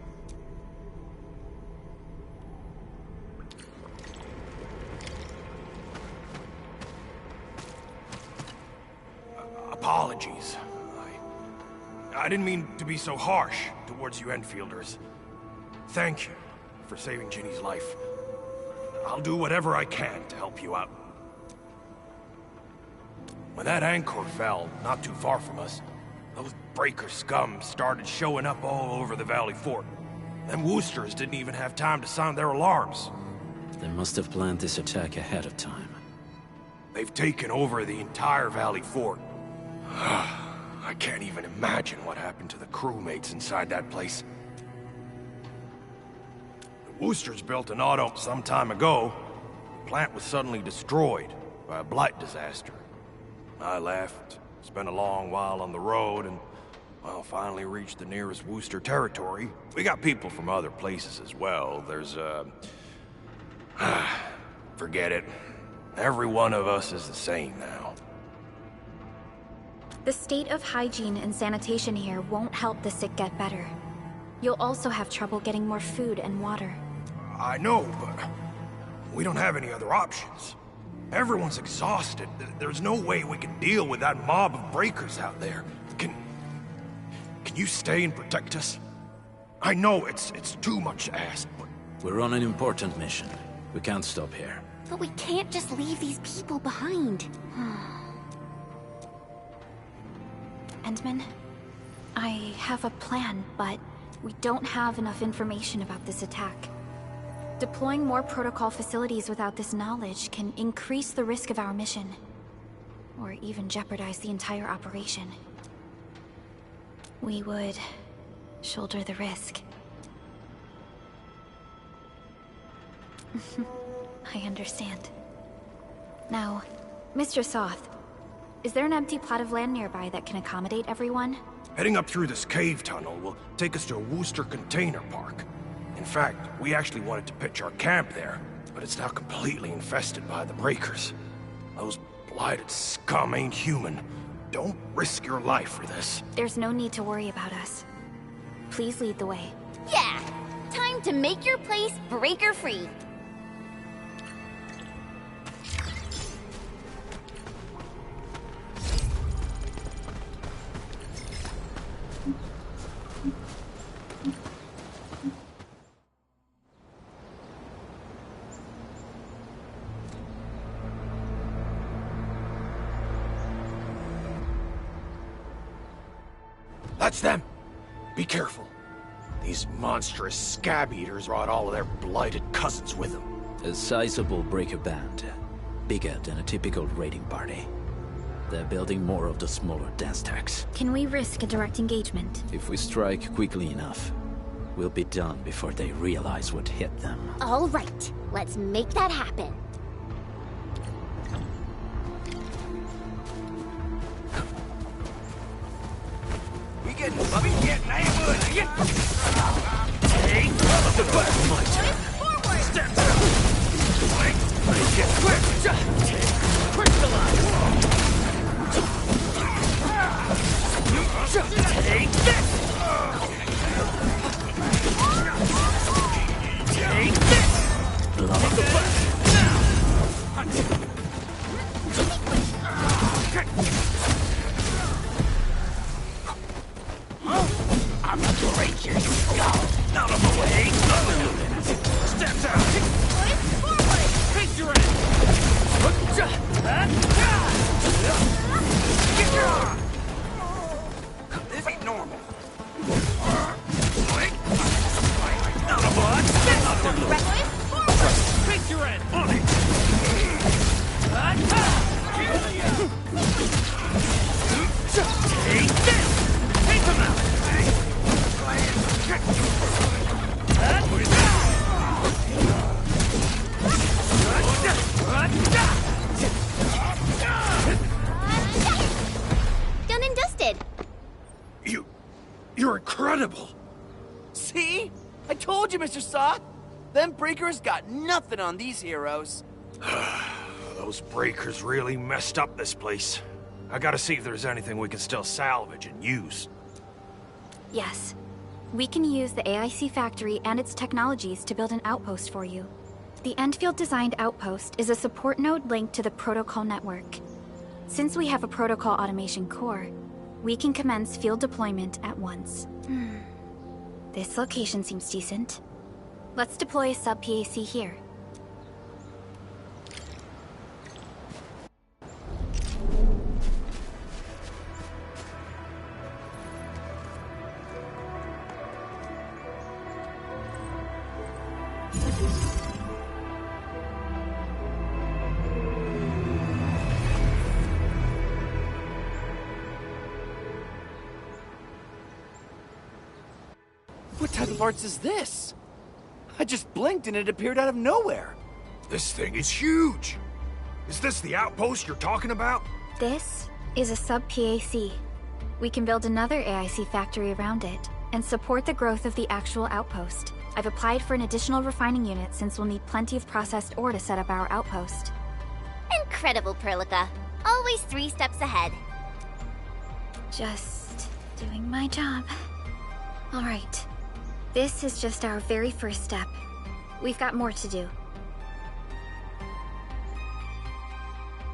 Apologies. I didn't mean to be so harsh towards you Enfielders. Thank you for saving Ginny's life. I'll do whatever I can to help you out. When that anchor fell, not too far from us, those breaker scum started showing up all over the Valley Fort. Them Woosters didn't even have time to sound their alarms. They must have planned this attack ahead of time. They've taken over the entire Valley Fort. I can't even imagine what happened to the crewmates inside that place. The Woosters built an auto some time ago. The plant was suddenly destroyed by a blight disaster. I left, spent a long while on the road, and, well, finally reached the nearest Wooster territory. We got people from other places as well. There's, forget it. Every one of us is the same now. The state of hygiene and sanitation here won't help the sick get better. You'll also have trouble getting more food and water. I know, but we don't have any other options. Everyone's exhausted. There's no way we can deal with that mob of breakers out there. Can you stay and protect us? I know it's too much to ask, but... We're on an important mission. We can't stop here. But we can't just leave these people behind. Endman, I have a plan, but we don't have enough information about this attack. Deploying more protocol facilities without this knowledge can increase the risk of our mission, or even jeopardize the entire operation. We would shoulder the risk. I understand. Now, Mr. Soth, is there an empty plot of land nearby that can accommodate everyone? Heading up through this cave tunnel will take us to a Wooster container park. In fact, we actually wanted to pitch our camp there, but it's now completely infested by the breakers. Those blighted scum ain't human. Don't risk your life for this. There's no need to worry about us. Please lead the way. Yeah! Time to make your place breaker-free. That's them! Be careful. These monstrous scab-eaters brought all of their blighted cousins with them. A sizable breaker band. Bigger than a typical raiding party. They're building more of the smaller dance tags. Can we risk a direct engagement? If we strike quickly enough, will be done before they realize what hit them. All right, let's make that happen. We getting ambushed. Take the butt. My turn. Forward. Step down. Get quick. Crystallize. Take this. Take this. Love the butt. I'm a creature. Out of the way. Step down. Forward. Take your end. This ain't normal. Out of blood. Forward. Take your end. On it. Take this. Take them out. Done and dusted. You're incredible. See? I told you, Mr. Sock. Them breakers got nothing on these heroes. Those breakers really messed up this place. I gotta see if there's anything we can still salvage and use. Yes. We can use the AIC factory and its technologies to build an outpost for you. The Endfield designed outpost is a support node linked to the protocol network. Since we have a protocol automation core, we can commence field deployment at once. This location seems decent. Let's deploy a sub-PAC here. What type of arts is this? I just blinked and it appeared out of nowhere. This thing is huge. Is this the outpost you're talking about? This is a sub-PAC. We can build another AIC factory around it and support the growth of the actual outpost. I've applied for an additional refining unit since we'll need plenty of processed ore to set up our outpost. Incredible, Perlica. Always 3 steps ahead. Just doing my job. All right. This is just our very first step. We've got more to do.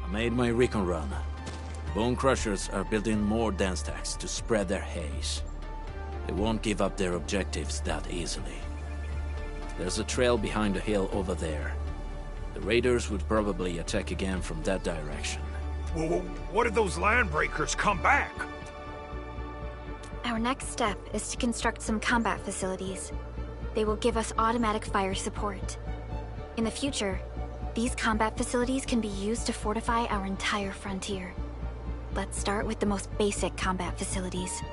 I made my recon run. Bone Crushers are building more dance stacks to spread their haze. They won't give up their objectives that easily. There's a trail behind the hill over there. The raiders would probably attack again from that direction. Well, what if those landbreakers come back? Our next step is to construct some combat facilities. They will give us automatic fire support. In the future, these combat facilities can be used to fortify our entire frontier. Let's start with the most basic combat facilities.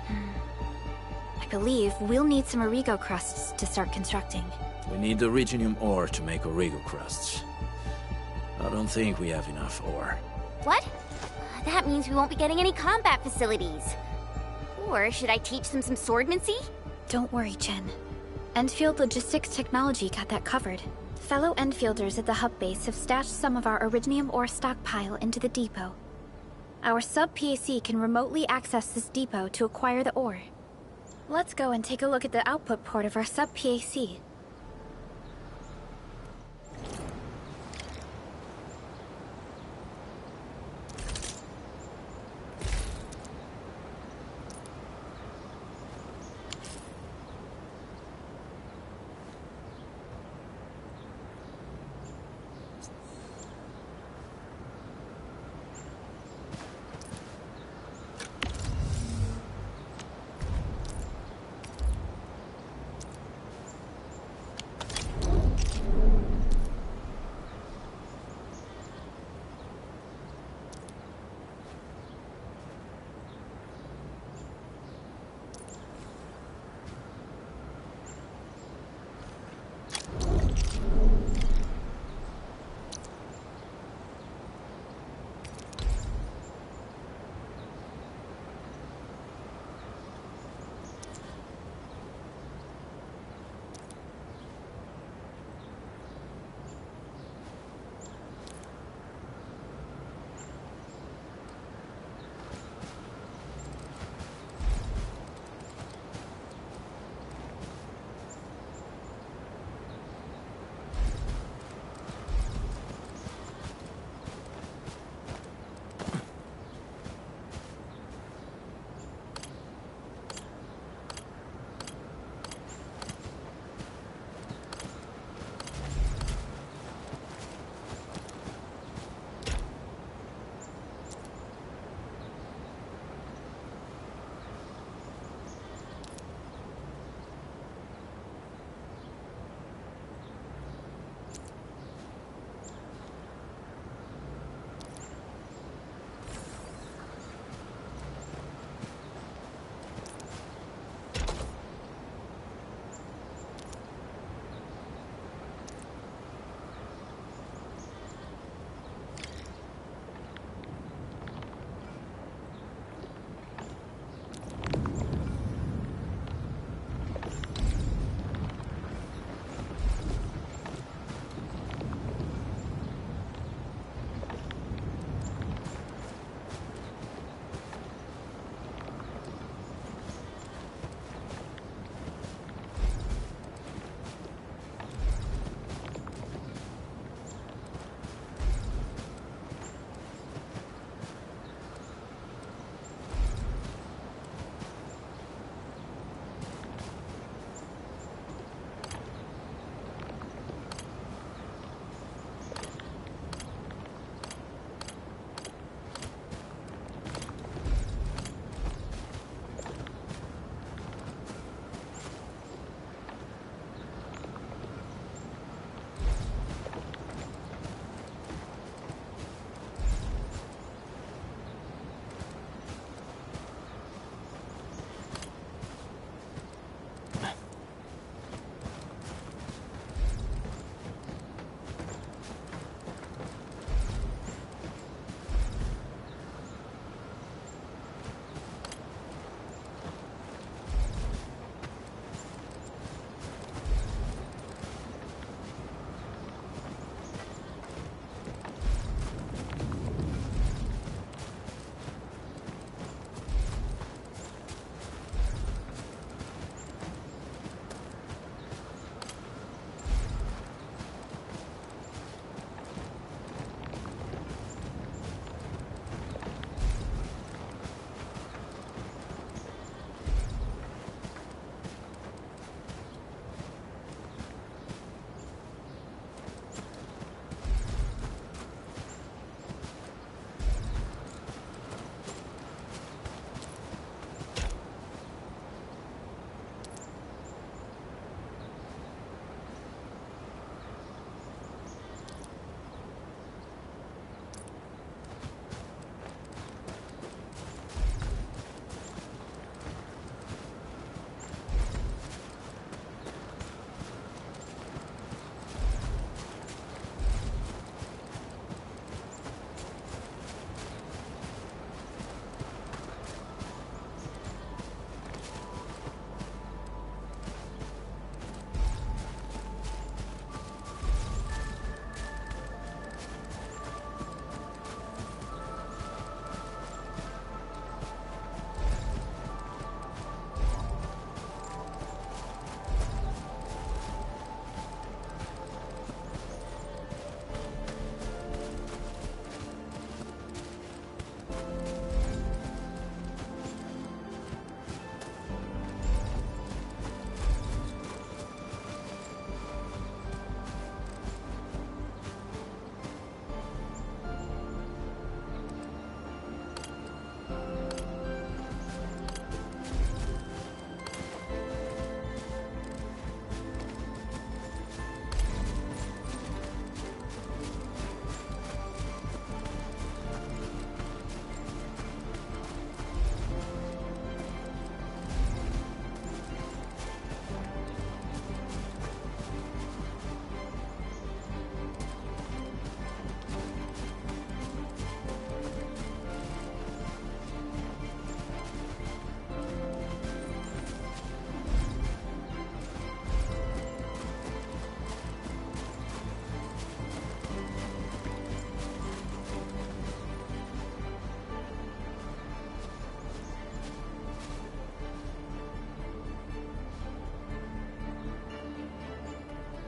I believe we'll need some Origo crusts to start constructing. We need the Originium ore to make Origo crusts. I don't think we have enough ore. What? That means we won't be getting any combat facilities. Or should I teach them some swordmancy? Don't worry, Chen. Endfield Logistics Technology got that covered. Fellow Endfielders at the hub base have stashed some of our Originium ore stockpile into the depot. Our sub-PAC can remotely access this depot to acquire the ore. Let's go and take a look at the output port of our sub-PAC.